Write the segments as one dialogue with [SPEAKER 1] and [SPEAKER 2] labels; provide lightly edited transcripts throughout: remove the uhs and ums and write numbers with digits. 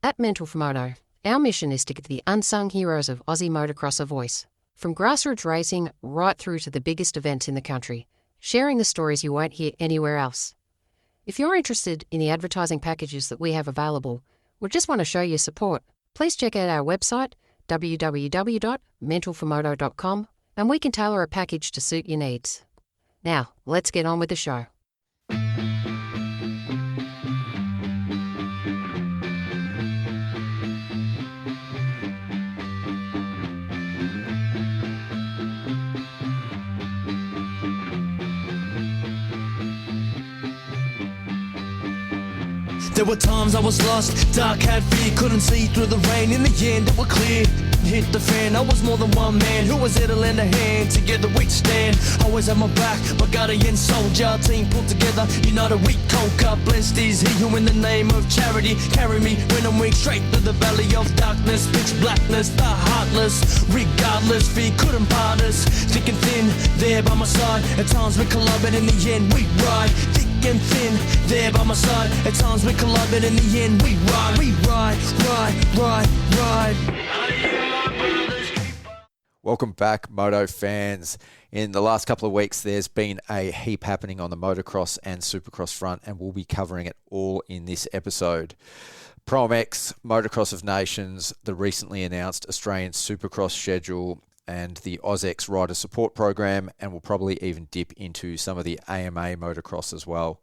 [SPEAKER 1] At Mental4Moto, our mission is to give the unsung heroes of Aussie motocross a voice. From grassroots racing right through to the biggest events in the country, sharing the stories you won't hear anywhere else. If you're interested in the advertising packages that we have available, or just want to show your support, please check out our website, www.mental4moto.com, and we can tailor a package to suit your needs. Now, let's get on with the show.
[SPEAKER 2] There were times I was lost, dark had fear, couldn't see through the rain. In the end it was clear, hit the fan. I was more than one man who was there to lend a hand. Together we'd stand, always had my back, my guardian soldier. Team pulled together, united we conquer. Blessed is he who in the name of charity carry me when I'm weak, straight through the valley of darkness. Pitch blackness, the heartless, regardless, fear couldn't part us. Thick and thin, there by my side. At times we collide, but in the end we ride. Thick and thin, there by my side. At times we collide, but in the end we ride. We ride, ride.
[SPEAKER 3] Welcome back, Moto fans. In the last couple of weeks, there's been a heap happening on the motocross and supercross front, and we'll be covering it all in this episode. ProMX, Motocross of Nations, the recently announced Australian Supercross schedule, and the AUSX Rider Support Program, and we'll probably even dip into some of the AMA Motocross as well.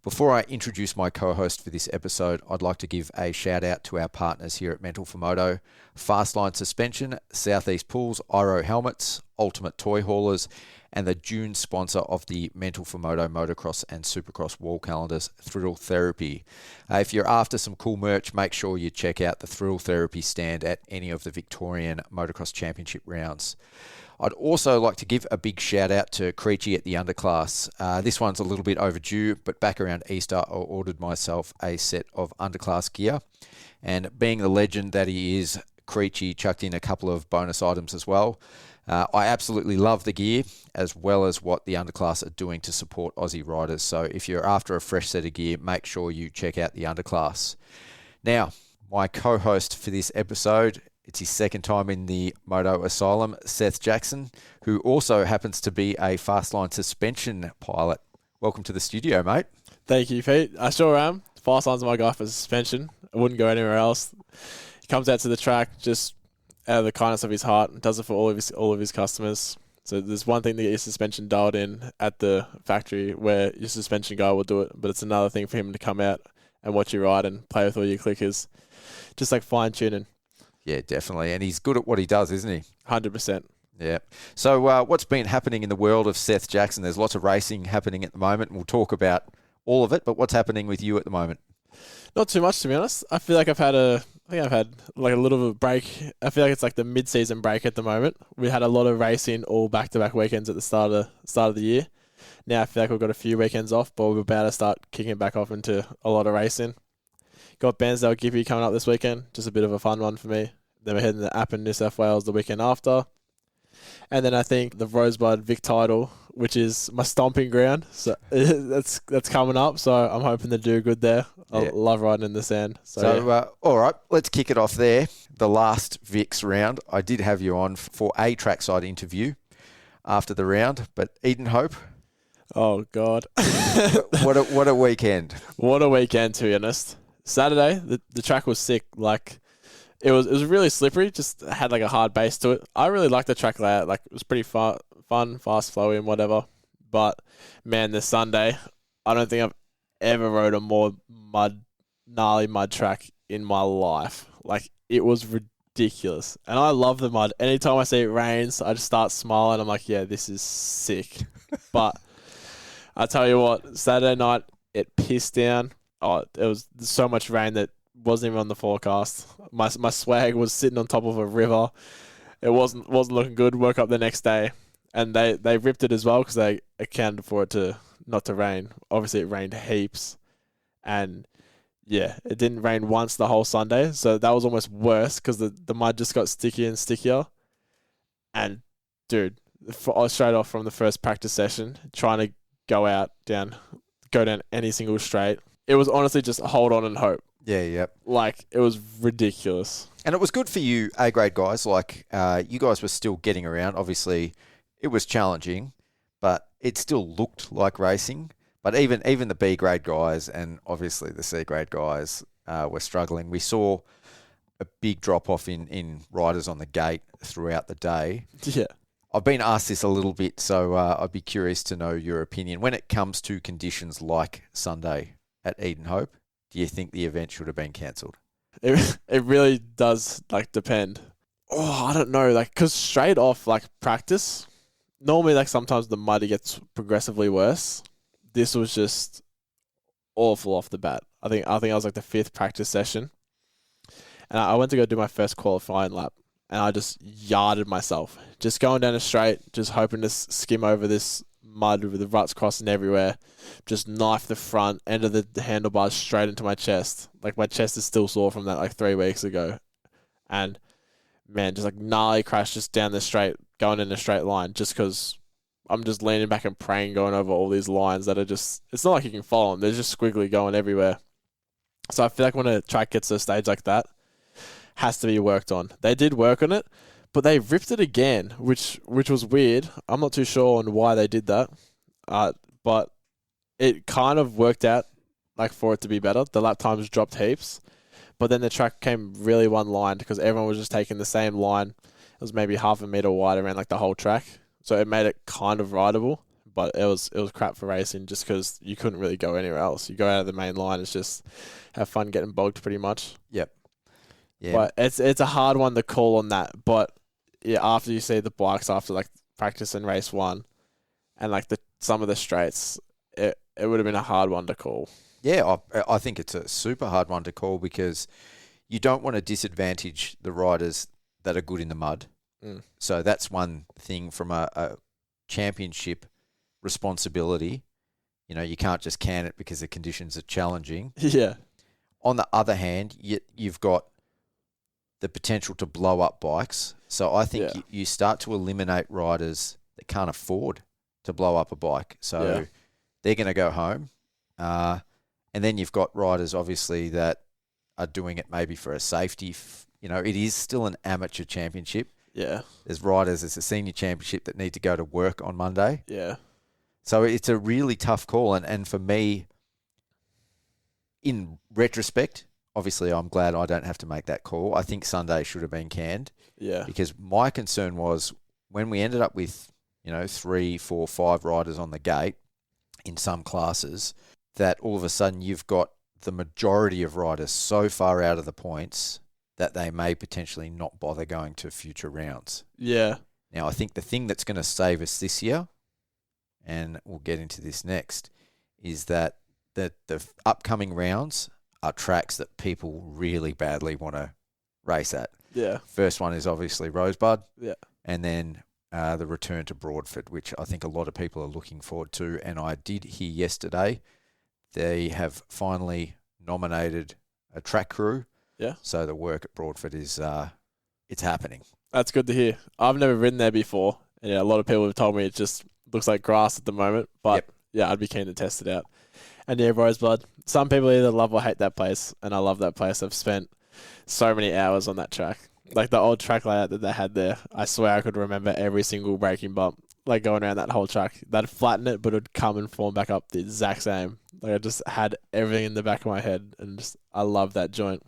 [SPEAKER 3] Before I introduce my co-host for this episode, I'd like to give a shout out to our partners here at Mental4Moto: Fastline Suspension, Southeast Pools, Iro Helmets, Ultimate Toy Haulers, and the June sponsor of the Mental4Moto Motocross and Supercross wall calendars, Thrill Therapy. If you're after some cool merch, make sure you check out the Thrill Therapy stand at any of the Victorian Motocross Championship rounds. I'd also like to give a big shout out to Creechy at the Underclass. This one's a little bit overdue, but back around Easter, I ordered myself a set of Underclass gear. And being the legend that he is, Creechy chucked in a couple of bonus items as well. I absolutely love the gear, as well as what the Underclass are doing to support Aussie riders. So if you're after a fresh set of gear, make sure you check out the Underclass. Now, my co-host for this episode, it's his second time in the Moto Asylum, Seth Jackson, who also happens to be a Fastline Suspension pilot. Welcome to the studio, mate.
[SPEAKER 4] Thank you, Pete. I sure am. Fastline's my guy for suspension. I wouldn't go anywhere else. He comes out to the track just out of the kindness of his heart and does it for all of his customers. So there's one thing to get your suspension dialed in at the factory where your suspension guy will do it, but it's another thing for him to come out and watch you ride and play with all your clickers. Just like fine tuning.
[SPEAKER 3] Yeah, definitely. And he's good at what he does, isn't he?
[SPEAKER 4] 100%.
[SPEAKER 3] Yeah. So what's been happening in the world of Seth Jackson? There's lots of racing happening at the moment, and we'll talk about all of it, but what's happening with you at the moment?
[SPEAKER 4] Not too much, to be honest. I feel like I've had like a little bit of a break. I feel like it's like the mid-season break at the moment. We had a lot of racing all back-to-back weekends at the start of the year. Now I feel like we've got a few weekends off, but we're about to start kicking back off into a lot of racing. Got Bairnsdale Gippy coming up this weekend. Just a bit of a fun one for me. Then we're heading to Appin, New South Wales the weekend after. And then I think the Rosebud Vic title, which is my stomping ground. So that's coming up. So I'm hoping to do good there. I love riding in the sand. So yeah.
[SPEAKER 3] All right, let's kick it off there. The last Vic's round, I did have you on for a trackside interview after the round, but Eden Hope.
[SPEAKER 4] Oh, God.
[SPEAKER 3] What a weekend.
[SPEAKER 4] What a weekend, to be honest. Saturday, the track was sick. Like, it was really slippery. Just had like a hard base to it. I really liked the track layout. Like, it was pretty fun, fast flowy and whatever. But man, this Sunday, I don't think I've ever rode a more gnarly mud track in my life. Like, it was ridiculous. And I love the mud. Anytime I see it rains, I just start smiling. I'm like, yeah, this is sick. But I tell you what, Saturday night, it pissed down. Oh, it was so much rain that wasn't even on the forecast. My swag was sitting on top of a river. It wasn't looking good. Woke up the next day, and they ripped it as well because they accounted for it not to rain. Obviously, it rained heaps, and yeah, it didn't rain once the whole Sunday. So that was almost worse because the mud just got stickier and stickier. And dude, straight off from the first practice session, trying to go down any single straight. it was honestly just hold on and hope.
[SPEAKER 3] Yeah, yep.
[SPEAKER 4] Like, it was ridiculous.
[SPEAKER 3] And it was good for you A-grade guys. Like, you guys were still getting around. Obviously, it was challenging, but it still looked like racing. But even the B-grade guys and obviously the C-grade guys were struggling. We saw a big drop-off in riders on the gate throughout the day.
[SPEAKER 4] Yeah.
[SPEAKER 3] I've been asked this a little bit, so I'd be curious to know your opinion. When it comes to conditions like Sunday at Eden Hope, do you think the event should have been cancelled?
[SPEAKER 4] It really does, like, depend. Oh, I don't know. Like, because straight off, like, practice, normally, like, sometimes the mud gets progressively worse. This was just awful off the bat. I think I was, like, the 5th practice session. And I went to go do my first qualifying lap. And I just yarded myself. Just going down a straight, just hoping to skim over this mud with the ruts crossing everywhere. Just knife the front end of the handlebars straight into my chest. Like, my chest is still sore from that, like, 3 weeks ago. And, man, just, like, gnarly crash just down the straight, going in a straight line, just because I'm just leaning back and praying, going over all these lines that are just, it's not like you can follow them. They're just squiggly going everywhere. So I feel like when a track gets to a stage like that, has to be worked on. They did work on it, but they ripped it again, which was weird. I'm not too sure on why they did that, but it kind of worked out, like, for it to be better. The lap times dropped heaps, but then the track came really one-lined because everyone was just taking the same line. It was maybe half a meter wide around, like, the whole track, so it made it kind of rideable, but it was crap for racing just because you couldn't really go anywhere else. You go out of the main line, it's just have fun getting bogged pretty much.
[SPEAKER 3] Yep. Yeah.
[SPEAKER 4] But it's a hard one to call on that. But yeah, after you see the bikes after, like, practice and race 1 and, like, some of the straights, it would have been a hard one to call.
[SPEAKER 3] Yeah, I think it's a super hard one to call because you don't want to disadvantage the riders that are good in the mud.
[SPEAKER 4] Mm.
[SPEAKER 3] So that's one thing from a championship responsibility. You know, you can't just can it because the conditions are challenging.
[SPEAKER 4] Yeah.
[SPEAKER 3] On the other hand, you've got the potential to blow up bikes. So I think you start to eliminate riders that can't afford to blow up a bike. So they're going to go home. And then you've got riders, obviously, that are doing it maybe for a safety. You know, it is still an amateur championship.
[SPEAKER 4] Yeah.
[SPEAKER 3] There's riders, it's a senior championship that need to go to work on Monday.
[SPEAKER 4] Yeah.
[SPEAKER 3] So it's a really tough call. And for me, in retrospect, obviously, I'm glad I don't have to make that call. I think Sunday should have been canned.
[SPEAKER 4] Yeah.
[SPEAKER 3] Because my concern was when we ended up with, 3, 4, 5 riders on the gate in some classes, that all of a sudden you've got the majority of riders so far out of the points that they may potentially not bother going to future rounds.
[SPEAKER 4] Yeah.
[SPEAKER 3] Now, I think the thing that's going to save us this year, and we'll get into this next, is that the upcoming rounds are tracks that people really badly want to race at.
[SPEAKER 4] Yeah.
[SPEAKER 3] First one is obviously Rosebud.
[SPEAKER 4] Yeah.
[SPEAKER 3] And then the return to Broadford, which I think a lot of people are looking forward to. And I did hear yesterday they have finally nominated a track crew.
[SPEAKER 4] Yeah.
[SPEAKER 3] So the work at Broadford is it's happening.
[SPEAKER 4] That's good to hear. I've never ridden there before. And a lot of people have told me it just looks like grass at the moment. But yeah, I'd be keen to test it out. And yeah, Rosebud. Some people either love or hate that place, and I love that place. I've spent so many hours on that track. Like the old track layout that they had there, I swear I could remember every single braking bump, like going around that whole track. They'd flatten it, but it would come and form back up the exact same. Like I just had everything in the back of my head, and I love that joint.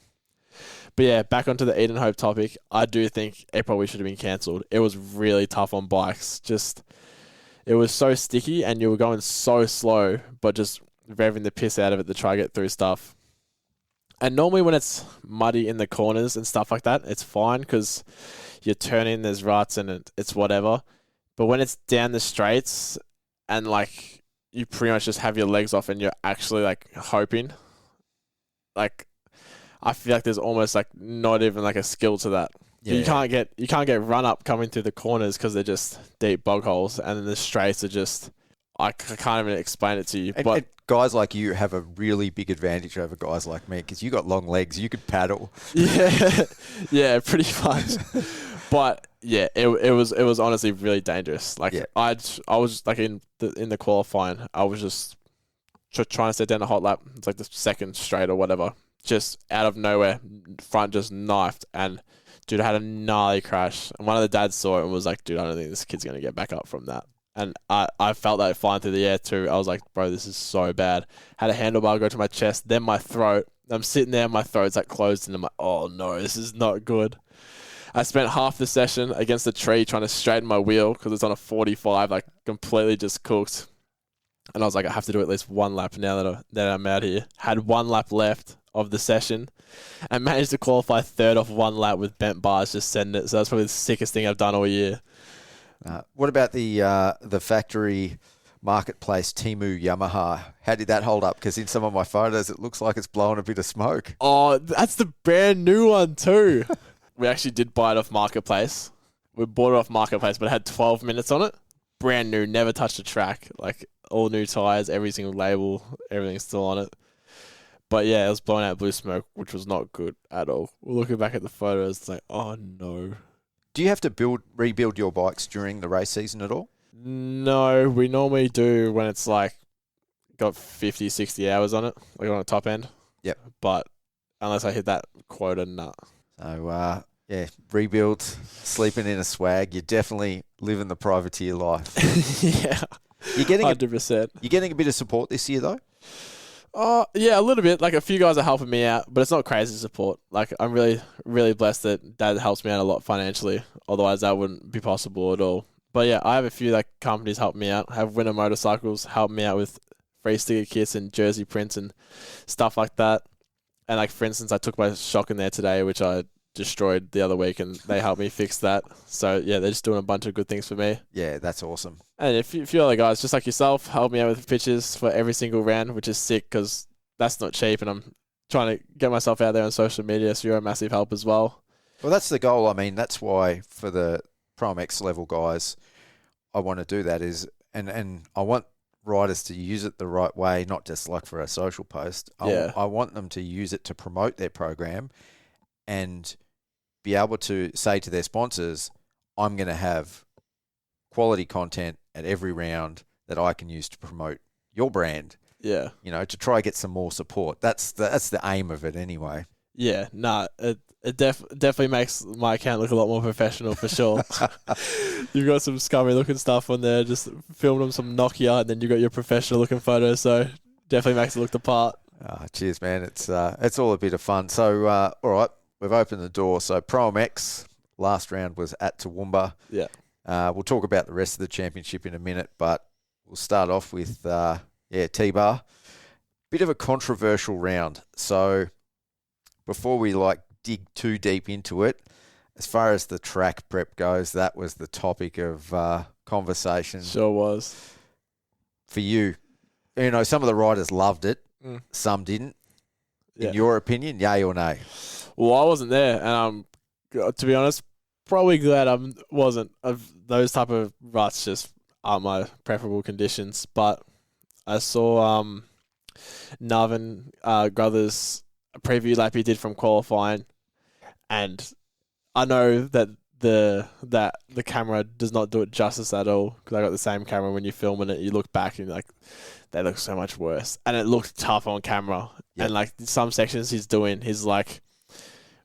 [SPEAKER 4] But yeah, back onto the Eden Hope topic, I do think it probably should have been cancelled. It was really tough on bikes. It was so sticky, and you were going so slow, but just revving the piss out of it to try to get through stuff. And normally when it's muddy in the corners and stuff like that, it's fine because you're turning, there's ruts and it's whatever. But when it's down the straights and like you pretty much just have your legs off and you're actually like hoping, like I feel like there's almost like not even like a skill to that. Yeah. You can't get run up coming through the corners because they're just deep bog holes, and then the straights are just I can't even explain it to you.
[SPEAKER 3] And guys like you have a really big advantage over guys like me because you got long legs. You could paddle.
[SPEAKER 4] Yeah, pretty much. But yeah, it was honestly really dangerous. Like I was like in the qualifying, I was just trying to set down a hot lap. It's like the second straight or whatever. Just out of nowhere, front just knifed, and dude, I had a gnarly crash. And one of the dads saw it and was like, dude, I don't think this kid's going to get back up from that. And I felt that flying through the air too. I was like, bro, this is so bad. Had a handlebar go to my chest, then my throat. I'm sitting there, my throat's like closed, and I'm like, oh no, this is not good. I spent half the session against a tree trying to straighten my wheel because it's on a 45, like completely just cooked. And I was like, I have to do at least one lap now that I'm out here. Had one lap left of the session and managed to qualify third off one lap with bent bars, just sending it. So that's probably the sickest thing I've done all year.
[SPEAKER 3] What about the factory marketplace Temu Yamaha? How did that hold up? Because in some of my photos, it looks like it's blowing a bit of smoke.
[SPEAKER 4] Oh, that's the brand new one too. We actually did buy it off Marketplace. We bought it off Marketplace, but it had 12 minutes on it. Brand new, never touched the track. Like all new tires, every single label, everything's still on it. But yeah, it was blowing out blue smoke, which was not good at all. Looking back at the photos, it's like, oh no.
[SPEAKER 3] Do you have to rebuild your bikes during the race season at all?
[SPEAKER 4] No, we normally do when it's like got 50, 60 hours on it, like on the top end.
[SPEAKER 3] Yep.
[SPEAKER 4] But unless I hit that quota, nah.
[SPEAKER 3] So, yeah, rebuild, sleeping in a swag. You're definitely living the privateer life.
[SPEAKER 4] Yeah.
[SPEAKER 3] You're getting
[SPEAKER 4] 100%.
[SPEAKER 3] You're getting a bit of support this year, though?
[SPEAKER 4] Yeah, a little bit. Like a few guys are helping me out, but it's not crazy support. Like I'm really, really blessed that Dad helps me out a lot financially. Otherwise, that wouldn't be possible at all. But yeah, I have a few like companies help me out. I have Winter Motorcycles help me out with free sticker kits and jersey prints and stuff like that. And like for instance, I took my shock in there today, which I destroyed the other week, and they helped me fix that. So yeah, they're just doing a bunch of good things for me.
[SPEAKER 3] Yeah, that's awesome.
[SPEAKER 4] And a few other guys, just like yourself, help me out with pictures for every single round, which is sick because that's not cheap, and I'm trying to get myself out there on social media, so you're a massive help as well.
[SPEAKER 3] Well, that's the goal. I mean, that's why for the ProMX level guys, I want to do that and I want riders to use it the right way, not just like for a social post. I want them to use it to promote their program and be able to say to their sponsors, I'm going to have quality content at every round that I can use to promote your brand.
[SPEAKER 4] Yeah.
[SPEAKER 3] You know, to try and get some more support. That's the aim of it anyway.
[SPEAKER 4] Yeah, it definitely makes my account look a lot more professional for sure. You've got some scummy looking stuff on there, just filmed them some Nokia, and then you got your professional looking photos, so definitely makes it look the part.
[SPEAKER 3] Cheers, man. It's all a bit of fun. So, all right, we've opened the door. So ProMX, last round was at Toowoomba.
[SPEAKER 4] Yeah.
[SPEAKER 3] We'll talk about the rest of the championship in a minute, but we'll start off with, T-Bar. Bit of a controversial round. So before we dig too deep into it, as far as the track prep goes, that was the topic of conversation.
[SPEAKER 4] Sure was.
[SPEAKER 3] For you, you know, some of the riders loved it, some didn't. In your opinion, yay or nay?
[SPEAKER 4] Well, I wasn't there, and to be honest, probably glad I wasn't. Those type of ruts just aren't my preferable conditions. But I saw Navin Gruthers preview lap he did from qualifying, and I know that the camera does not do it justice at all, because I got the same camera. When you're filming it, you look back and you're like, they look so much worse, and it looked tough on camera. Yep. And like some sections he's like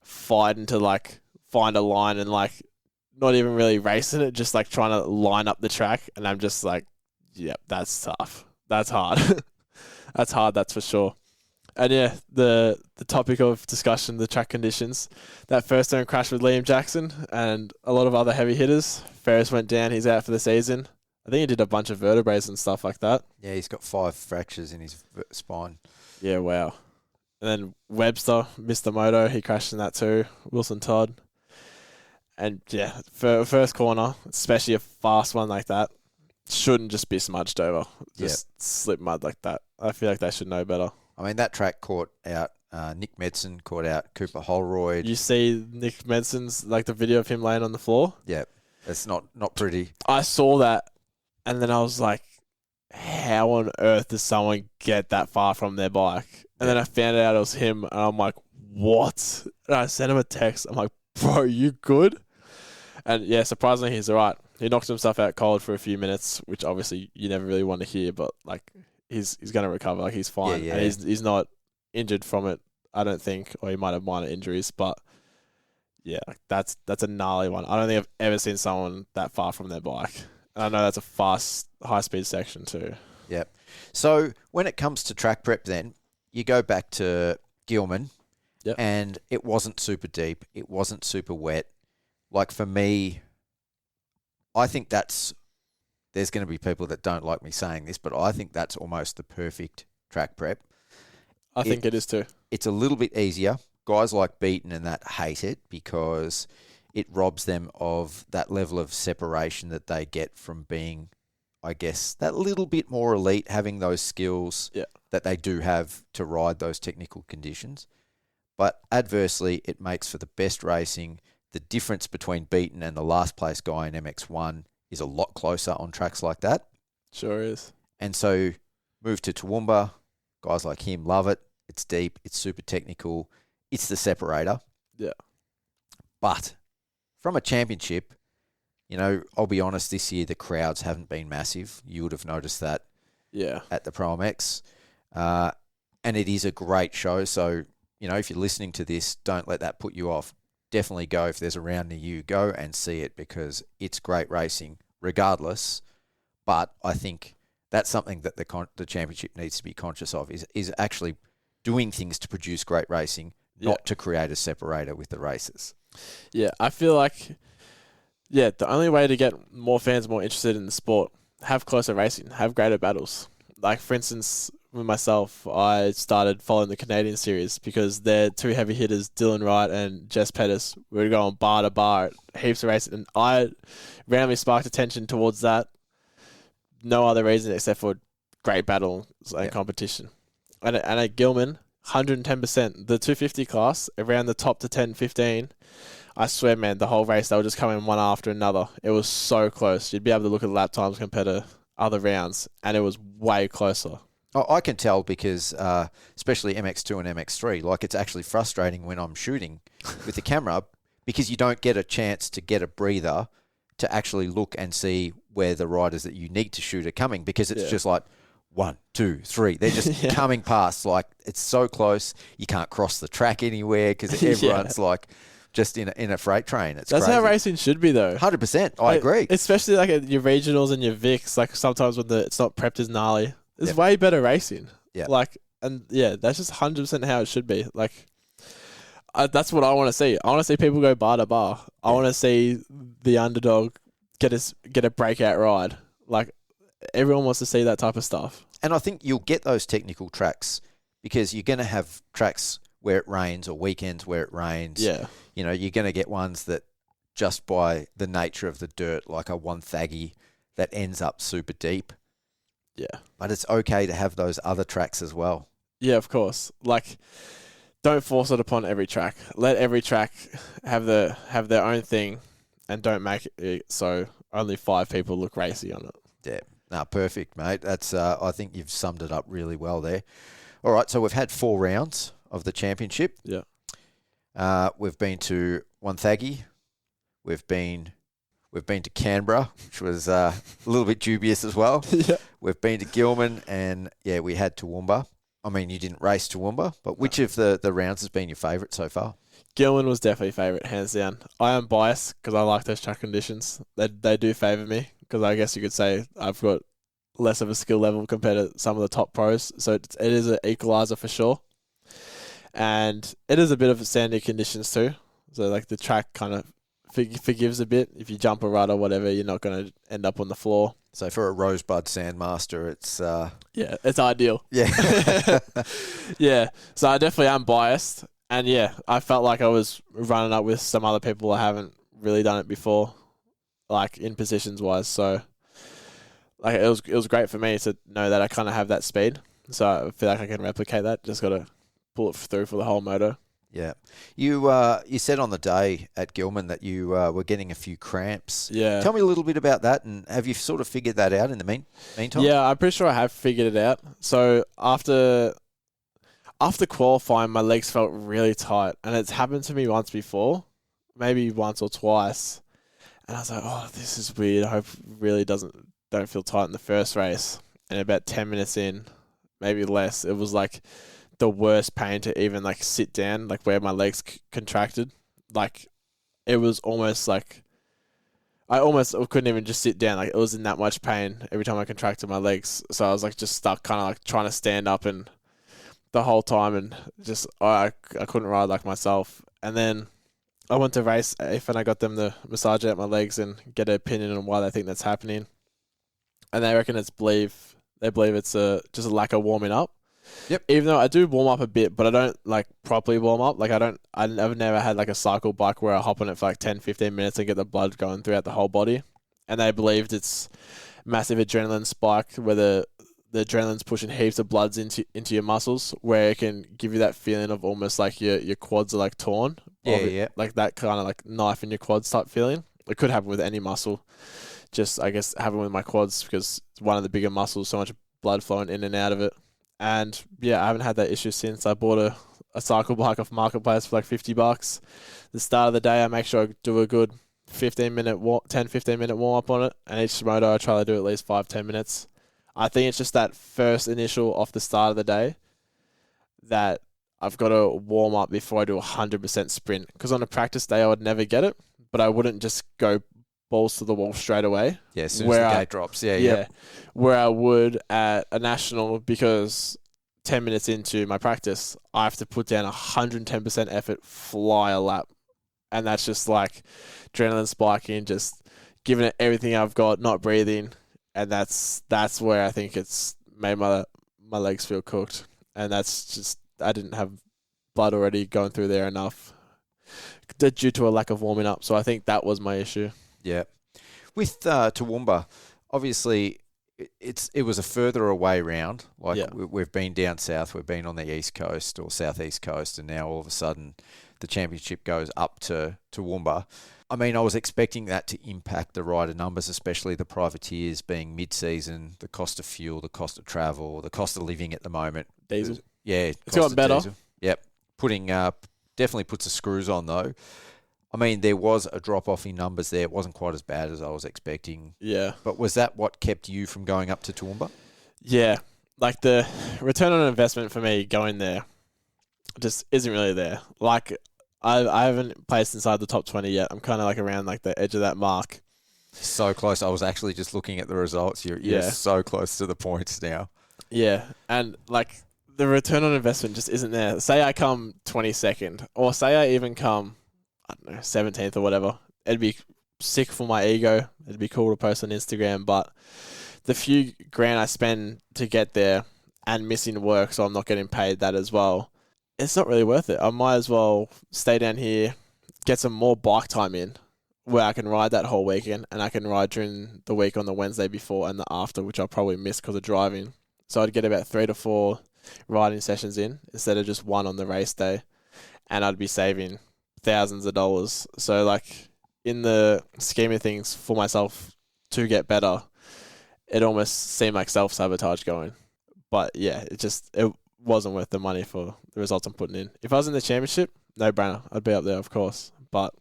[SPEAKER 4] fighting to like find a line and like not even really racing it, just like trying to line up the track. And I'm just like, yep, that's tough. That's hard. That's hard, that's for sure. And yeah, the topic of discussion, the track conditions. That first turn crash with Liam Jackson and a lot of other heavy hitters. Ferris went down, he's out for the season. I think he did a bunch of vertebrae and stuff like that.
[SPEAKER 3] Yeah, he's got 5 fractures in his spine.
[SPEAKER 4] Yeah, wow. And then Webster, Mr. Moto, he crashed in that too. Wilson Todd. And yeah, for first corner, especially a fast one like that, shouldn't just be smudged over. Just slip mud like that. I feel like they should know better.
[SPEAKER 3] I mean, that track caught out Nick Medson, caught out Cooper Holroyd.
[SPEAKER 4] You see Nick Medson's, like the video of him laying on the floor?
[SPEAKER 3] Yeah, it's not pretty.
[SPEAKER 4] I saw that, and then I was like, how on earth does someone get that far from their bike? And then I found out it was him, and I'm like, what? And I sent him a text. I'm like, bro, you good? And yeah, surprisingly, he's all right. He knocked himself out cold for a few minutes, which obviously you never really want to hear, but like he's going to recover. Like, he's fine.
[SPEAKER 3] Yeah.
[SPEAKER 4] And he's not injured from it, I don't think, or he might have minor injuries, but yeah, like that's a gnarly one. I don't think I've ever seen someone that far from their bike. And I know that's a fast, high-speed section too.
[SPEAKER 3] Yep. So when it comes to track prep then, you go back to Gilman, and it wasn't super deep. It wasn't super wet. Like, for me, I think there's going to be people that don't like me saying this, but I think that's almost the perfect track prep.
[SPEAKER 4] I think it is too.
[SPEAKER 3] It's a little bit easier. Guys like Beaton and that hate it because it robs them of that level of separation that they get from being, I guess, that little bit more elite, having those skills that they do have to ride those technical conditions. But adversely, it makes for the best racing. The difference between Beaton and the last place guy in MX1 is a lot closer on tracks like that.
[SPEAKER 4] Sure is.
[SPEAKER 3] And so move to Toowoomba. Guys like him love it. It's deep. It's super technical. It's the separator.
[SPEAKER 4] Yeah.
[SPEAKER 3] But from a championship, I'll be honest, this year the crowds haven't been massive. You would have noticed that at the ProMX. And it is a great show. So, if you're listening to this, don't let that put you off. Definitely go, if there's a round near you, go and see it because it's great racing regardless. But I think that's something that the championship needs to be conscious of is actually doing things to produce great racing, not to create a separator with the races.
[SPEAKER 4] Yeah, I feel like, the only way to get more fans more interested in the sport, have closer racing, have greater battles. Like, for instance, with myself, I started following the Canadian series because their two heavy hitters, Dylan Wright and Jess Pettis, were going bar to bar at heaps of racing. And I randomly sparked attention towards that. No other reason except for great battles and competition. And at Gilman, 110%. The 250 class, around the top to 10, 15, I swear, man, the whole race, they were just coming one after another. It was so close. You'd be able to look at lap times compared to other rounds, and it was way closer.
[SPEAKER 3] Oh, I can tell because, especially MX2 and MX3, like, it's actually frustrating when I'm shooting with the camera because you don't get a chance to get a breather to actually look and see where the riders that you need to shoot are coming because it's just like 1, 2, 3. They're just coming past. Like, it's so close. You can't cross the track anywhere because everyone's like just in a freight train. That's
[SPEAKER 4] crazy. How racing should be, though.
[SPEAKER 3] 100%. I agree.
[SPEAKER 4] Especially like at your regionals and your Vics. Like, sometimes when it's not prepped as gnarly, it's way better racing.
[SPEAKER 3] Yeah.
[SPEAKER 4] Like, and that's just 100% how it should be. Like, that's what I want to see. I want to see people go bar to bar. I want to see the underdog get a breakout ride. Like, everyone wants to see that type of stuff.
[SPEAKER 3] And I think you'll get those technical tracks because you're going to have tracks where it rains or weekends where it rains.
[SPEAKER 4] Yeah.
[SPEAKER 3] You're going to get ones that just by the nature of the dirt, like a Wonthaggi that ends up super deep.
[SPEAKER 4] Yeah.
[SPEAKER 3] But it's okay to have those other tracks as well.
[SPEAKER 4] Yeah, of course. Like, don't force it upon every track. Let every track have their own thing and don't make it so only 5 people look racy on it.
[SPEAKER 3] Yeah. No, perfect, mate. That's I think you've summed it up really well there. All right, so we've had 4 rounds of the championship.
[SPEAKER 4] Yeah.
[SPEAKER 3] We've been to Wonthaggi. We've been to Canberra, which was a little bit dubious as well.
[SPEAKER 4] Yeah.
[SPEAKER 3] We've been to Gilman, and we had Toowoomba. I mean, you didn't race Toowoomba, but which of the rounds has been your favourite so far?
[SPEAKER 4] Gilman was definitely favourite, hands down. I am biased because I like those track conditions. They do favour me because I guess you could say I've got less of a skill level compared to some of the top pros. So it is an equaliser for sure. And it is a bit of sandy conditions too. So like the track kind of forgives a bit. If you jump a rut or whatever, you're not going to end up on the floor.
[SPEAKER 3] So for a Rosebud Sandmaster, it's...
[SPEAKER 4] it's ideal.
[SPEAKER 3] Yeah.
[SPEAKER 4] Yeah. So I definitely am biased. And I felt like I was running up with some other people that haven't really done it before, like in positions wise. So like it was great for me to know that I kind of have that speed. So I feel like I can replicate that. Just got to pull it through for the whole moto.
[SPEAKER 3] Yeah. You said on the day at Gilman that you were getting a few cramps.
[SPEAKER 4] Yeah.
[SPEAKER 3] Tell me a little bit about that, and have you sort of figured that out in the meantime?
[SPEAKER 4] Yeah, I'm pretty sure I have figured it out. So after qualifying, my legs felt really tight, and it's happened to me once before, maybe once or twice. And I was like, oh, this is weird. I hope it really don't feel tight in the first race. And about 10 minutes in, maybe less. It was like the worst pain to even like sit down, like where my legs contracted. Like it was almost like I almost couldn't even just sit down. Like it was in that much pain every time I contracted my legs. So I was like just stuck, kind of like trying to stand up and the whole time, and just I couldn't ride like myself. And then I went to race AF and I got them to massage out my legs and get an opinion on why they think that's happening. And they reckon they believe it's just a lack of warming up.
[SPEAKER 3] Yep.
[SPEAKER 4] Even though I do warm up a bit, but I don't like properly warm up. Like I've never had like a cycle bike where I hop on it for like 10, 15 minutes and get the blood going throughout the whole body. And they believed it's massive adrenaline spike where the adrenaline's pushing heaps of bloods into your muscles, where it can give you that feeling of almost like your quads are like torn.
[SPEAKER 3] Yeah.
[SPEAKER 4] Like that kind of like knife in your quads type feeling. It could happen with any muscle. Just, I guess, happen with my quads because it's one of the bigger muscles, so much blood flowing in and out of it. And yeah, I haven't had that issue since. I bought a cycle bike off Marketplace for like $50. The start of the day, I make sure I do a good 15 minute warm up on it. And each moto, I try to do at least 5-10 minutes. I think it's just that first initial off the start of the day that I've got to warm up before I do a 100% sprint. Because on a practice day, I would never get it, but I wouldn't just go balls to the wall straight away.
[SPEAKER 3] Yeah, as soon as the gate drops. Yeah.
[SPEAKER 4] Where I would at a national, because 10 minutes into my practice, I have to put down 110% effort, fly a lap. And that's just like adrenaline spiking, just giving it everything I've got, not breathing. And that's where I think it's made my legs feel cooked. And that's just, I didn't have blood already going through there enough due to a lack of warming up. So I think that was my issue.
[SPEAKER 3] Yeah. With Toowoomba, obviously it was a further away round. Like we've been down south, we've been on the east coast or southeast coast, and now all of a sudden the championship goes up to Toowoomba. I mean, I was expecting that to impact the rider numbers, especially the privateers being mid-season, the cost of fuel, the cost of travel, the cost of living at the moment.
[SPEAKER 4] Diesel.
[SPEAKER 3] Yeah.
[SPEAKER 4] It's gotten better.
[SPEAKER 3] Diesel. Yep. Definitely puts the screws on though. I mean, there was a drop-off in numbers there. It wasn't quite as bad as I was expecting.
[SPEAKER 4] Yeah.
[SPEAKER 3] But was that what kept you from going up to Toowoomba?
[SPEAKER 4] Yeah. Like the return on investment for me going there just isn't really there. Like I haven't placed inside the top 20 yet. I'm kind of like around like the edge of that mark.
[SPEAKER 3] So close. I was actually just looking at the results. You're so close to the points now.
[SPEAKER 4] Yeah. And like the return on investment just isn't there. Say I come 22nd, or say I even come, I don't know, 17th or whatever. It'd be sick for my ego. It'd be cool to post on Instagram, but the few grand I spend to get there and missing work, so I'm not getting paid that as well, it's not really worth it. I might as well stay down here, get some more bike time in, where I can ride that whole weekend, and I can ride during the week on the Wednesday before and the after, which I'll probably miss because of driving. So I'd get about 3 to 4 riding sessions in instead of just one on the race day, and I'd be saving thousands of dollars. So like in the scheme of things for myself to get better, it almost seemed like self-sabotage going. But yeah, it wasn't worth the money for the results I'm putting in. If I was in the championship, no brainer. I'd be up there, of course. But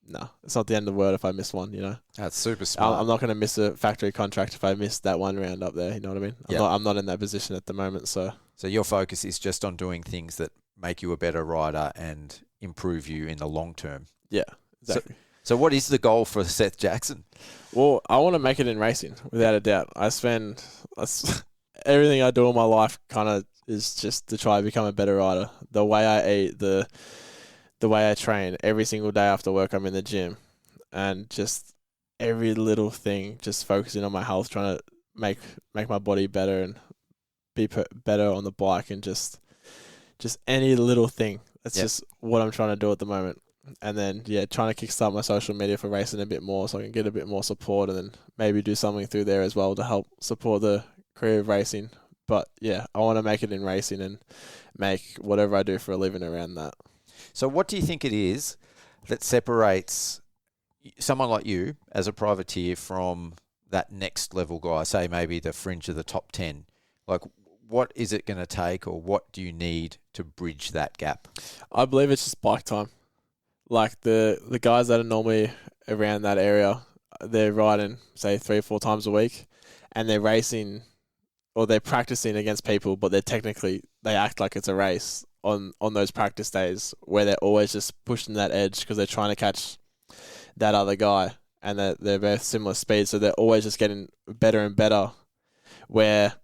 [SPEAKER 4] no, it's not the end of the world if I miss one, you know.
[SPEAKER 3] That's super smart.
[SPEAKER 4] I'm not going to miss a factory contract if I miss that one round up there, you know what I mean? I'm not in that position at the moment, so
[SPEAKER 3] your focus is just on doing things that make you a better rider and improve you in the long term.
[SPEAKER 4] Yeah, exactly.
[SPEAKER 3] So what is the goal for Seth Jackson?
[SPEAKER 4] Well, I want to make it in racing, without a doubt. Everything I do in my life kind of is just to try to become a better rider. The way I eat, the way I train, every single day after work I'm in the gym, and just every little thing, just focusing on my health, trying to make my body better and be better on the bike, and just any little thing. That's just what I'm trying to do at the moment. And then, trying to kickstart my social media for racing a bit more so I can get a bit more support, and then maybe do something through there as well to help support the career of racing. But yeah, I want to make it in racing and make whatever I do for a living around that.
[SPEAKER 3] So what do you think it is that separates someone like you as a privateer from that next level guy, say maybe the fringe of the top 10? Like, what is it going to take, or what do you need to bridge that gap?
[SPEAKER 4] I believe it's just bike time. Like the guys that are normally around that area, they're riding, say, 3 or 4 times a week, and they're racing or they're practicing against people, but they act like it's a race on those practice days where they're always just pushing that edge because they're trying to catch that other guy, and they're both similar speed, so they're always just getting better and better. Where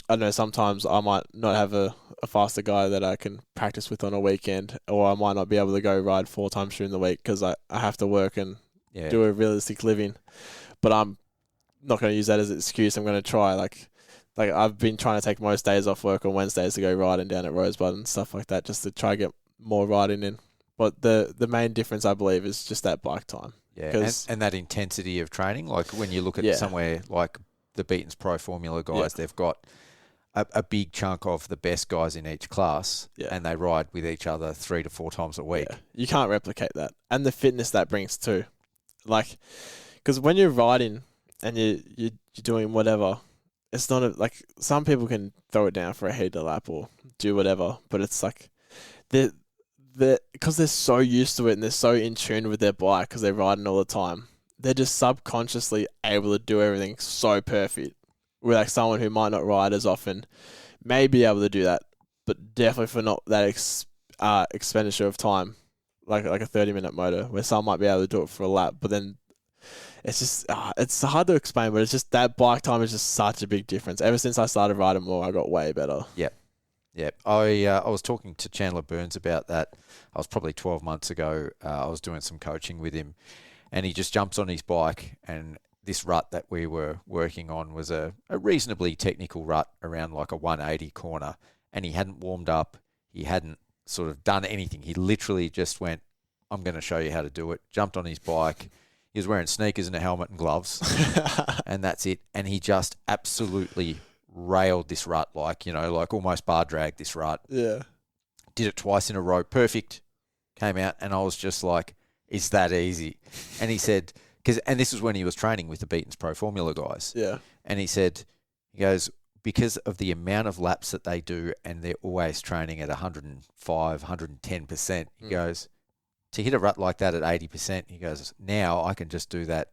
[SPEAKER 4] I don't know, sometimes I might not have a faster guy that I can practice with on a weekend, or I might not be able to go ride 4 times during the week because I have to work and do a realistic living. But I'm not going to use that as an excuse. I'm going to try. Like I've been trying to take most days off work on Wednesdays to go riding down at Rosebud and stuff like that, just to try to get more riding in. But the main difference, I believe, is just that bike time.
[SPEAKER 3] Yeah, and that intensity of training. Like when you look at somewhere like the Beaton's Pro Formula guys, they've got a big chunk of the best guys in each class, and they ride with each other 3 to 4 times a week.
[SPEAKER 4] Yeah. You can't replicate that. And the fitness that brings too. Like, because when you're riding and you're doing whatever, it's not like some people can throw it down for a heater lap or do whatever, but it's like because they're so used to it and they're so in tune with their bike because they're riding all the time, they're just subconsciously able to do everything so perfect. Where like someone who might not ride as often may be able to do that, but definitely for not that expenditure of time, like a 30-minute motor, where some might be able to do it for a lap, but then it's just it's hard to explain, but it's just that bike time is just such a big difference. Ever since I started riding more, I got way better.
[SPEAKER 3] Yeah, I was talking to Chandler Burns about that. I was probably 12 months ago. I was doing some coaching with him, and he just jumps on his bike, and this rut that we were working on was a reasonably technical rut around like a 180 corner, and he hadn't warmed up. He hadn't sort of done anything. He literally just went, I'm going to show you how to do it. Jumped on his bike. He was wearing sneakers and a helmet and gloves, and that's it. And he just absolutely railed this rut, like almost bar dragged this rut.
[SPEAKER 4] Yeah.
[SPEAKER 3] Did it twice in a row. Perfect. Came out, and I was just like, it's that easy. And he said, and this was when he was training with the Beaton's Pro Formula guys.
[SPEAKER 4] Yeah.
[SPEAKER 3] And he goes, because of the amount of laps that they do, and they're always training at 105, 110%, he goes, to hit a rut like that at 80%, he goes, now I can just do that,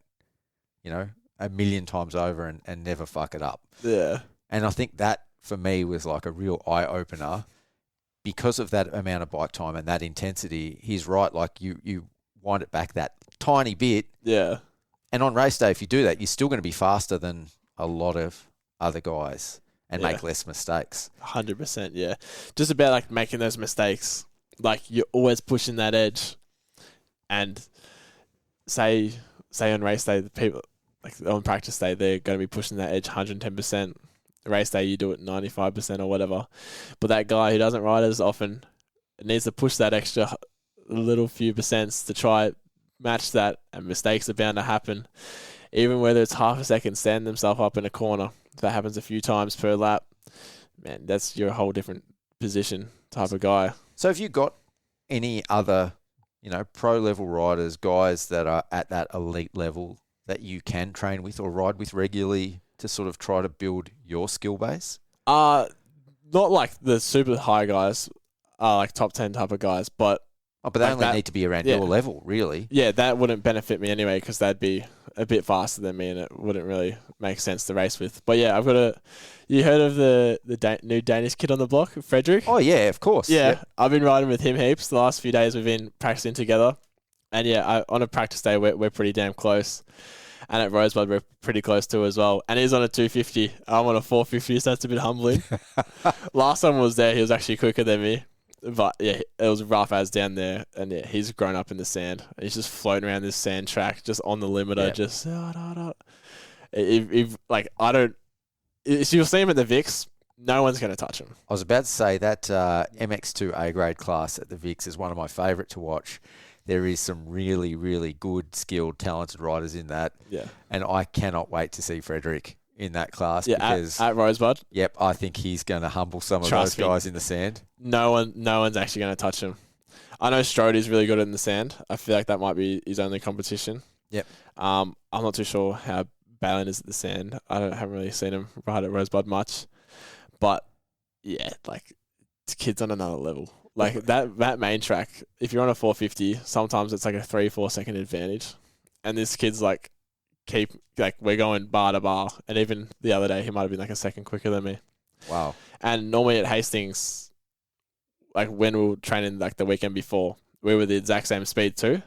[SPEAKER 3] 1,000,000 times over and never fuck it up.
[SPEAKER 4] Yeah.
[SPEAKER 3] And I think that, for me, was like a real eye-opener because of that amount of bike time and that intensity. He's right, like you wind it back that tiny bit.
[SPEAKER 4] Yeah.
[SPEAKER 3] And on race day, if you do that, you're still going to be faster than a lot of other guys and make less mistakes.
[SPEAKER 4] 100%, yeah. Just about like making those mistakes. Like you're always pushing that edge. And say on race day, the people like on practice day, they're going to be pushing that edge 110%. Race day, you do it 95% or whatever. But that guy who doesn't ride as often needs to push that extra little few percents to try match that, and mistakes are bound to happen. Even whether it's half a second, stand themselves up in a corner. If that happens a few times per lap, man, you're a whole different position type of guy.
[SPEAKER 3] So have you got any other, pro level riders, guys that are at that elite level that you can train with or ride with regularly to sort of try to build your skill base?
[SPEAKER 4] Not like the super high guys, like top 10 type of guys, but
[SPEAKER 3] they only need to be around your level, really.
[SPEAKER 4] Yeah, that wouldn't benefit me anyway because they'd be a bit faster than me and it wouldn't really make sense to race with. But yeah, you heard of the new Danish kid on the block, Frederick?
[SPEAKER 3] Oh yeah, of course.
[SPEAKER 4] Yeah,
[SPEAKER 3] yep.
[SPEAKER 4] I've been riding with him heaps. The last few days we've been practicing together. And yeah, on a practice day, we're pretty damn close. And at Rosebud, we're pretty close too as well. And he's on a 250. I'm on a 450, so that's a bit humbling. Last time I was there, he was actually quicker than me. But yeah, it was rough as down there. And yeah, he's grown up in the sand. He's just floating around this sand track, just on the limiter, just... If you'll see him at the VIX, no one's going to touch him.
[SPEAKER 3] I was about to say that MX2 A-grade class at the VIX is one of my favourite to watch. There is some really, really good, skilled, talented riders in that.
[SPEAKER 4] Yeah.
[SPEAKER 3] And I cannot wait to see Frederick in that class.
[SPEAKER 4] Yeah,
[SPEAKER 3] because,
[SPEAKER 4] at Rosebud.
[SPEAKER 3] Yep, I think he's going to humble some of those guys in the sand.
[SPEAKER 4] No one's actually going to touch him. I know Strode's really good in the sand. I feel like that might be his only competition.
[SPEAKER 3] Yep.
[SPEAKER 4] I'm not too sure how Balin is at the sand. I haven't really seen him ride at Rosebud much. But yeah, like, this kid's on another level. Like that main track, if you're on a 450, sometimes it's like a 3-4 second advantage. And this kid's like we're going bar to bar. And even the other day, he might have been like a second quicker than me.
[SPEAKER 3] Wow.
[SPEAKER 4] And normally at Hastings, like when we were training like the weekend before, we were the exact same speed too.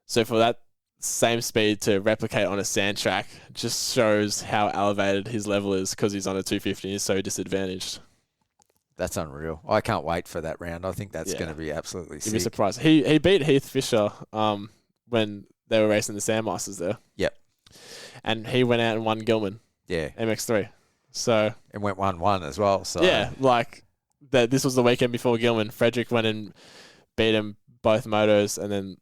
[SPEAKER 4] So for that same speed to replicate on a sand track just shows how elevated his level is because he's on a 250 and he's so disadvantaged.
[SPEAKER 3] That's unreal. I can't wait for that round. I think that's going to be absolutely sick.
[SPEAKER 4] You'd be surprised. He beat Heath Fisher when they were racing the Sandmasters there.
[SPEAKER 3] Yep.
[SPEAKER 4] And he went out and won Gilman.
[SPEAKER 3] Yeah.
[SPEAKER 4] MX3. So
[SPEAKER 3] and went 1-1 as well. So
[SPEAKER 4] yeah, like this was the weekend before Gilman. Frederick went and beat him both motos, and then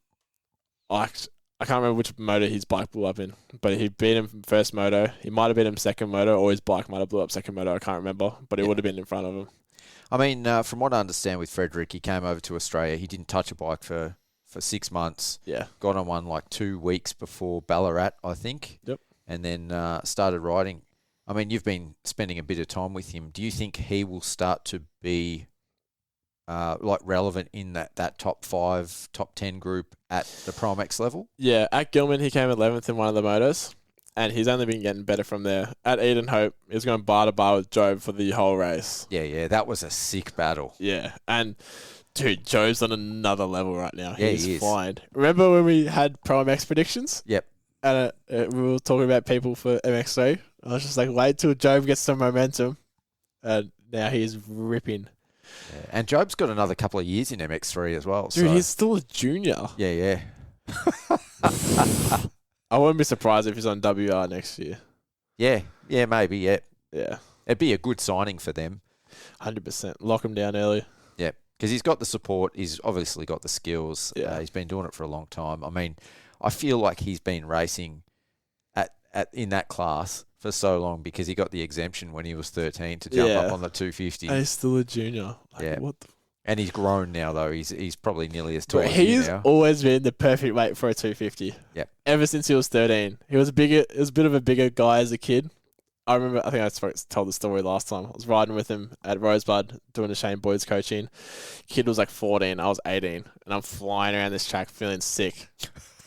[SPEAKER 4] I can't remember which moto his bike blew up in, but he beat him from first moto. He might have beat him second moto, or his bike might have blew up second moto. I can't remember, but it would have been in front of him.
[SPEAKER 3] I mean, from what I understand with Frederick, he came over to Australia. He didn't touch a bike for 6 months.
[SPEAKER 4] Yeah.
[SPEAKER 3] Got on one like 2 weeks before Ballarat, I think.
[SPEAKER 4] Yep.
[SPEAKER 3] And then started riding. I mean, you've been spending a bit of time with him. Do you think he will start to be like relevant in that top 5, top 10 group at the ProMX level?
[SPEAKER 4] Yeah, at Gilman, he came 11th in one of the motos, and he's only been getting better from there. At Eden Hope, he was going bar to bar with Job for the whole race.
[SPEAKER 3] Yeah, that was a sick battle.
[SPEAKER 4] Yeah, and dude, Joe's on another level right now.
[SPEAKER 3] Yeah,
[SPEAKER 4] He's
[SPEAKER 3] he is.
[SPEAKER 4] flying. Remember when we had ProMX predictions?
[SPEAKER 3] Yep.
[SPEAKER 4] And we were talking about people for MX3. I was just like, wait till Job gets some momentum. And now he's ripping.
[SPEAKER 3] Yeah. And Job's got another couple of years in MX3 as well.
[SPEAKER 4] Dude,
[SPEAKER 3] so.
[SPEAKER 4] he's still a junior.
[SPEAKER 3] Yeah.
[SPEAKER 4] I wouldn't be surprised if he's on WR next year.
[SPEAKER 3] Yeah, maybe, yeah.
[SPEAKER 4] Yeah.
[SPEAKER 3] It'd be a good signing for them.
[SPEAKER 4] 100%. Lock him down early.
[SPEAKER 3] Yeah, because he's got the support. He's obviously got the skills.
[SPEAKER 4] Yeah.
[SPEAKER 3] He's been doing it for a long time. I mean, I feel like he's been racing in that class for so long because he got the exemption when he was 13 to jump up on the 250.
[SPEAKER 4] And he's still a junior. Like,
[SPEAKER 3] Yeah.
[SPEAKER 4] What the
[SPEAKER 3] And he's grown now, though. He's probably nearly as tall as you
[SPEAKER 4] he's
[SPEAKER 3] now.
[SPEAKER 4] always been the perfect weight for a 250.
[SPEAKER 3] Yep.
[SPEAKER 4] Ever since he was 13. He was a bit of a bigger guy as a kid. I remember, I think I told the story last time. I was riding with him at Rosebud doing the Shane Boyd's coaching. Kid was like 14. I was 18. And I'm flying around this track feeling sick.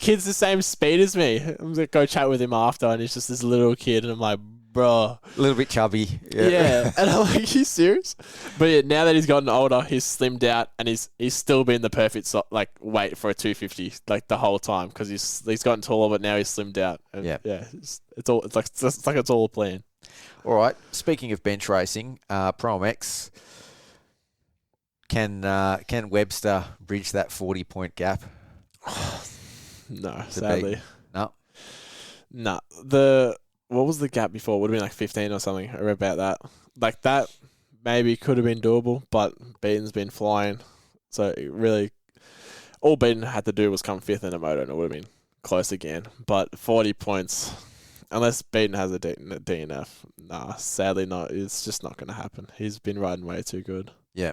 [SPEAKER 4] Kid's the same speed as me. I'm going to go chat with him after, and he's just this little kid. And I'm like, bro.
[SPEAKER 3] A little bit chubby.
[SPEAKER 4] Yeah. And I'm like, you serious? But yeah, now that he's gotten older, he's slimmed out, and he's still been the perfect weight for a 250 like the whole time because he's gotten taller, but now he's slimmed out. And yeah, it's like it's all a plan.
[SPEAKER 3] All right. Speaking of bench racing, ProMX, can Webster bridge that 40-point gap?
[SPEAKER 4] No, sadly.
[SPEAKER 3] No.
[SPEAKER 4] No. What was the gap before? It would have been like 15 or something. I read about that. Like that maybe could have been doable, but Beaton's been flying. So it really, all Beaton had to do was come 5th in a moto and it would have been close again. But 40 points, unless Beaton has a DNF, nah, sadly not. It's just not going to happen. He's been riding way too good.
[SPEAKER 3] Yeah.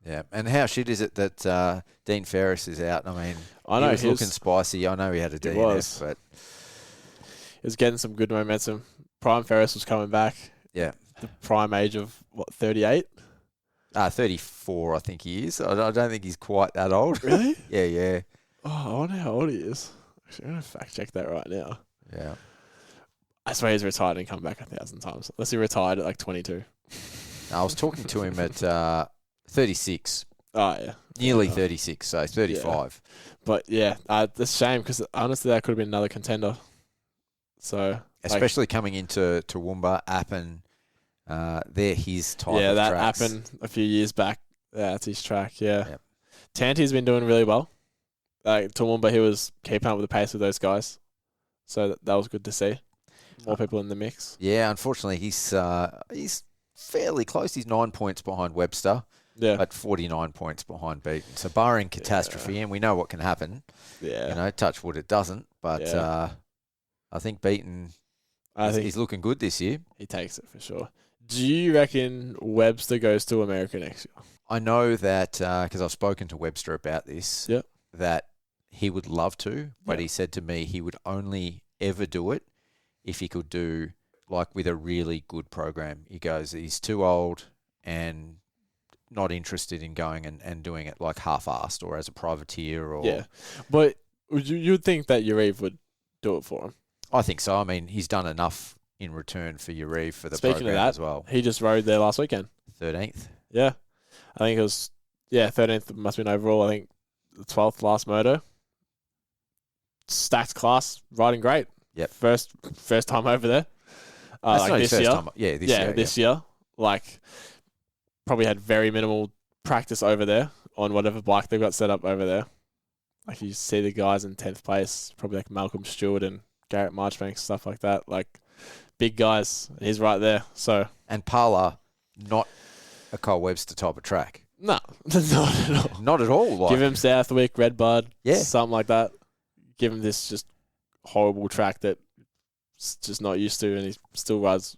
[SPEAKER 3] Yeah. And how shit is it that Dean Ferris is out? I mean,
[SPEAKER 4] I know,
[SPEAKER 3] he was looking spicy. I know he had a DNF, but
[SPEAKER 4] he was getting some good momentum. Prime Ferris was coming back.
[SPEAKER 3] Yeah.
[SPEAKER 4] The prime age of, 38?
[SPEAKER 3] 34, I think he is. I don't think he's quite that old.
[SPEAKER 4] Really?
[SPEAKER 3] Yeah.
[SPEAKER 4] Oh, I wonder how old he is. Actually, I'm going to fact check that right now.
[SPEAKER 3] Yeah.
[SPEAKER 4] I swear he's retired and come back 1,000 times. Unless he retired at like 22.
[SPEAKER 3] I was talking to him at 36.
[SPEAKER 4] Oh, yeah.
[SPEAKER 3] Nearly 36, so 35.
[SPEAKER 4] Yeah. But yeah, it's a shame because honestly that could have been another contender. So
[SPEAKER 3] especially coming into Toowoomba, Appen, they're his type of
[SPEAKER 4] yeah, that
[SPEAKER 3] tracks.
[SPEAKER 4] happened a few years back. Yeah, that's his track, yeah.
[SPEAKER 3] Yep.
[SPEAKER 4] Tanti's been doing really well. Toowoomba, he was keeping up with the pace with those guys. So that was good to see. More people in the mix.
[SPEAKER 3] Yeah, unfortunately, he's fairly close. He's 9 points behind Webster, but 49 points behind Beaton. So barring catastrophe, and we know what can happen.
[SPEAKER 4] Yeah,
[SPEAKER 3] touch wood, it doesn't. But I think Beaton, he's looking good this year.
[SPEAKER 4] He takes it for sure. Do you reckon Webster goes to America next year?
[SPEAKER 3] I know that because I've spoken to Webster about this.
[SPEAKER 4] Yep.
[SPEAKER 3] That he would love to, but he said to me he would only ever do it if he could do like with a really good program. He goes, he's too old and not interested in going and doing it like half-assed or as a privateer or...
[SPEAKER 4] Yeah, but you would think that Uribe would do it for him.
[SPEAKER 3] I think so. I mean, he's done enough in return for Uri for the
[SPEAKER 4] Speaking
[SPEAKER 3] program
[SPEAKER 4] of that,
[SPEAKER 3] as well.
[SPEAKER 4] he just rode there last weekend.
[SPEAKER 3] 13th.
[SPEAKER 4] Yeah. I think it was, 13th must have been overall. I think the 12th last moto. Stacked class, riding great.
[SPEAKER 3] Yep.
[SPEAKER 4] First time over there.
[SPEAKER 3] That's
[SPEAKER 4] like
[SPEAKER 3] not his
[SPEAKER 4] this
[SPEAKER 3] first
[SPEAKER 4] year.
[SPEAKER 3] time. Yeah, this year.
[SPEAKER 4] This year. Like, probably had very minimal practice over there on whatever bike they've got set up over there. Like, you see the guys in 10th place, probably like Malcolm Stewart and Garrett Marchbank, stuff like that. Like, big guys. And he's right there. So.
[SPEAKER 3] And Parla, not a Cole Webster type of track.
[SPEAKER 4] No, not at all.
[SPEAKER 3] Not at all. Like,
[SPEAKER 4] Give him Southwick, Redbud,
[SPEAKER 3] Yeah.
[SPEAKER 4] something like that. Give him this just horrible track that he's just not used to, and he still rides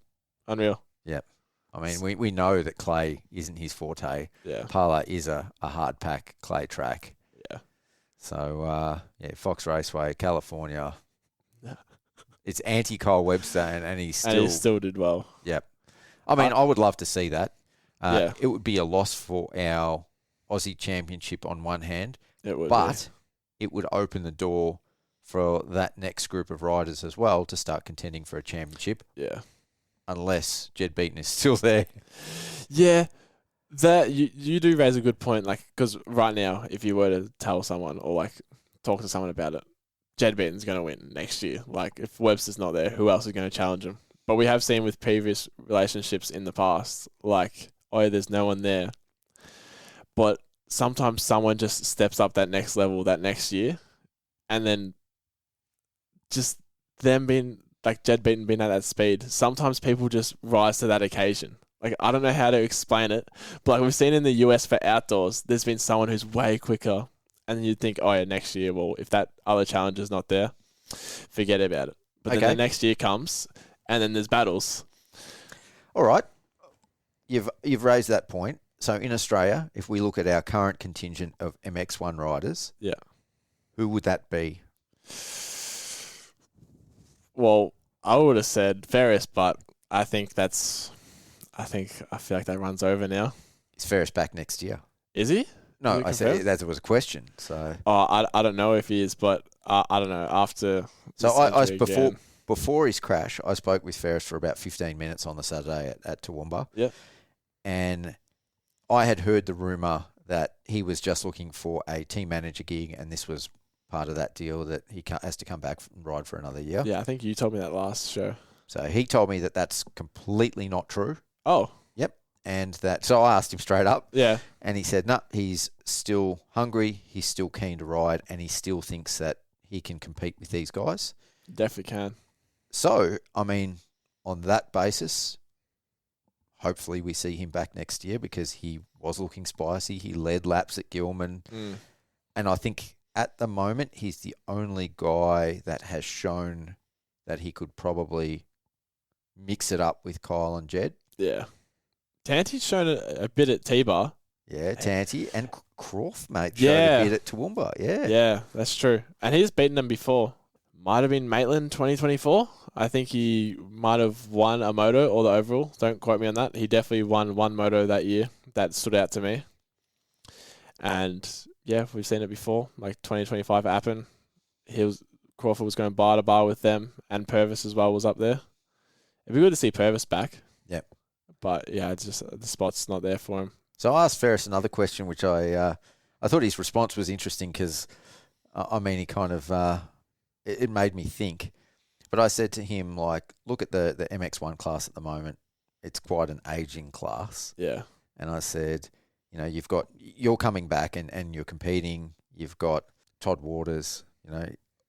[SPEAKER 4] unreal.
[SPEAKER 3] Yep. I mean, we know that clay isn't his forte.
[SPEAKER 4] Yeah.
[SPEAKER 3] Parla is a hard pack clay track.
[SPEAKER 4] Yeah.
[SPEAKER 3] So, Fox Raceway, California.
[SPEAKER 4] Yeah.
[SPEAKER 3] It's anti-Cole Webster, and he
[SPEAKER 4] still did well.
[SPEAKER 3] Yep. I mean, I would love to see that.
[SPEAKER 4] Yeah.
[SPEAKER 3] It would be a loss for our Aussie Championship on one hand,
[SPEAKER 4] It would,
[SPEAKER 3] but it would open the door for that next group of riders as well to start contending for a championship,
[SPEAKER 4] yeah.
[SPEAKER 3] unless Jed Beaton is still there.
[SPEAKER 4] Yeah, that you do raise a good point. Like, because right now, if you were to tell someone or like talk to someone about it, Jed Beaton's going to win next year. Like, if Webster's not there, who else is going to challenge him? But we have seen with previous relationships in the past, like, there's no one there. But sometimes someone just steps up that next level that next year, and then just them being like Jed Beaton being at that speed, sometimes people just rise to that occasion. Like, I don't know how to explain it, but like we've seen in the US for outdoors, there's been someone who's way quicker, and you'd think, next year, well, if that other challenger's not there, forget about it. But then the next year comes, and then there's battles.
[SPEAKER 3] All right. You've raised that point. So in Australia, if we look at our current contingent of MX1 riders, who would that be?
[SPEAKER 4] Well, I would have said Ferris, but I feel like that runs over now.
[SPEAKER 3] Is Ferris back next year?
[SPEAKER 4] Is he?
[SPEAKER 3] No, I said that was a question. So
[SPEAKER 4] I don't know if he is, but I don't know after.
[SPEAKER 3] So before his crash, I spoke with Ferris for about 15 minutes on the Saturday at Toowoomba.
[SPEAKER 4] Yeah.
[SPEAKER 3] And I had heard the rumour that he was just looking for a team manager gig, and this was part of that deal that he has to come back and ride for another year.
[SPEAKER 4] Yeah, I think you told me that last show.
[SPEAKER 3] So he told me that that's completely not true.
[SPEAKER 4] Oh.
[SPEAKER 3] Yep. And so I asked him straight up.
[SPEAKER 4] Yeah.
[SPEAKER 3] And he said, no, he's still hungry, he's still keen to ride, and he still thinks that he can compete with these guys.
[SPEAKER 4] Definitely can.
[SPEAKER 3] So, I mean, on that basis, hopefully we see him back next year because he was looking spicy. He led laps at Gilman. And I think at the moment, he's the only guy that has shown that he could probably mix it up with Kyle and Jed.
[SPEAKER 4] Yeah. Tanty's shown a bit at T-Bar.
[SPEAKER 3] Yeah, Tanty and Croft, mate, showed
[SPEAKER 4] Yeah.
[SPEAKER 3] a bit at Toowoomba. Yeah.
[SPEAKER 4] Yeah, that's true. And he's beaten them before. Might have been Maitland 2024. I think he might have won a moto or the overall. Don't quote me on that. He definitely won one moto that year. That stood out to me. And yeah, we've seen it before. Like 2025 at Appen. Crawford was going bar to bar with them, and Purvis as well was up there. It'd be good to see Purvis back.
[SPEAKER 3] Yep.
[SPEAKER 4] But yeah, it's just the spot's not there for him.
[SPEAKER 3] So I asked Ferris another question, which I thought his response was interesting because, I mean, he kind of, it made me think. But I said to him, like, look at the MX1 class at the moment. It's quite an aging class.
[SPEAKER 4] Yeah.
[SPEAKER 3] And I said, you know, you're coming back and you're competing. You've got Todd Waters, you know,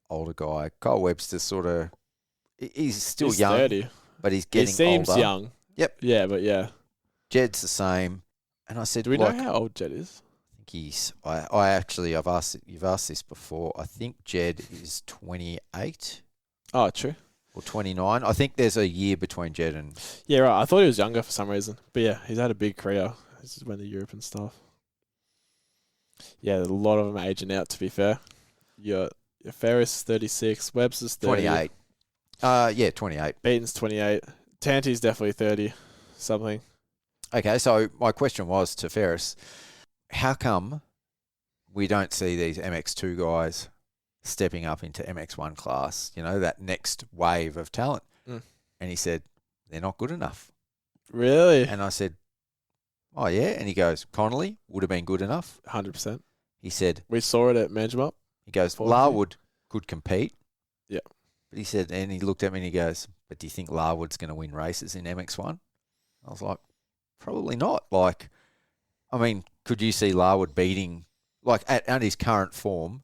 [SPEAKER 3] older guy. Kyle Webster's sort of, he's still young.
[SPEAKER 4] 30.
[SPEAKER 3] But he's getting older.
[SPEAKER 4] He seems young.
[SPEAKER 3] Yep.
[SPEAKER 4] Yeah, but yeah.
[SPEAKER 3] Jed's the same. And I said,
[SPEAKER 4] do we know how old Jed is?
[SPEAKER 3] I think he's, you've asked this before. I think Jed is 28.
[SPEAKER 4] Oh, true.
[SPEAKER 3] Or 29. I think there's a year between Jed and...
[SPEAKER 4] Yeah, right. I thought he was younger for some reason. But yeah, he's had a big career. This is when the Europe and stuff. Yeah, a lot of them aging out, to be fair. Your Ferris 36, Webster's 30.
[SPEAKER 3] 28. 28.
[SPEAKER 4] Beaton's 28. Tanty's definitely 30 something.
[SPEAKER 3] Okay, so my question was to Ferris, how come we don't see these MX2 guys stepping up into MX1 class, that next wave of talent.
[SPEAKER 4] Mm.
[SPEAKER 3] And he said, they're not good enough.
[SPEAKER 4] Really?
[SPEAKER 3] And I said, oh, yeah? And he goes, Connolly would have been good enough.
[SPEAKER 4] 100%.
[SPEAKER 3] He said,
[SPEAKER 4] We saw it at Manjimup.
[SPEAKER 3] he goes, Larwood could compete.
[SPEAKER 4] Yeah.
[SPEAKER 3] But he said, and he looked at me and he goes, but do you think Larwood's going to win races in MX1? I was like, probably not. Could you see Larwood beating, at his current form,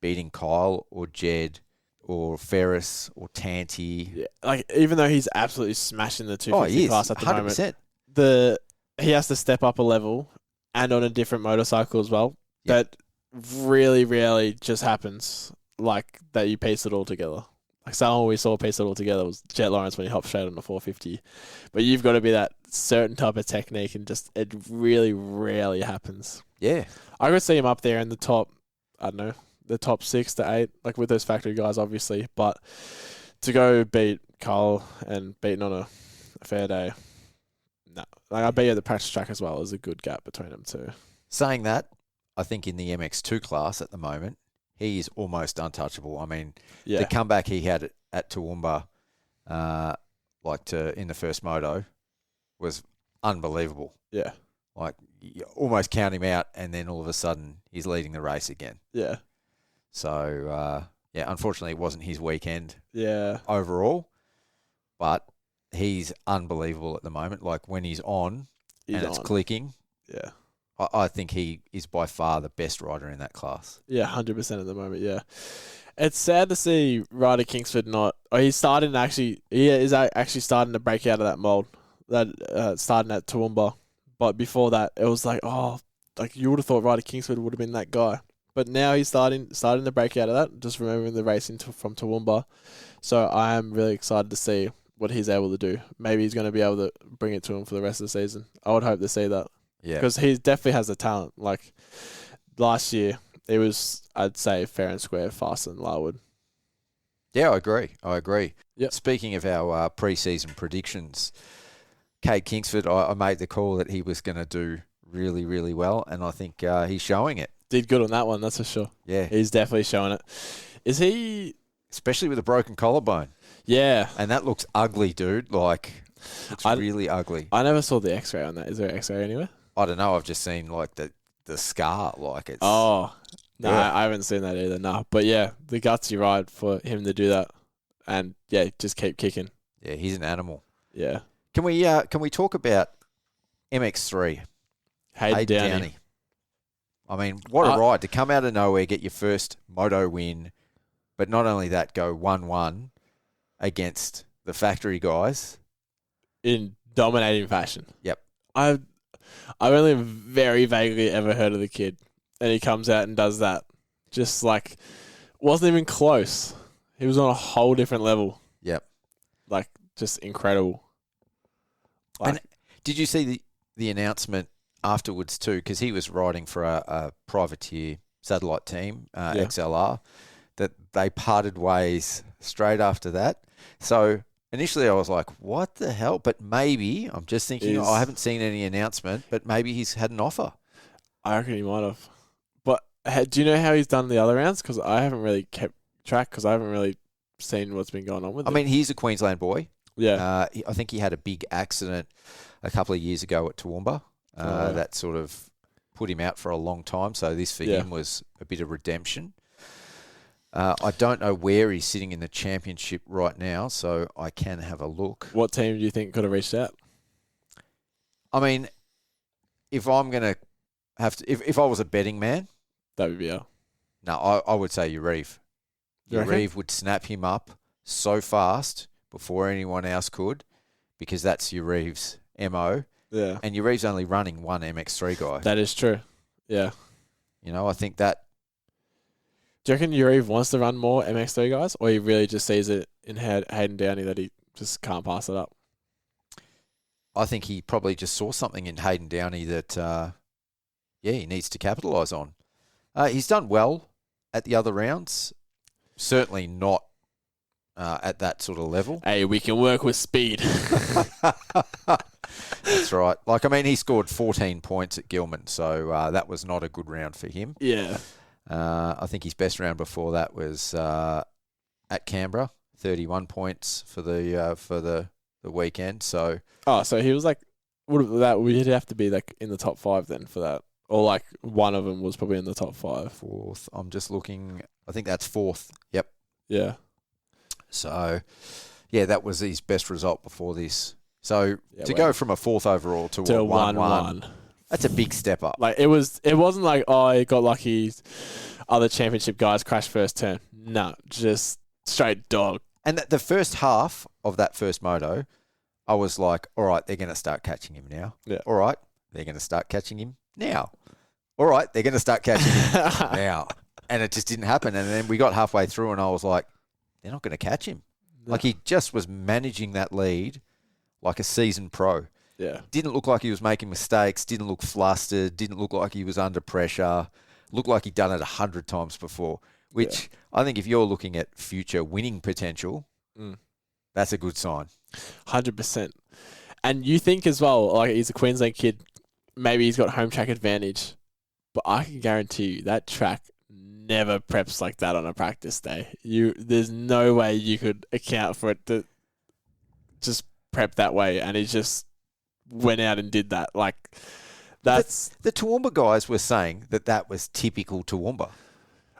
[SPEAKER 3] beating Kyle or Jed or Ferris or Tanti?
[SPEAKER 4] Yeah. Even though he's absolutely smashing the 250 class at the
[SPEAKER 3] 100%.
[SPEAKER 4] moment, he has to step up a level and on a different motorcycle as well.
[SPEAKER 3] Yep.
[SPEAKER 4] That really rarely just happens, that you piece it all together. Someone we saw piece it all together was Jet Lawrence when he hopped straight on the 450. But you've got to be that certain type of technique, and just it really rarely happens.
[SPEAKER 3] Yeah.
[SPEAKER 4] I could see him up there in the top, I don't know, the top 6 to 8, with those factory guys, obviously. But to go beat Carl and beating on a fair day, no. I bet you at the practice track as well. There's a good gap between them two.
[SPEAKER 3] Saying that, I think in the MX2 class at the moment, he is almost untouchable. The comeback he had at Toowoomba, in the first moto, was unbelievable.
[SPEAKER 4] Yeah.
[SPEAKER 3] You almost count him out, and then all of a sudden he's leading the race again.
[SPEAKER 4] Yeah.
[SPEAKER 3] So, unfortunately it wasn't his weekend overall, but he's unbelievable at the moment. When he's on it's clicking.
[SPEAKER 4] Yeah.
[SPEAKER 3] I think he is by far the best rider in that class.
[SPEAKER 4] Yeah, 100% at the moment, yeah. It's sad to see Ryder Kingsford he is actually starting to break out of that mould, starting at Toowoomba. But before that, it was you would have thought Ryder Kingsford would have been that guy. But now he's starting to break out of that, just remembering the racing from Toowoomba. So I am really excited to see what he's able to do. Maybe he's going to be able to bring it to him for the rest of the season. I would hope to see that.
[SPEAKER 3] Yeah.
[SPEAKER 4] Because he definitely has the talent. Last year, it was, I'd say, fair and square faster than Larwood.
[SPEAKER 3] Yeah, I agree.
[SPEAKER 4] Yep.
[SPEAKER 3] Speaking of our pre-season predictions, Cade Kingsford, I made the call that he was going to do really, really well, and I think he's showing it.
[SPEAKER 4] Did good on that one, that's for sure.
[SPEAKER 3] Yeah.
[SPEAKER 4] He's definitely showing it. Is he...
[SPEAKER 3] Especially with a broken collarbone.
[SPEAKER 4] Yeah.
[SPEAKER 3] And that looks ugly, dude. It's really ugly.
[SPEAKER 4] I never saw the x-ray on that. Is there an x-ray anywhere?
[SPEAKER 3] I don't know. I've just seen the scar. It's.
[SPEAKER 4] Oh, no,
[SPEAKER 3] Yeah.
[SPEAKER 4] I haven't seen that either. No, but yeah, the gutsy ride for him to do that, and just keep kicking.
[SPEAKER 3] Yeah, he's an animal.
[SPEAKER 4] Yeah.
[SPEAKER 3] Can we talk about MX3?
[SPEAKER 4] Hayden Downey.
[SPEAKER 3] What a ride to come out of nowhere, get your first moto win, but not only that, go 1-1 against the factory guys
[SPEAKER 4] in dominating fashion.
[SPEAKER 3] Yep.
[SPEAKER 4] I've only very vaguely ever heard of the kid, and he comes out and does that. Just wasn't even close. He was on a whole different level.
[SPEAKER 3] Yep.
[SPEAKER 4] Just incredible.
[SPEAKER 3] And did you see the announcement afterwards too? Because he was riding for a privateer satellite team, XLR, that they parted ways straight after that. So initially I was like, what the hell? But maybe, I'm just thinking, I haven't seen any announcement, but maybe he's had an offer.
[SPEAKER 4] I reckon he might have. But do you know how he's done the other rounds? Because I haven't really kept track, because I haven't really seen what's been going on with him.
[SPEAKER 3] He's a Queensland boy.
[SPEAKER 4] Yeah.
[SPEAKER 3] I think he had a big accident a couple of years ago at Toowoomba that sort of put him out for a long time. So this for him was a bit of redemption. I don't know where he's sitting in the championship right now, so I can have a look.
[SPEAKER 4] What team do you think could have reached out?
[SPEAKER 3] If I'm going to have to, if I was a betting man,
[SPEAKER 4] that would be
[SPEAKER 3] No, I would say Urive. Urive would snap him up so fast before anyone else could, because that's Urive's MO.
[SPEAKER 4] Yeah.
[SPEAKER 3] And Urive's only running one MX3 guy.
[SPEAKER 4] That is true. Yeah.
[SPEAKER 3] I think that...
[SPEAKER 4] Do you reckon Urive wants to run more MX3 guys, or he really just sees it in Hayden Downey that he just can't pass it up?
[SPEAKER 3] I think he probably just saw something in Hayden Downey that, he needs to capitalise on. He's done well at the other rounds. Certainly not at that sort of level.
[SPEAKER 4] Hey, we can work with speed.
[SPEAKER 3] That's right. He scored 14 points at Gilman, so that was not a good round for him.
[SPEAKER 4] Yeah.
[SPEAKER 3] I think his best round before that was at Canberra, 31 points for the weekend. So
[SPEAKER 4] so he was like, we'd have to be like in the top 5 then for that, or like one of them was probably in the top 5.
[SPEAKER 3] Fourth. I'm just looking. I think that's fourth. Yep.
[SPEAKER 4] Yeah.
[SPEAKER 3] So, yeah, that was his best result before this. So go from a fourth overall to a 1-1, that's a big step up.
[SPEAKER 4] Like it wasn't like, oh, he got lucky, other championship guys crashed first turn. No, just straight dog.
[SPEAKER 3] And the first half of that first moto, I was like, all right, they're going to start catching him now.
[SPEAKER 4] Yeah.
[SPEAKER 3] All right, they're going to start catching him now. All right, they're going to start catching him now. And it just didn't happen. And then we got halfway through and I was like, they're not going to catch him. No. Like he just was managing that lead like a seasoned pro.
[SPEAKER 4] Yeah.
[SPEAKER 3] Didn't look like he was making mistakes, didn't look flustered, didn't look like he was under pressure, looked like he'd done it 100 times before, which I think if you're looking at future winning potential, that's a good sign.
[SPEAKER 4] 100%. And you think as well, like he's a Queensland kid, maybe he's got home track advantage, but I can guarantee you that track never preps like that on a practice day. There's no way you could account for it to just prep that way, and he just went out and did that. Like that's
[SPEAKER 3] the Toowoomba guys were saying that was typical Toowoomba.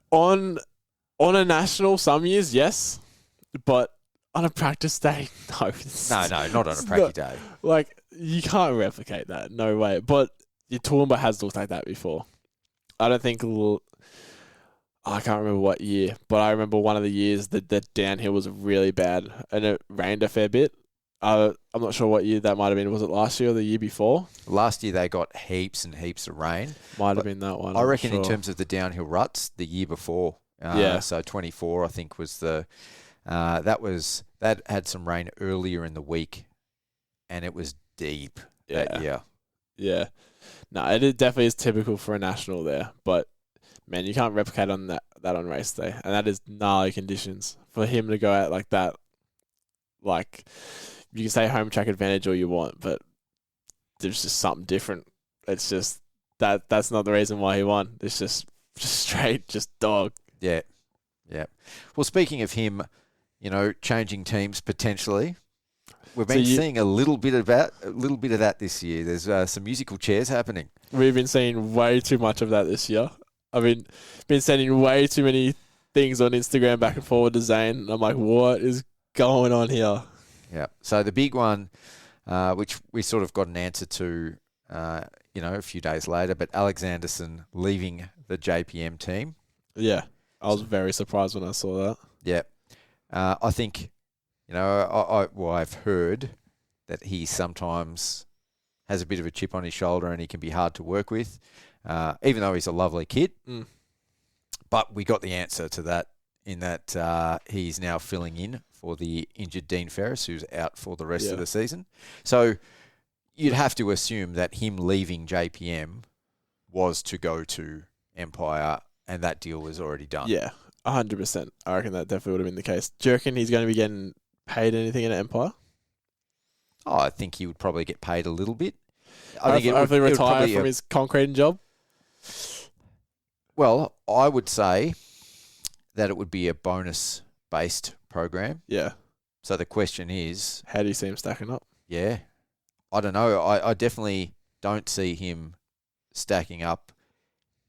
[SPEAKER 4] On a national, some years, yes, but on a practice day, no.
[SPEAKER 3] No, not on a practice day.
[SPEAKER 4] Like you can't replicate that. No way. But your Toowoomba has looked like that before. I don't think. I can't remember what year, but I remember one of the years that the downhill was really bad and it rained a fair bit. I'm not sure what year that might have been. Was it last year or the year before?
[SPEAKER 3] Last year they got heaps and heaps of rain.
[SPEAKER 4] Might have been that one.
[SPEAKER 3] I reckon in terms of the downhill ruts, the year before. So 24, I think, was the that had some rain earlier in the week, and it was deep that year. Yeah.
[SPEAKER 4] No, it definitely is typical for a national there, but man, you can't replicate on that on race day, and that is gnarly conditions for him to go out like that. Like you can say home track advantage all you want, but there's just something different. It's just that's not the reason why he won. It's just straight dog.
[SPEAKER 3] Yeah. Well, speaking of him, changing teams potentially, we've been seeing a little bit of that this year. There's some musical chairs happening.
[SPEAKER 4] We've been seeing way too much of that this year. I mean, been sending way too many things on Instagram back and forward to Zane. And I'm like, what is going on here?
[SPEAKER 3] Yeah. So the big one, which we sort of got an answer to, a few days later, but Alex Anderson leaving the JPM team.
[SPEAKER 4] Yeah. I was very surprised when I saw that.
[SPEAKER 3] Yeah. I think, I've heard that he sometimes has a bit of a chip on his shoulder and he can be hard to work with. Even though he's a lovely kid. But we got the answer to that in that he's now filling in for the injured Dean Ferris, who's out for the rest of the season. So you'd have to assume that him leaving JPM was to go to Empire, and that deal was already done.
[SPEAKER 4] Yeah, 100%. I reckon that definitely would have been the case. Do you reckon he's going to be getting paid anything in Empire?
[SPEAKER 3] Oh, I think he would probably get paid a little bit.
[SPEAKER 4] I think hopefully retire from his concreting job.
[SPEAKER 3] Well, I would say that it would be a bonus-based program.
[SPEAKER 4] Yeah.
[SPEAKER 3] So the question is,
[SPEAKER 4] how do you see him stacking up?
[SPEAKER 3] Yeah. I don't know. I definitely don't see him stacking up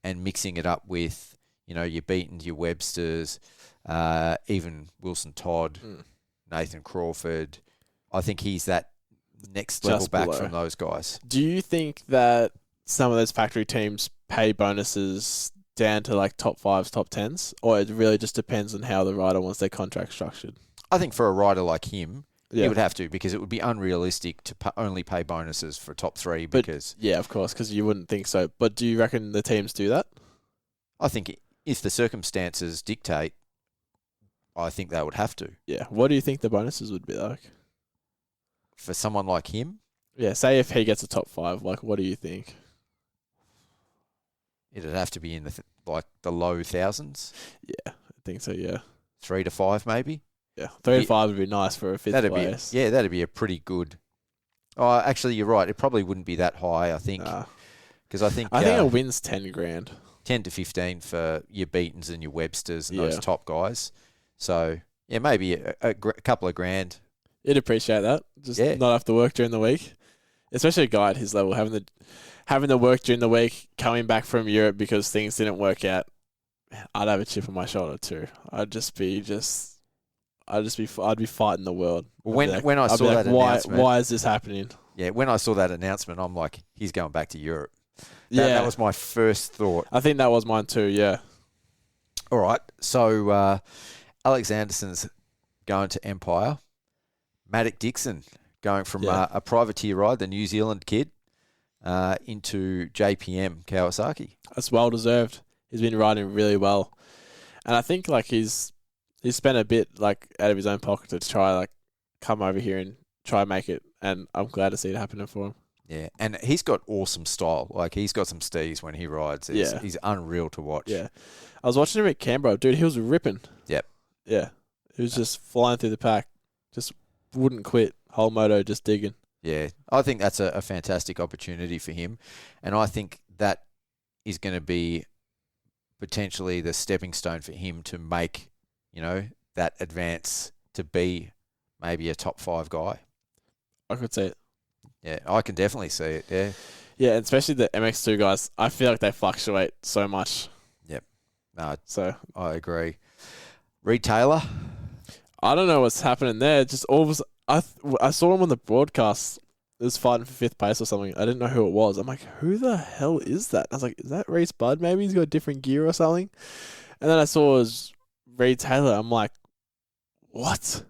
[SPEAKER 3] and mixing it up with, your Beatons, your Websters, even Wilson Todd, Nathan Crawford. I think he's that next level back from those guys.
[SPEAKER 4] Do you think that some of those factory teams pay bonuses down to like top 5s, top 10s, or it really just depends on how the rider wants their contract structured?
[SPEAKER 3] I think for a rider like him, he would have to, because it would be unrealistic to only pay bonuses for top 3 because...
[SPEAKER 4] Yeah, of course, because you wouldn't think so. But do you reckon the teams do that?
[SPEAKER 3] I think if the circumstances dictate, I think they would have to.
[SPEAKER 4] Yeah. What do you think the bonuses would be like?
[SPEAKER 3] For someone like him?
[SPEAKER 4] Yeah, say if he gets a top 5, like what do you think?
[SPEAKER 3] It'd have to be in the low thousands.
[SPEAKER 4] Yeah, I think so, yeah.
[SPEAKER 3] 3 to 5 maybe?
[SPEAKER 4] Yeah, 3 to 5 would be nice for a 5th place.
[SPEAKER 3] That'd be a pretty good... Oh, actually, you're right. It probably wouldn't be that high, I think. Because I think
[SPEAKER 4] a win's 10 grand.
[SPEAKER 3] 10 to 15 for your Beatons and your Websters and those
[SPEAKER 4] Yeah.
[SPEAKER 3] top guys. So, yeah, maybe a couple of grand.
[SPEAKER 4] You'd appreciate that. Just
[SPEAKER 3] Yeah.
[SPEAKER 4] not have to work during the week. Especially a guy at his level, having to work during the week, coming back from Europe because things didn't work out. I'd have a chip on my shoulder too. I'd be fighting the world.
[SPEAKER 3] When I saw that announcement,
[SPEAKER 4] why is this happening?
[SPEAKER 3] yeah, when I saw that announcement, I'm like, he's going back to Europe. That was my first thought.
[SPEAKER 4] I think that was mine too. Yeah.
[SPEAKER 3] All right, so Alex Anderson's going to Empire. Maddox Dixon going from a privateer ride, the New Zealand kid, into JPM Kawasaki.
[SPEAKER 4] That's well deserved. He's been riding really well, and I think like he's spent a bit like out of his own pocket to try like come over here and try and make it, and I'm glad to see it happening for him.
[SPEAKER 3] Yeah, and he's got awesome style. Like, he's got some steez when he rides. He's unreal to watch.
[SPEAKER 4] Yeah, I was watching him at Canberra, dude. He was ripping.
[SPEAKER 3] Yep.
[SPEAKER 4] Yeah, he was just flying through the pack, just wouldn't quit. Whole moto just digging.
[SPEAKER 3] Yeah, I think that's a fantastic opportunity for him, and I think that is going to be potentially the stepping stone for him to make, that advance to be maybe a top 5 guy.
[SPEAKER 4] I could see it.
[SPEAKER 3] Yeah, I can definitely see it. Yeah.
[SPEAKER 4] Yeah, and especially the MX2 guys. I feel like they fluctuate so much.
[SPEAKER 3] Yep. No,
[SPEAKER 4] So
[SPEAKER 3] I agree. Reed Taylor.
[SPEAKER 4] I don't know what's happening there. Just all of a sudden, I saw him on the broadcast. It was fighting for 5th place or something. I didn't know who it was. I'm like, who the hell is that? I was like, is that Reese Budd? Maybe he's got a different gear or something. And then I saw it was Reed Taylor. I'm like, what?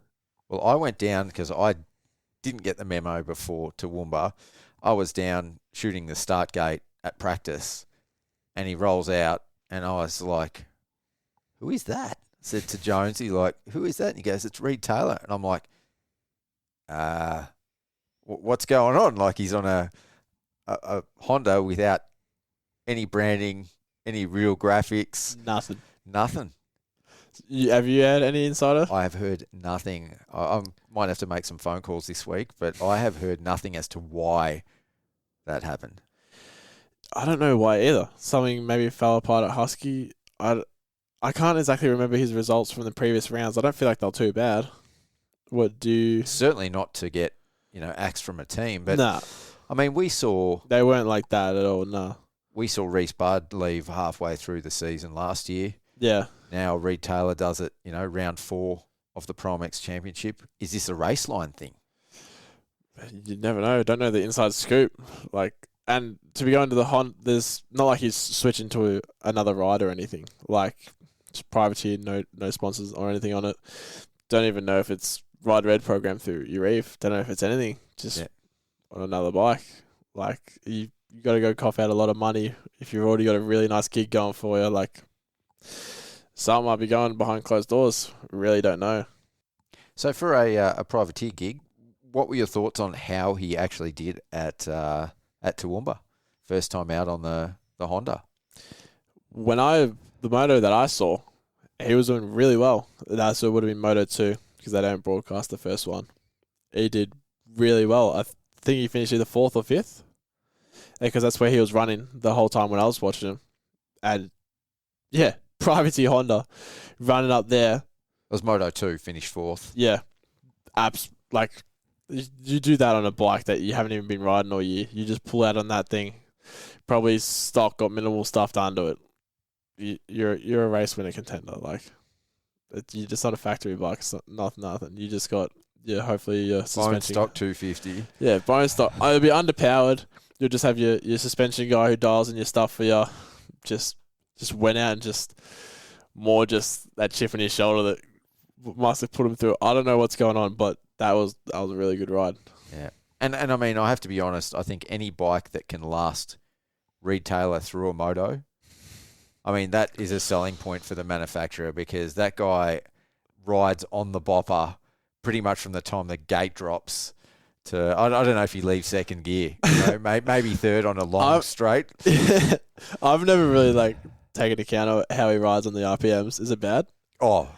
[SPEAKER 3] Well, I went down because I didn't get the memo before Toowoomba. I was down shooting the start gate at practice, and he rolls out, and I was like, who is that? I said to Jonesy, like, who is that? And he goes, it's Reed Taylor. And I'm like, what's going on? Like, he's on a Honda without any branding, any real graphics. Nothing.
[SPEAKER 4] Have you had any insider?
[SPEAKER 3] I have heard nothing. I might have to make some phone calls this week, but I have heard nothing as to why that happened.
[SPEAKER 4] I don't know why either. Something maybe fell apart at Husky. I can't exactly remember his results from the previous rounds. I don't feel like they're too bad.
[SPEAKER 3] Certainly not to get, axed from a team, but
[SPEAKER 4] nah.
[SPEAKER 3] I mean,
[SPEAKER 4] They weren't like that at all, no.
[SPEAKER 3] We saw Reese Budd leave halfway through the season last year.
[SPEAKER 4] Yeah.
[SPEAKER 3] Now Reed Taylor does it, round 4 of the ProMX Championship. Is this a race line thing?
[SPEAKER 4] You never know. Don't know the inside scoop. And to be going to the Honda, there's not like he's switching to another ride or anything. Like, just privateer, no sponsors or anything on it. Don't even know if it's Ride Red program through Urive. Don't know if it's anything. Just on another bike. Like, you got to go cough out a lot of money if you've already got a really nice gig going for you. Like, some might be going behind closed doors. Really don't know.
[SPEAKER 3] So for a privateer gig, what were your thoughts on how he actually did at Toowoomba? First time out on the Honda.
[SPEAKER 4] The moto that I saw, he was doing really well. That so it would have been Moto 2 because they don't broadcast the first one. He did really well. I think he finished either 4th or 5th because that's where he was running the whole time when I was watching him. And yeah, privateer Honda running up there.
[SPEAKER 3] It was Moto 2, finished 4th.
[SPEAKER 4] Yeah. Like, you do that on a bike that you haven't even been riding all year. You just pull out on that thing. Probably stock, got minimal stuff done to it. You're a race winner contender. Like, you're just not a factory bike. It's nothing. You just got, hopefully your suspension.
[SPEAKER 3] Bone stock 250.
[SPEAKER 4] Yeah, bone stock. It'll be underpowered. You'll just have your suspension guy who dials in your stuff for you. Just went out and just that chip on his shoulder that must have put him through. I don't know what's going on, but that was a really good ride.
[SPEAKER 3] Yeah. And I mean, I have to be honest, I think any bike that can last Reed Taylor through a moto, I mean, that is a selling point for the manufacturer because that guy rides on the bopper pretty much from the time the gate drops to, I don't know if he leaves second gear, maybe third on a long straight.
[SPEAKER 4] I've never really taken account of how he rides on the RPMs. Is it bad?
[SPEAKER 3] Oh,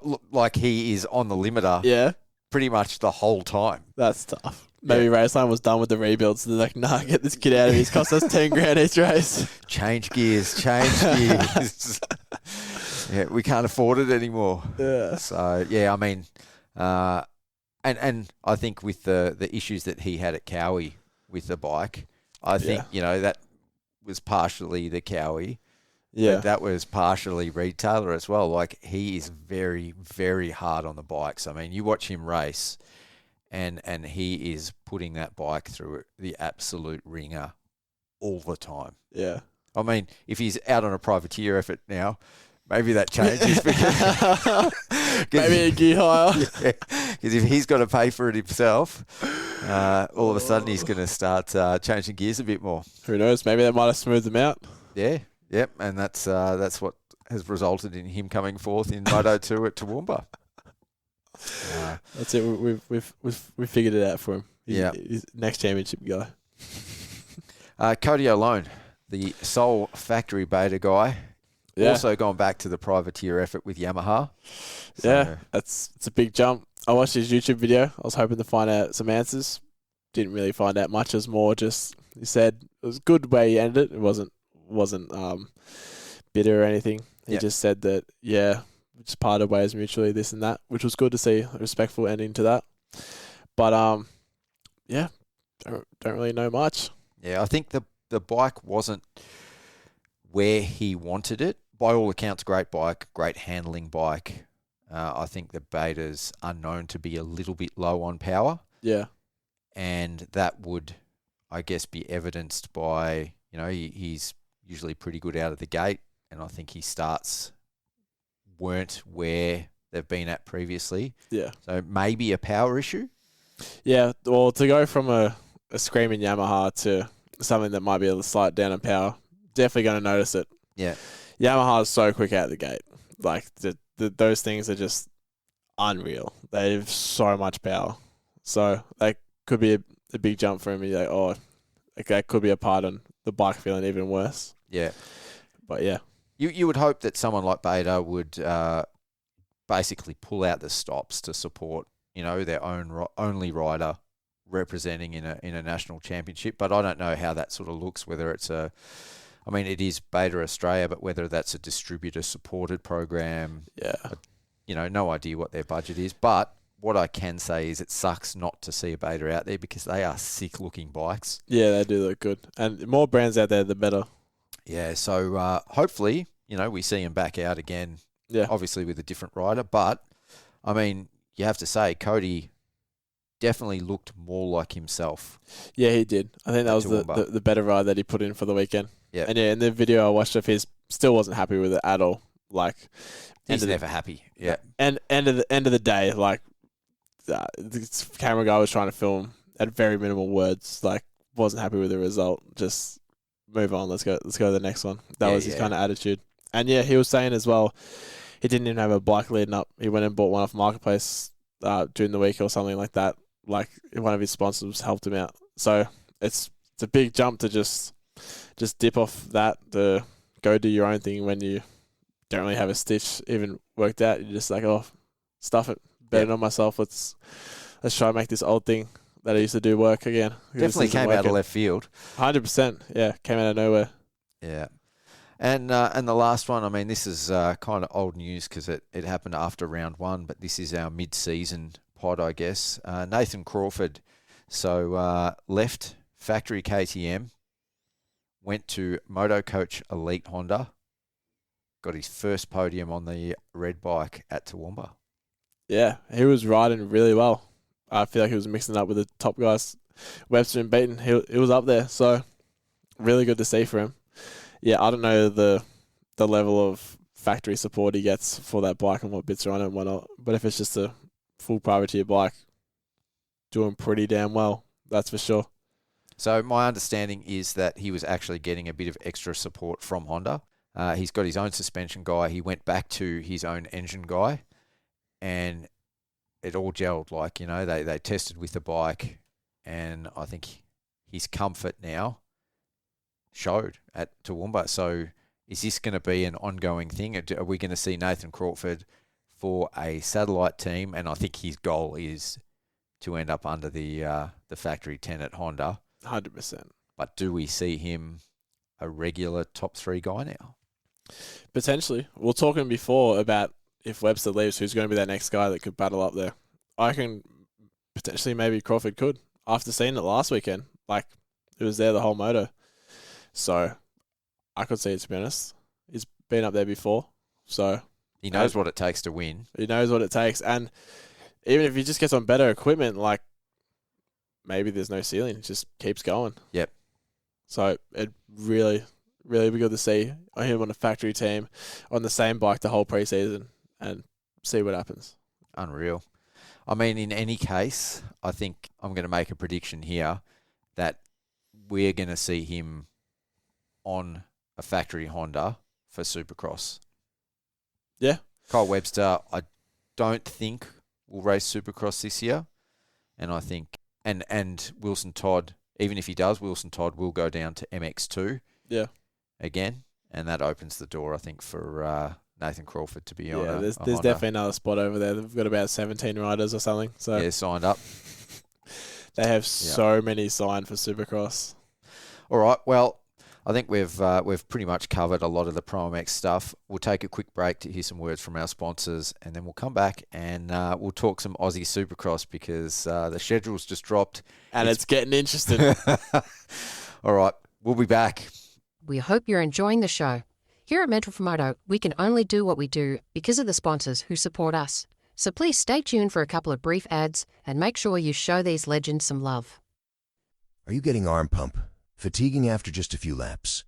[SPEAKER 3] look, like he is on the limiter.
[SPEAKER 4] Yeah.
[SPEAKER 3] pretty much the whole time.
[SPEAKER 4] That's tough. Maybe Raceline was done with the rebuilds. So they're like, nah, get this kid out of here. He's cost us 10 grand each race.
[SPEAKER 3] Change gears. Yeah, we can't afford it anymore.
[SPEAKER 4] Yeah.
[SPEAKER 3] So, yeah, I mean, and I think with the issues that he had at Cowie with the bike, I think, that was partially the Cowie.
[SPEAKER 4] Yeah.
[SPEAKER 3] But that was partially retailer as well. Like, he is very, very hard on the bikes. I mean, you watch him race, and he is putting that bike through the absolute ringer all the time.
[SPEAKER 4] Yeah.
[SPEAKER 3] I mean, if he's out on a privateer effort now, maybe that changes.
[SPEAKER 4] Maybe a gear higher.
[SPEAKER 3] Because if he's got to pay for it himself, all of a sudden he's going to start changing gears a bit more.
[SPEAKER 4] Who knows? Maybe that might have smoothed them out.
[SPEAKER 3] Yeah. Yep, and that's what has resulted in him coming fourth in Moto 2 at Toowoomba.
[SPEAKER 4] That's it. We've figured it out for him. He's next championship guy.
[SPEAKER 3] Cody O'Lone, the sole factory beta guy, also gone back to the privateer effort with Yamaha. So,
[SPEAKER 4] yeah, it's a big jump. I watched his YouTube video. I was hoping to find out some answers. Didn't really find out much. It was more just, he said it was good way he ended it. It wasn't bitter or anything. He just said that, we just parted ways mutually, this and that, which was good to see, a respectful ending to that. But, don't really know much.
[SPEAKER 3] Yeah, I think the bike wasn't where he wanted it. By all accounts, great bike, great handling bike. I think the betas are known to be a little bit low on power.
[SPEAKER 4] Yeah.
[SPEAKER 3] And that would, I guess, be evidenced by, he's usually pretty good out of the gate, and I think his starts weren't where they've been at previously.
[SPEAKER 4] Yeah.
[SPEAKER 3] So maybe a power issue?
[SPEAKER 4] Yeah, well, to go from a screaming Yamaha to something that might be a slight down in power, definitely going to notice it.
[SPEAKER 3] Yeah.
[SPEAKER 4] Yamaha is so quick out the gate. Like, those things are just unreal. They have so much power. So, that could be a big jump for him. You're like, that could be a part on the bike feeling even worse.
[SPEAKER 3] Yeah.
[SPEAKER 4] But, yeah.
[SPEAKER 3] You would hope that someone like Beta would basically pull out the stops to support, their only rider representing in a national championship. But I don't know how that sort of looks, whether it's it is Beta Australia, but whether that's a distributor-supported program.
[SPEAKER 4] Yeah.
[SPEAKER 3] No idea what their budget is. But what I can say is it sucks not to see a Beta out there because they are sick-looking bikes.
[SPEAKER 4] Yeah, they do look good. And the more brands out there, the better.
[SPEAKER 3] Yeah, so hopefully, we see him back out again, obviously with a different rider. But, you have to say, Cody definitely looked more like himself.
[SPEAKER 4] Yeah, he did. I think that was the better ride that he put in for the weekend.
[SPEAKER 3] Yeah.
[SPEAKER 4] And in the video I watched of his, still wasn't happy with it at all. Like,
[SPEAKER 3] he's never happy. Yeah.
[SPEAKER 4] And end of the day, like, the camera guy was trying to film at very minimal words. Like, wasn't happy with the result. Just move on. Let's go to the next one. That was his kind of attitude. And he was saying as well, he didn't even have a bike leading up. He went and bought one off Marketplace during the week or something like that. Like, one of his sponsors helped him out. So it's a big jump to just dip off that, to go do your own thing when you don't really have a stitch even worked out. You're just like, stuff it. Betting on myself. Let's try and make this old thing that I used to do work again.
[SPEAKER 3] Definitely came out of left field.
[SPEAKER 4] 100%. Yeah, came out of nowhere.
[SPEAKER 3] Yeah. And the last one, this is kind of old news because it happened after round one, but this is our mid-season pod, I guess. Nathan Crawford, so left factory KTM, went to Moto Coach Elite Honda, got his first podium on the red bike at Toowoomba.
[SPEAKER 4] Yeah, he was riding really well. I feel like he was mixing up with the top guys. Webster and Beaton, he was up there, so really good to see for him. Yeah, I don't know the level of factory support he gets for that bike and what bits are on it and whatnot, but if it's just a full privateer bike, doing pretty damn well, that's for sure.
[SPEAKER 3] So my understanding is that he was actually getting a bit of extra support from Honda. He's got his own suspension guy. He went back to his own engine guy, and it all gelled. Like, they tested with the bike, and I think his comfort now showed at Toowoomba. So is this going to be an ongoing thing? Are we going to see Nathan Crawford for a satellite team, and I think his goal is to end up under the factory 10 at Honda.
[SPEAKER 4] 100%.
[SPEAKER 3] But do we see him a regular top 3 guy now?
[SPEAKER 4] Potentially. We were talking before about if Webster leaves, who's going to be that next guy that could battle up there. I reckon potentially maybe Crawford could. After seeing it last weekend, like, it was there the whole moto. So I could see it, to be honest. He's been up there before, so
[SPEAKER 3] he knows what it takes to win.
[SPEAKER 4] He knows what it takes, and even if he just gets on better equipment, like, maybe there's no ceiling. It just keeps going.
[SPEAKER 3] Yep.
[SPEAKER 4] So it'd really, really be good to see him on a factory team on the same bike the whole preseason and see what happens.
[SPEAKER 3] Unreal. I mean, in any case, I think I'm going to make a prediction here that we're going to see him on a factory Honda for Supercross.
[SPEAKER 4] Yeah.
[SPEAKER 3] Kyle Webster, I don't think will race Supercross this year. And I think, and Wilson Todd, even if he does, Wilson Todd will go down to MX2 again. And that opens the door, I think, for Nathan Crawford to be on a
[SPEAKER 4] there's
[SPEAKER 3] Honda.
[SPEAKER 4] definitely another spot over there. They've got about 17 riders or something. So
[SPEAKER 3] yeah, signed up.
[SPEAKER 4] They have so many signed for Supercross.
[SPEAKER 3] All right, well, I think we've pretty much covered a lot of the ProMX stuff. We'll take a quick break to hear some words from our sponsors, and then we'll come back and we'll talk some Aussie Supercross because the schedule's just dropped.
[SPEAKER 4] And it's getting interesting.
[SPEAKER 3] All right, we'll be back.
[SPEAKER 1] We hope you're enjoying the show. Here at Mental4Moto, we can only do what we do because of the sponsors who support us. So please stay tuned for a couple of brief ads and make sure you show these legends some love.
[SPEAKER 5] Are you getting arm pump, fatiguing after just a few laps,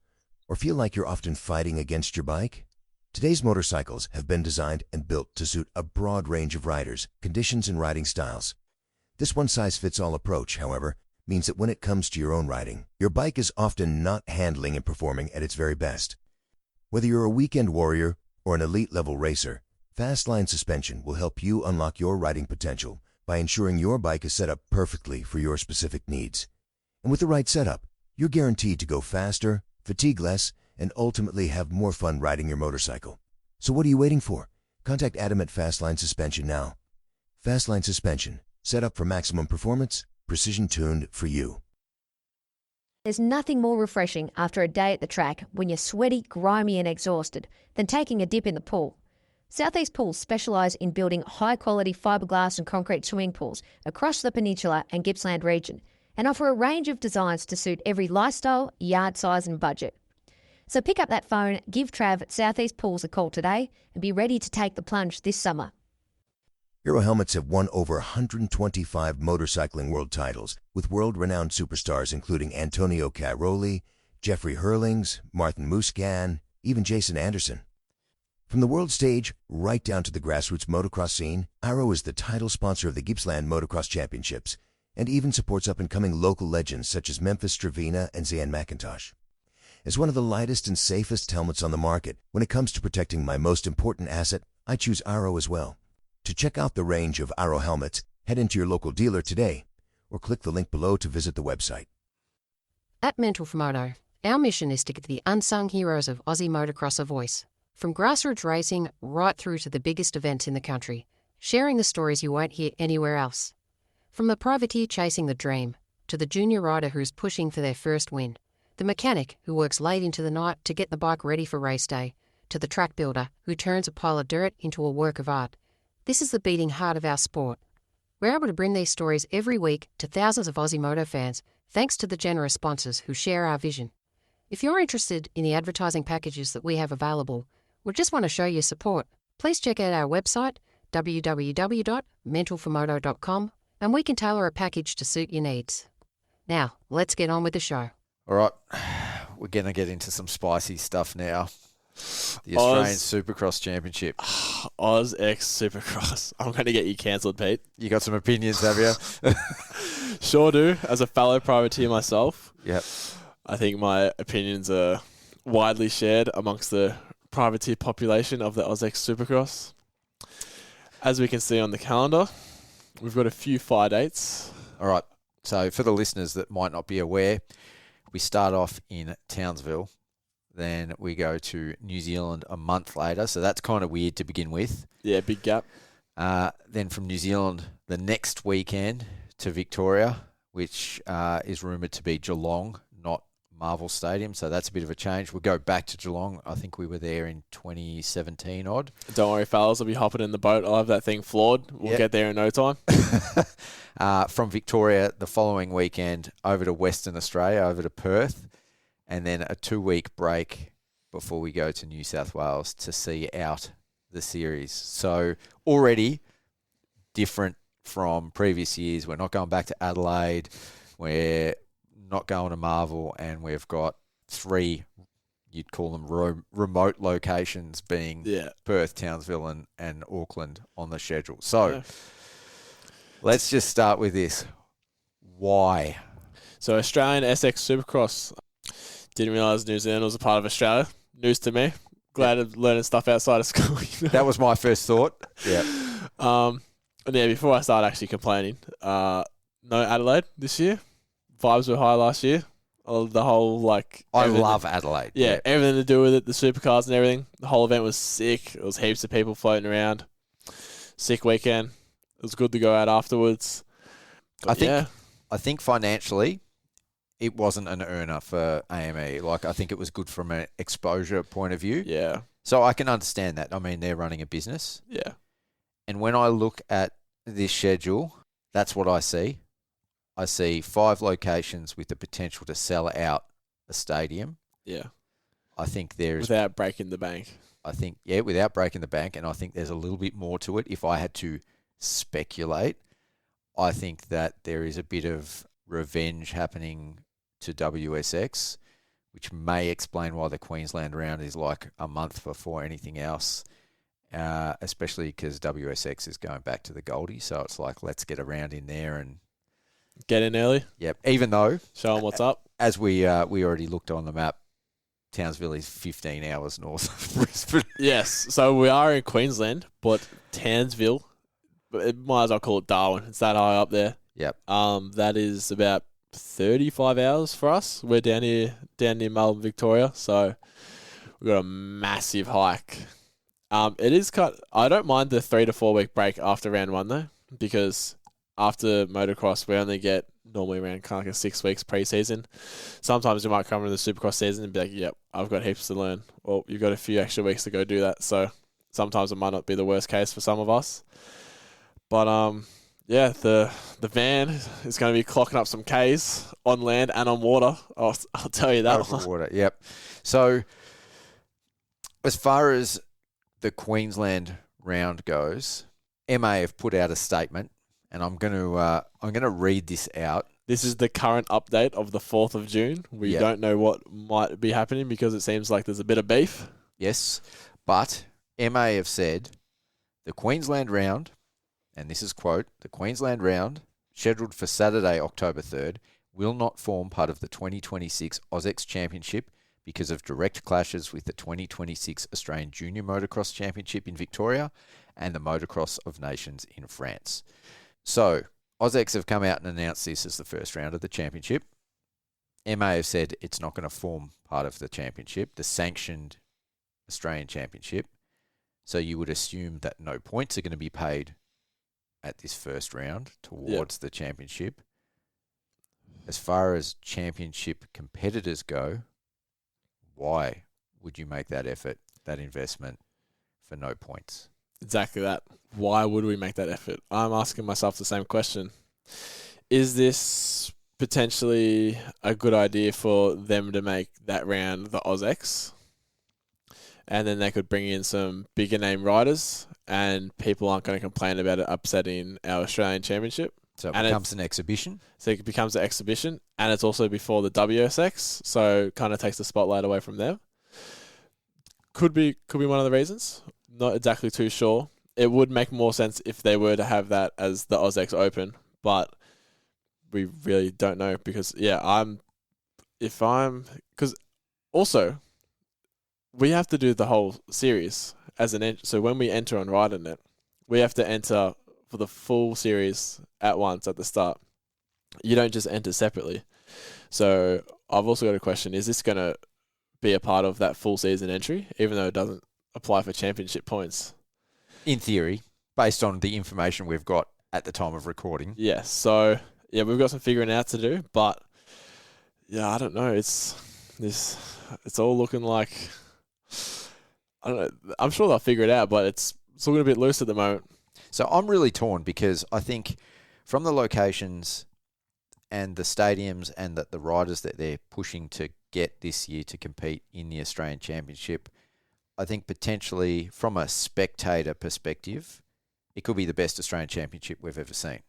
[SPEAKER 5] or feel like you're often fighting against your bike? Today's motorcycles have been designed and built to suit a broad range of riders, conditions, and riding styles. This one-size-fits-all approach, however, means that when it comes to your own riding, your bike is often not handling and performing at its very best. Whether you're a weekend warrior or an elite-level racer, Fastline Suspension will help you unlock your riding potential by ensuring your bike is set up perfectly for your specific needs. And with the right setup, you're guaranteed to go faster, fatigue less, and ultimately have more fun riding your motorcycle. So what are you waiting for? Contact Adam at Fastline Suspension now. Fastline Suspension, set up for maximum performance, precision tuned for you.
[SPEAKER 6] There's nothing more refreshing after a day at the track when you're sweaty, grimy and exhausted than taking a dip in the pool. Southeast Pools specialise in building high-quality fiberglass and concrete swimming pools across the Peninsula and Gippsland region and offer a range of designs to suit every lifestyle, yard size and budget. So pick up that phone, give Trav at Southeast Pools a call today and be ready to take the plunge this summer.
[SPEAKER 5] Hero helmets have won over 125 motorcycling world titles with world-renowned superstars including Antonio Cairoli, Jeffrey Hurlings, Martin Muscan, even Jason Anderson. From the world stage right down to the grassroots motocross scene, Arrow is the title sponsor of the Gippsland Motocross Championships and even supports up-and-coming local legends such as Memphis Stravina and Zan McIntosh. As one of the lightest and safest helmets on the market, when it comes to protecting my most important asset, I choose Arrow as well. To check out the range of Arrow helmets, head into your local dealer today or click the link below to visit the website.
[SPEAKER 1] At Mental4Moto, our mission is to give the unsung heroes of Aussie motocross a voice. From grassroots racing right through to the biggest events in the country, sharing the stories you won't hear anywhere else. From the privateer chasing the dream, to the junior rider who's pushing for their first win, the mechanic who works late into the night to get the bike ready for race day, to the track builder who turns a pile of dirt into a work of art. This is the beating heart of our sport. We're able to bring these stories every week to thousands of Aussie moto fans thanks to the generous sponsors who share our vision. If you're interested in the advertising packages that we have available, or just want to show your support, please check out our website, www.mental4moto.com, and we can tailor a package to suit your needs. Now, let's get on with the show.
[SPEAKER 3] All right, we're going to get into some spicy stuff now. The Australian Supercross Championship.
[SPEAKER 4] AUSX Supercross. I'm going to get you cancelled, Pete.
[SPEAKER 3] You got some opinions, have you?
[SPEAKER 4] Sure do. As a fellow privateer myself,
[SPEAKER 3] Yep.
[SPEAKER 4] I think my opinions are widely shared amongst the privateer population of the AUSX Supercross. As we can see on the calendar, we've got a few fire dates.
[SPEAKER 3] All right. So for the listeners that might not be aware, we start off in Townsville Then we go to New Zealand a month later. So that's kind of weird to begin with.
[SPEAKER 4] Yeah, big gap.
[SPEAKER 3] Then from New Zealand, the next weekend to Victoria, which is rumoured to be Geelong, not Marvel Stadium. So that's a bit of a change. We'll go back to Geelong. I think we were there in 2017 odd.
[SPEAKER 4] Don't worry, fellas. I'll be hopping in the boat. I'll have that thing floored. We'll get there in no time.
[SPEAKER 3] From Victoria, the following weekend, over to Western Australia, over to Perth, and then a 2-week break before we go to New South Wales to see out the series. So already different from previous years. We're not going back to Adelaide. We're not going to Marvel, and we've got 3, you'd call them remote locations, being Perth, Townsville, and Auckland on the schedule. So let's just start with this. Why?
[SPEAKER 4] So Australian SX Supercross. Didn't realise New Zealand was a part of Australia. News to me. Glad of learning stuff outside of school.
[SPEAKER 3] That was my first thought. Yeah.
[SPEAKER 4] And before I start actually complaining, no Adelaide this year. Vibes were high last year. The whole
[SPEAKER 3] I love Adelaide.
[SPEAKER 4] Yeah, everything to do with it, the supercars and everything. The whole event was sick. It was heaps of people floating around. Sick weekend. It was good to go out afterwards.
[SPEAKER 3] I think financially, it wasn't an earner for AME. I think it was good from an exposure point of view.
[SPEAKER 4] Yeah.
[SPEAKER 3] So I can understand that. I mean, they're running a business.
[SPEAKER 4] Yeah.
[SPEAKER 3] And when I look at this schedule, that's what I see. I see 5 locations with the potential to sell out a stadium.
[SPEAKER 4] Yeah.
[SPEAKER 3] I think there's...
[SPEAKER 4] Without breaking the bank.
[SPEAKER 3] Without breaking the bank. And I think there's a little bit more to it. If I had to speculate, I think that there is a bit of revenge happening to WSX, which may explain why the Queensland round is like a month before anything else, especially because WSX is going back to the Goldie. So it's like, let's get a round in there and
[SPEAKER 4] get in early.
[SPEAKER 3] Yep. Even though,
[SPEAKER 4] show them what's up.
[SPEAKER 3] As we already looked on the map, Townsville is 15 hours north of Brisbane.
[SPEAKER 4] Yes. So we are in Queensland, but Townsville, might as well call it Darwin. It's that high up there.
[SPEAKER 3] Yep.
[SPEAKER 4] That is about 35 hours for us. We're down near Melbourne, Victoria, so we've got a massive hike. It is I don't mind the 3 to 4 week break after round 1 though, because after motocross we only get normally around kind of like a 6 weeks pre-season. Sometimes you might come into the Supercross season and be like, "Yep, I've got heaps to learn." Well, you've got a few extra weeks to go do that, so sometimes it might not be the worst case for some of us. But the van is going to be clocking up some Ks on land and on water. I'll tell you that.
[SPEAKER 3] Over water, yep. So as far as the Queensland round goes, MA have put out a statement, and I'm going to read this out.
[SPEAKER 4] This is the current update of the 4th of June. We don't know what might be happening because it seems like there's a bit of beef.
[SPEAKER 3] Yes, but MA have said the Queensland round, and this is quote, the Queensland round, scheduled for Saturday, October 3rd, will not form part of the 2026 AUSX Championship because of direct clashes with the 2026 Australian Junior Motocross Championship in Victoria and the Motocross of Nations in France. So, AUSX have come out and announced this as the first round of the championship. MA have said it's not going to form part of the championship, the sanctioned Australian Championship. So you would assume that no points are going to be paid at this first round towards the championship. As far as championship competitors go, why would you make that effort, that investment, for no points?
[SPEAKER 4] Exactly that. Why would we make that effort? I'm asking myself the same question. Is this potentially a good idea for them to make that round the AUSX? And then they could bring in some bigger name riders and people aren't going to complain about it upsetting our Australian Championship.
[SPEAKER 3] So it becomes an exhibition?
[SPEAKER 4] So it becomes an exhibition, and it's also before the WSX, so kind of takes the spotlight away from them. Could be one of the reasons. Not exactly too sure. It would make more sense if they were to have that as the AUSX Open, but we really don't know because, because also we have to do the whole series as so when we enter on RiderNet, we have to enter for the full series at once at the start. You don't just enter separately. So I've also got a question. Is this going to be a part of that full season entry, even though it doesn't apply for championship points.
[SPEAKER 3] In theory, based on the information we've got at the time of recording.
[SPEAKER 4] Yeah, so yeah, we've got some figuring out to do, but yeah, I don't know. It's all looking like, I don't know. I'm sure they'll figure it out, but it's looking a bit loose at the moment.
[SPEAKER 3] So I'm really torn because I think from the locations and the stadiums and the riders that they're pushing to get this year to compete in the Australian Championship, I think potentially from a spectator perspective, it could be the best Australian Championship we've ever seen.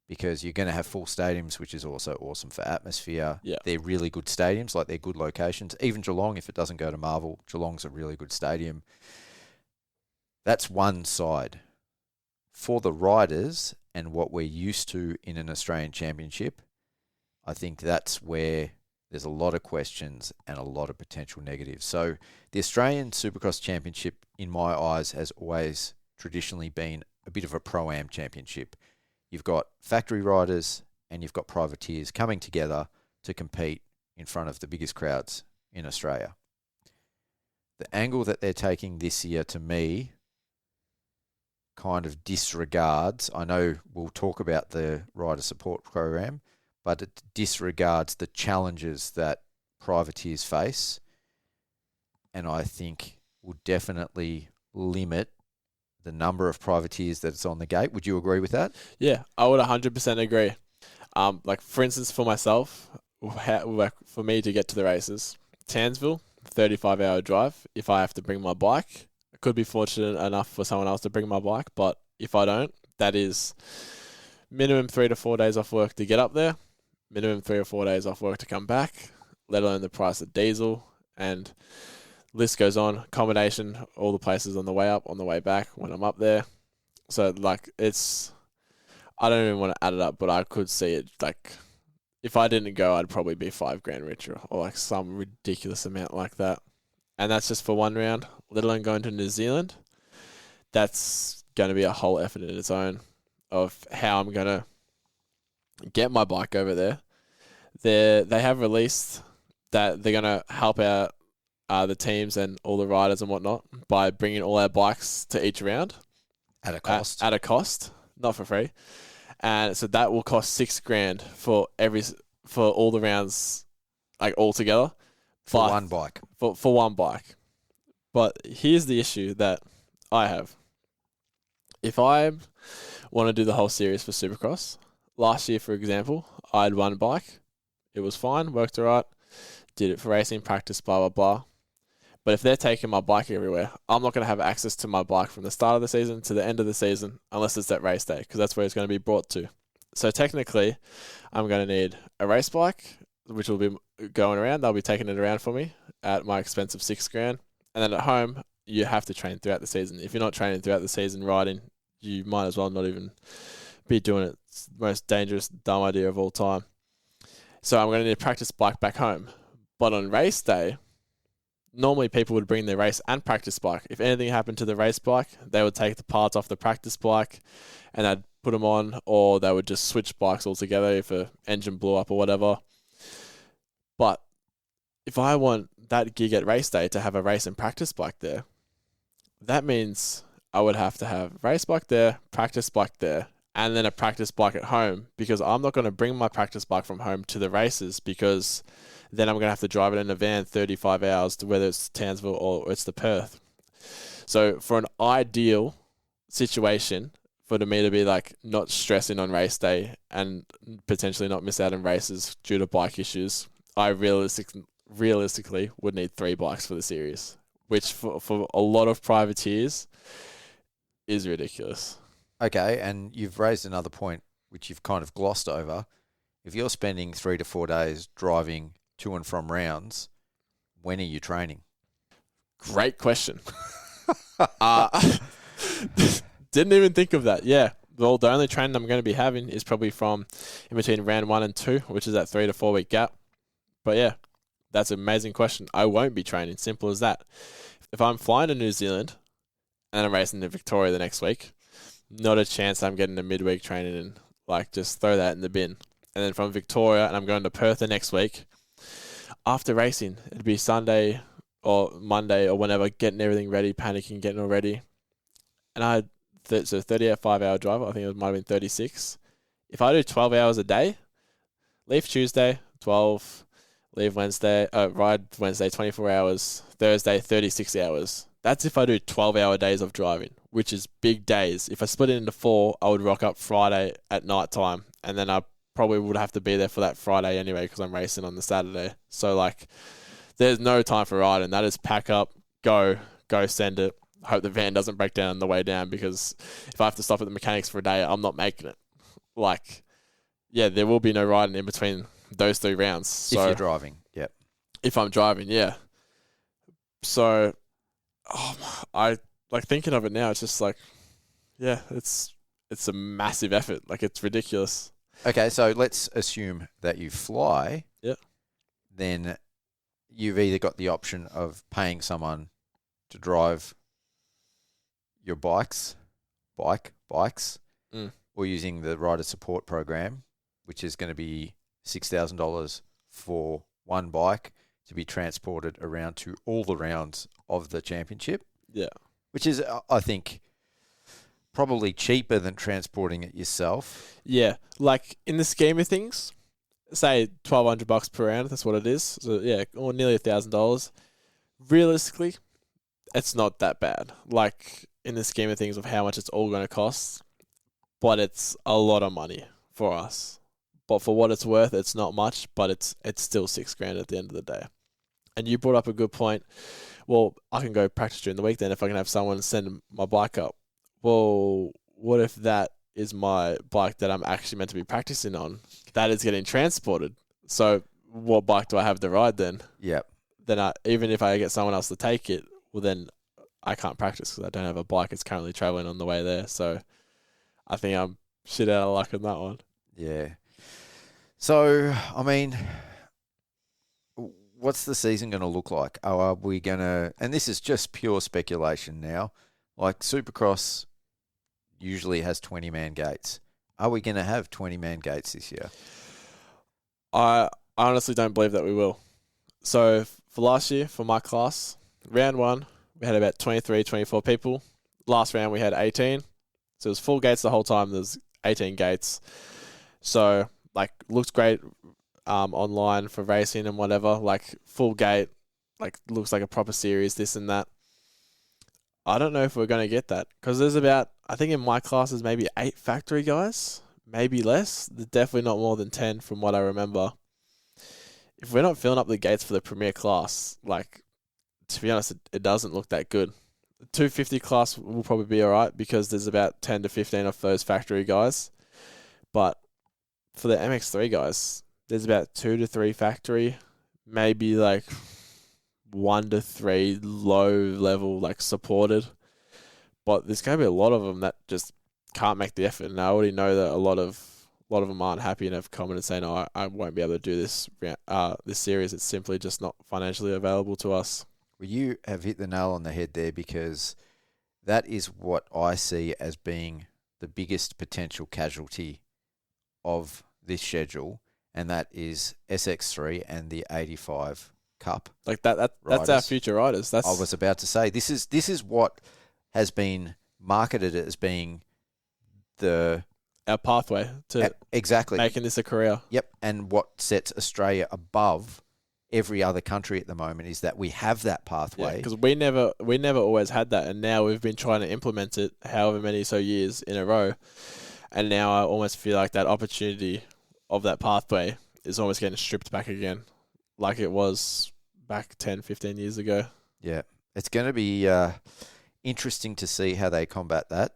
[SPEAKER 3] Because you're going to have full stadiums, which is also awesome for atmosphere.
[SPEAKER 4] Yeah.
[SPEAKER 3] They're really good stadiums, like they're good locations. Even Geelong, if it doesn't go to Marvel, Geelong's a really good stadium. That's one side. For the riders and what we're used to in an Australian Championship, I think that's where there's a lot of questions and a lot of potential negatives. So the Australian Supercross Championship, in my eyes, has always traditionally been a bit of a Pro-Am championship. You've got factory riders and you've got privateers coming together to compete in front of the biggest crowds in Australia. The angle that they're taking this year, to me, kind of disregards, I know we'll talk about the rider support program, but it disregards the challenges that privateers face, and I think will definitely limit the number of privateers that's on the gate. Would you agree with that?
[SPEAKER 4] Yeah, I would 100% agree. Like, for instance, for myself, for me to get to the races, Townsville, 35-hour drive. If I have to bring my bike, I could be fortunate enough for someone else to bring my bike, but if I don't, that is minimum 3 to 4 days off work to get up there, minimum 3 or 4 days off work to come back, let alone the price of diesel, and list goes on, accommodation, all the places on the way up, on the way back when I'm up there. So, like, I don't even want to add it up, but I could see it, like, if I didn't go, I'd probably be $5,000 richer, or like some ridiculous amount like that. And that's just for one round, let alone going to New Zealand. That's going to be a whole effort in its own of how I'm going to get my bike over there. They have released that they're going to help out the teams and all the riders and whatnot by bringing all our bikes to each round.
[SPEAKER 3] At a cost.
[SPEAKER 4] At a cost, not for free. And so that will cost $6,000 for all the rounds, like all together.
[SPEAKER 3] For one bike.
[SPEAKER 4] For one bike. But here's the issue that I have. If I want to do the whole series for Supercross, last year, for example, I had one bike. It was fine, worked all right, did it for racing, practice, blah, blah, blah. But if they're taking my bike everywhere, I'm not going to have access to my bike from the start of the season to the end of the season unless it's that race day, because that's where it's going to be brought to. So technically, I'm going to need a race bike, which will be going around. They'll be taking it around for me at my expense of $6,000. And then at home, you have to train throughout the season. If you're not training throughout the season riding, you might as well not even be doing it. It's the most dangerous, dumb idea of all time. So I'm going to need a practice bike back home. But on race day, normally people would bring their race and practice bike. If anything happened to the race bike, they would take the parts off the practice bike and they'd put them on, or they would just switch bikes altogether if an engine blew up or whatever. But if I want that gig at race day to have a race and practice bike there, that means I would have to have race bike there, practice bike there, and then a practice bike at home, because I'm not going to bring my practice bike from home to the races, because then I'm going to have to drive it in a van 35 hours to whether it's Townsville or it's the Perth. So for an ideal situation for me to be like not stressing on race day and potentially not miss out on races due to bike issues, I realistically would need 3 bikes for the series, which for a lot of privateers is ridiculous.
[SPEAKER 3] Okay, and you've raised another point, which you've kind of glossed over. If you're spending 3 to 4 days driving to and from rounds, when are you training?
[SPEAKER 4] Great question. Didn't even think of that. Yeah. Well, the only training I'm going to be having is probably from in between round 1 and 2, which is that 3 to 4 week gap. But yeah, that's an amazing question. I won't be training. Simple as that. If I'm flying to New Zealand and I'm racing to Victoria the next week, not a chance I'm getting a midweek training and like just throw that in the bin. And then from Victoria and I'm going to Perth the next week, after racing, it'd be Sunday or Monday or whenever, getting everything ready, panicking, getting all ready. And I had 5-hour drive. I think it might have been 36. If I do 12 hours a day, leave Tuesday, 12, leave Wednesday, ride Wednesday, 24 hours, Thursday, 36 hours. That's if I do 12-hour days of driving, which is big days. If I split it into 4, I would rock up Friday at night time, and then I probably would have to be there for that Friday anyway because I'm racing on the Saturday. So, like, there's no time for riding. That is pack up, go, send it. Hope the van doesn't break down on the way down, because if I have to stop at the mechanics for a day, I'm not making it. Like, yeah, there will be no riding in between those 3 rounds. So
[SPEAKER 3] if you're driving, yep.
[SPEAKER 4] If I'm driving, yeah. So, I like thinking of it now. It's just like, yeah, it's a massive effort. Like, it's ridiculous.
[SPEAKER 3] Okay, so let's assume that you fly.
[SPEAKER 4] Yeah.
[SPEAKER 3] Then you've either got the option of paying someone to drive your bikes, or using the rider support program, which is going to be $6,000 for one bike to be transported around to all the rounds of the championship.
[SPEAKER 4] Yeah.
[SPEAKER 3] Which is, I think, probably cheaper than transporting it yourself.
[SPEAKER 4] Yeah. Like, in the scheme of things, say $1,200 per round, that's what it is. So, yeah, or nearly $1,000. Realistically, it's not that bad. Like, in the scheme of things of how much it's all going to cost, but it's a lot of money for us. But for what it's worth, it's not much, but it's still $6,000 at the end of the day. And you brought up a good point. Well, I can go practice during the week then if I can have someone send my bike up. Well, what if that is my bike that I'm actually meant to be practicing on? That is getting transported. So what bike do I have to ride then?
[SPEAKER 3] Yep.
[SPEAKER 4] Then even if I get someone else to take it, well, then I can't practice because I don't have a bike. It's currently traveling on the way there. So I think I'm shit out of luck on that one.
[SPEAKER 3] Yeah. So, I mean, what's the season going to look like? Are we going to, and this is just pure speculation now, like Supercross usually has 20-man gates. Are we going to have 20-man gates this year?
[SPEAKER 4] I honestly don't believe that we will. So for last year, for my class, round 1, we had about 23, 24 people. Last round, we had 18. So it was full gates the whole time. There's 18 gates. So, like, looks great online for racing and whatever. Like, full gate, like, looks like a proper series, this and that. I don't know if we're going to get that. Because there's about, I think in my class, there's maybe 8 factory guys. Maybe less. There's definitely not more than 10 from what I remember. If we're not filling up the gates for the premier class, like, to be honest, it doesn't look that good. The 250 class will probably be all right because there's about 10 to 15 of those factory guys. But for the MX3 guys, there's about 2 to 3 factory, maybe like 1 to 3 low level, like supported. But there's going to be a lot of them that just can't make the effort. And I already know that a lot of them aren't happy and have commented saying, "No, I won't be able to do this series. It's simply just not financially available to us."
[SPEAKER 3] Well, you have hit the nail on the head there, because that is what I see as being the biggest potential casualty of this schedule, and that is SX3 and the 85 Cup.
[SPEAKER 4] Like that's our future riders.
[SPEAKER 3] I was about to say, this is what has been marketed as being
[SPEAKER 4] our pathway to
[SPEAKER 3] exactly
[SPEAKER 4] making this a career.
[SPEAKER 3] Yep, and what sets Australia above every other country at the moment is that we have that pathway.
[SPEAKER 4] Because we never always had that, and now we've been trying to implement it however many years in a row, and now I almost feel like that opportunity of that pathway is almost getting stripped back again, like it was back 10, 15 years ago.
[SPEAKER 3] Yeah, it's going to be interesting to see how they combat that.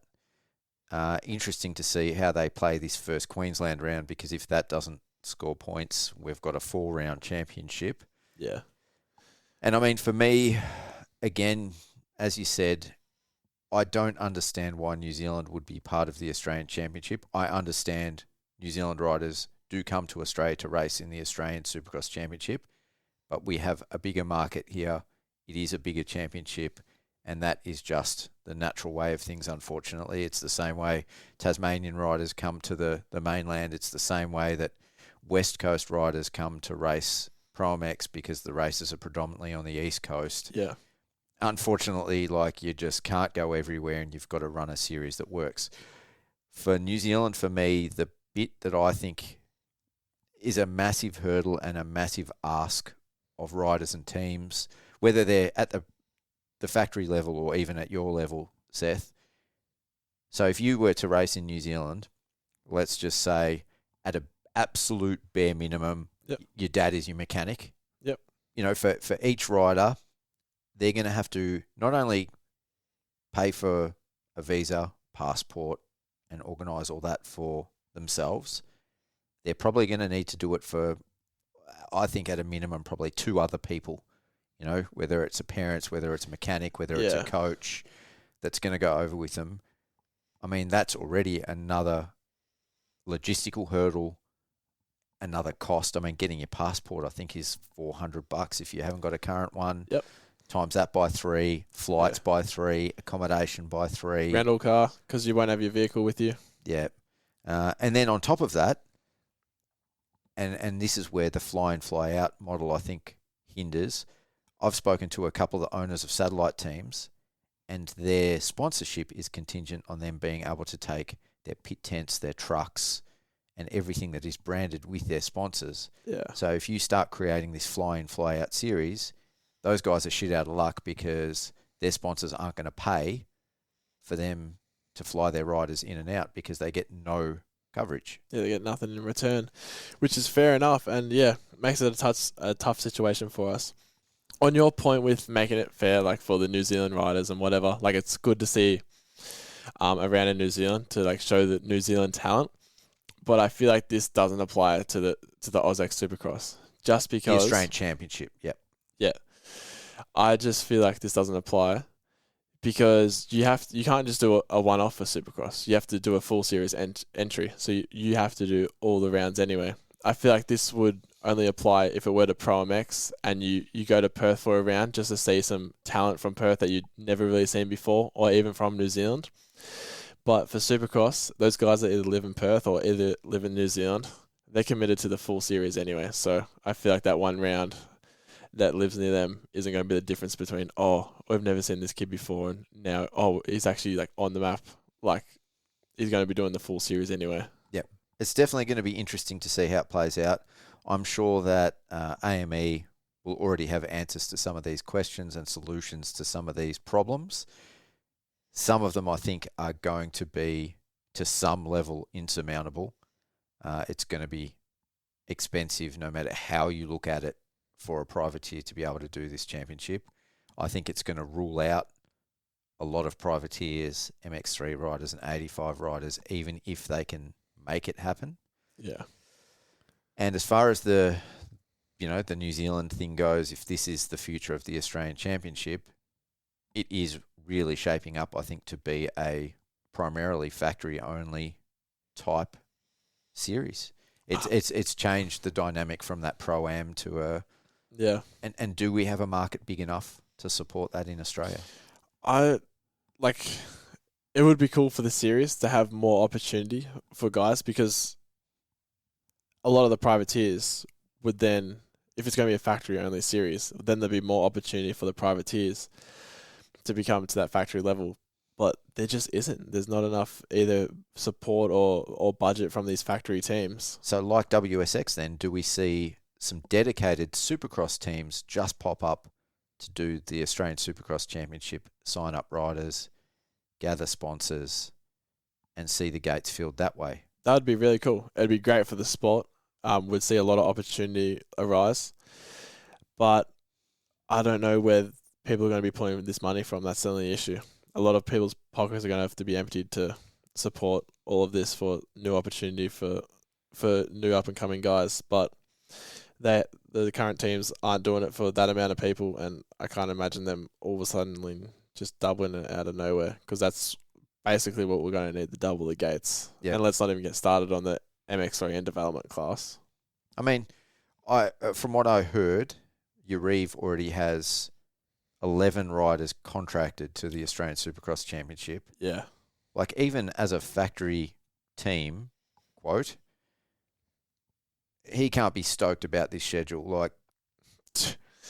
[SPEAKER 3] Interesting to see how they play this first Queensland round, because if that doesn't score points, we've got a 4-round championship.
[SPEAKER 4] Yeah.
[SPEAKER 3] And I mean, for me, again, as you said, I don't understand why New Zealand would be part of the Australian Championship. I understand New Zealand riders do come to Australia to race in the Australian Supercross Championship, but we have a bigger market here. It is a bigger championship, and that is just the natural way of things, unfortunately. It's the same way Tasmanian riders come to the mainland. It's the same way that West Coast riders come to race ProMX because the races are predominantly on the East Coast.
[SPEAKER 4] Yeah.
[SPEAKER 3] Unfortunately, like, you just can't go everywhere and you've got to run a series that works. For New Zealand, for me, the bit that I think is a massive hurdle and a massive ask of riders and teams, whether they're at the factory level or even at your level, Seth. So if you were to race in New Zealand, let's just say at an absolute bare minimum,
[SPEAKER 4] Yep.
[SPEAKER 3] your dad is your mechanic.
[SPEAKER 4] Yep.
[SPEAKER 3] You know, for each rider, they're going to have to not only pay for a visa, passport, and organise all that for themselves, they're probably going to need to do it for, I think, at a minimum, probably 2 other people. You know, whether it's a parent, whether it's a mechanic, whether it's a coach that's going to go over with them. I mean, that's already another logistical hurdle, another cost. I mean, getting your passport, I think, is $400 if you haven't got a current one.
[SPEAKER 4] Yep.
[SPEAKER 3] Times that by 3, flights by 3, accommodation by 3.
[SPEAKER 4] Rental car, because you won't have your vehicle with you.
[SPEAKER 3] Yeah. And then on top of that, and this is where the fly in, fly out model, I think, hinders. I've spoken to a couple of the owners of satellite teams, and their sponsorship is contingent on them being able to take their pit tents, their trucks, and everything that is branded with their sponsors.
[SPEAKER 4] Yeah.
[SPEAKER 3] So if you start creating this fly in, fly out series, those guys are shit out of luck because their sponsors aren't going to pay for them to fly their riders in and out because they get no coverage.
[SPEAKER 4] Yeah, they get nothing in return, which is fair enough. And yeah, it makes it a tough situation for us. On your point with making it fair, like for the New Zealand riders and whatever, like it's good to see around in New Zealand to like show the New Zealand talent. But I feel like this doesn't apply to the AUSX Supercross just because
[SPEAKER 3] The Australian Championship, yep.
[SPEAKER 4] Yeah. I just feel like this doesn't apply because you can't just do a one-off for Supercross. You have to do a full series entry. So you have to do all the rounds anyway. I feel like this would only apply if it were to ProMX and you go to Perth for a round just to see some talent from Perth that you'd never really seen before or even from New Zealand. But for Supercross, those guys that either live in Perth or either live in New Zealand, they're committed to the full series anyway. So I feel like that one round that lives near them isn't going to be the difference between, oh, we've never seen this kid before and now, oh, he's actually like on the map. Like he's going to be doing the full series anyway.
[SPEAKER 3] Yep. It's definitely going to be interesting to see how it plays out. I'm sure that AME will already have answers to some of these questions and solutions to some of these problems. Some of them, I think, are going to be, to some level, insurmountable. It's going to be expensive no matter how you look at it for a privateer to be able to do this championship. I think it's going to rule out a lot of privateers, MX3 riders and 85 riders, even if they can make it happen.
[SPEAKER 4] Yeah.
[SPEAKER 3] And as far as the New Zealand thing goes, if this is the future of the Australian Championship, it is really shaping up, I think, to be a primarily factory-only type series. It's changed the dynamic from that Pro-Am to a...
[SPEAKER 4] Yeah.
[SPEAKER 3] And do we have a market big enough to support that in Australia?
[SPEAKER 4] It would be cool for the series to have more opportunity for guys because a lot of the privateers would then, if it's going to be a factory-only series, then there'd be more opportunity for the privateers to become to that factory level. But there just isn't. There's not enough either support or budget from these factory teams.
[SPEAKER 3] So like WSX then, do we see some dedicated Supercross teams just pop up to do the Australian Supercross Championship, sign up riders, gather sponsors, and see the gates filled that way?
[SPEAKER 4] That would be really cool. It'd be great for the sport. We'd see a lot of opportunity arise. But I don't know where people are going to be pulling this money from. That's the only issue. A lot of people's pockets are going to have to be emptied to support all of this for new opportunity for new up-and-coming guys. But the current teams aren't doing it for that amount of people, and I can't imagine them all of a sudden just doubling it out of nowhere because that's basically what we're going to need, to double the gates.
[SPEAKER 3] Yeah.
[SPEAKER 4] And let's not even get started on the MX3 and development class.
[SPEAKER 3] I mean, from what I heard, Urive already has 11 riders contracted to the Australian Supercross Championship.
[SPEAKER 4] Yeah.
[SPEAKER 3] Like, even as a factory team, quote, he can't be stoked about this schedule. Like,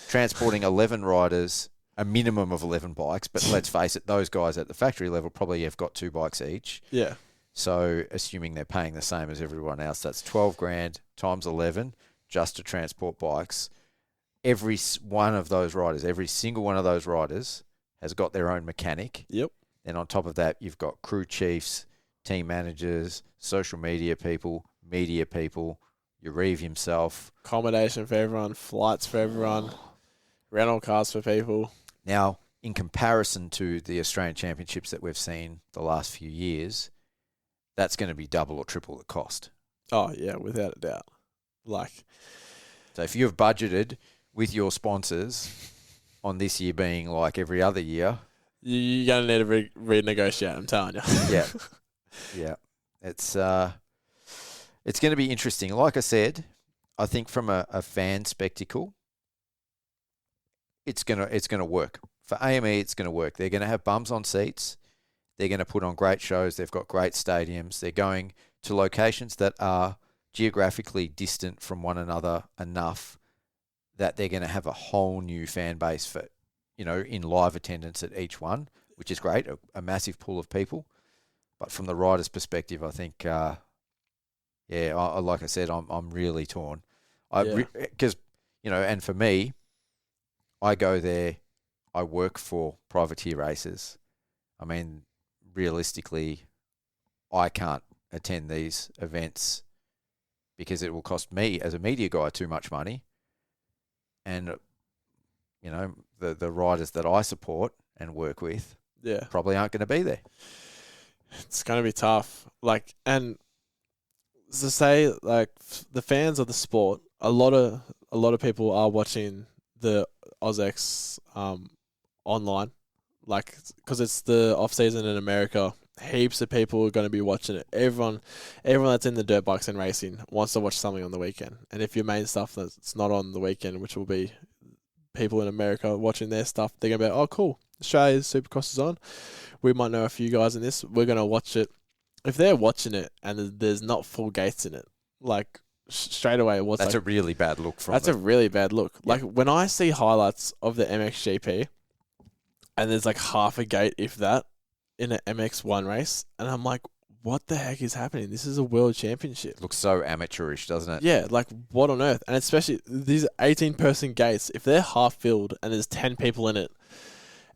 [SPEAKER 3] transporting 11 riders, a minimum of 11 bikes, but let's face it, those guys at the factory level probably have got 2 bikes each.
[SPEAKER 4] Yeah.
[SPEAKER 3] So assuming they're paying the same as everyone else, that's 12 grand times 11 just to transport bikes. Every one of those riders, every single one of those riders has got their own mechanic.
[SPEAKER 4] Yep.
[SPEAKER 3] And on top of that, you've got crew chiefs, team managers, social media people, your Reeve himself.
[SPEAKER 4] Accommodation for everyone, flights for everyone, rental cars for people.
[SPEAKER 3] Now, in comparison to the Australian Championships that we've seen the last few years, that's going to be double or triple the cost.
[SPEAKER 4] Oh, yeah, without a doubt.
[SPEAKER 3] So if you've budgeted with your sponsors on this year being like every other year,
[SPEAKER 4] you're going to need to renegotiate, I'm telling you.
[SPEAKER 3] Yeah. Yeah. It's going to be interesting. Like I said, I think from a fan spectacle, it's gonna work. For AME, it's going to work. They're going to have bums on seats. They're going to put on great shows. They've got great stadiums. They're going to locations that are geographically distant from one another enough that they're going to have a whole new fan base for, in live attendance at each one, which is great, a massive pool of people. But from the rider's perspective, I think, like I said, I'm really torn. Because, and for me, I go there, I work for privateer races. I mean, realistically, I can't attend these events because it will cost me as a media guy too much money. And, the riders that I support and work with probably aren't going to be there.
[SPEAKER 4] It's going to be tough. And to say, the fans of the sport, a lot of people are watching the AUSX online, because it's the off season in America. Heaps of people are going to be watching it. Everyone that's in the dirt bikes and racing wants to watch something on the weekend. And if your main stuff that's not on the weekend, which will be people in America watching their stuff, they're going to be like, oh, cool, Australia's Supercross is on. We might know a few guys in this. We're going to watch it. If they're watching it and there's not full gates in it, straight away,
[SPEAKER 3] that's a really bad look from
[SPEAKER 4] That's
[SPEAKER 3] them.
[SPEAKER 4] a really bad look.
[SPEAKER 3] Yeah.
[SPEAKER 4] When I see highlights of the MXGP and there's half a gate, if that, in an MX1 race, and I'm like, what the heck is happening? This is a world championship.
[SPEAKER 3] Looks so amateurish, doesn't it?
[SPEAKER 4] Yeah, what on earth? And especially these 18-person gates, if they're half filled and there's 10 people in it,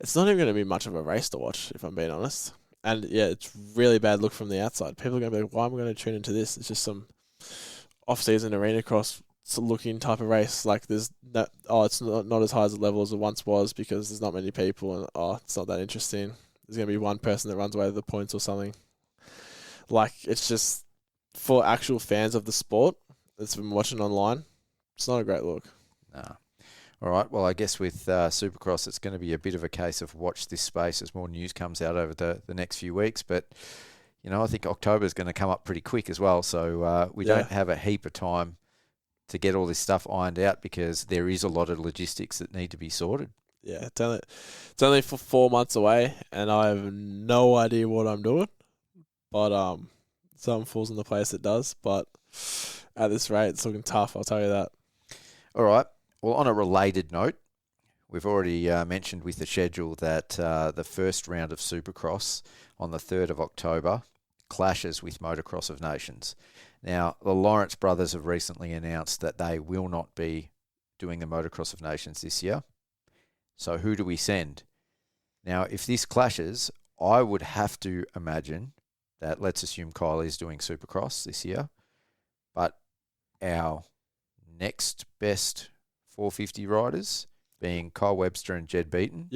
[SPEAKER 4] it's not even going to be much of a race to watch, if I'm being honest. And yeah, it's really bad look from the outside. People are going to be like, why am I going to tune into this? It's just some off-season arena cross looking type of race. There's no, it's not as high as the level as it once was because there's not many people, and it's not that interesting. There's going to be one person that runs away with the points or something. It's just for actual fans of the sport that's been watching online, it's not a great look.
[SPEAKER 3] No. All right. Well, I guess with Supercross, it's going to be a bit of a case of watch this space as more news comes out over the next few weeks. But, I think October is going to come up pretty quick as well. So we don't have a heap of time to get all this stuff ironed out because there is a lot of logistics that need to be sorted.
[SPEAKER 4] Yeah, it's only for 4 months away, and I have no idea what I'm doing. But something falls into place it does. But at this rate, it's looking tough, I'll tell you that.
[SPEAKER 3] All right. Well, on a related note, we've already mentioned with the schedule that the first round of Supercross on the 3rd of October clashes with Motocross of Nations. Now, the Lawrence brothers have recently announced that they will not be doing the Motocross of Nations this year. So who do we send? Now, if this clashes, I would have to imagine that, let's assume Kylie's doing Supercross this year, but our next best 450 riders, being Kyle Webster and Jed Beaton,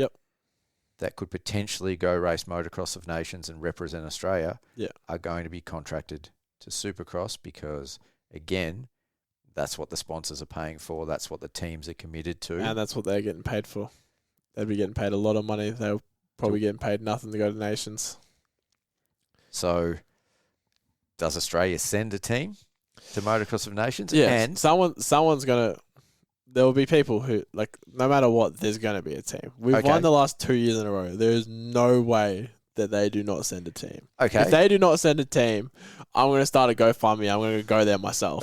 [SPEAKER 3] that could potentially go race Motocross of Nations and represent Australia, are going to be contracted to Supercross because, again, that's what the sponsors are paying for. That's what the teams are committed to.
[SPEAKER 4] And that's what they're getting paid for. They'd be getting paid a lot of money. They're probably getting paid nothing to go to Nations.
[SPEAKER 3] So, does Australia send a team to Motocross of Nations?
[SPEAKER 4] Yeah,
[SPEAKER 3] and
[SPEAKER 4] someone's going to... There will be people who, no matter what, there's going to be a team. We've won the last 2 years in a row. There is no way that they do not send a team.
[SPEAKER 3] Okay.
[SPEAKER 4] If they do not send a team, I'm going to start a GoFundMe. I'm going to go there myself.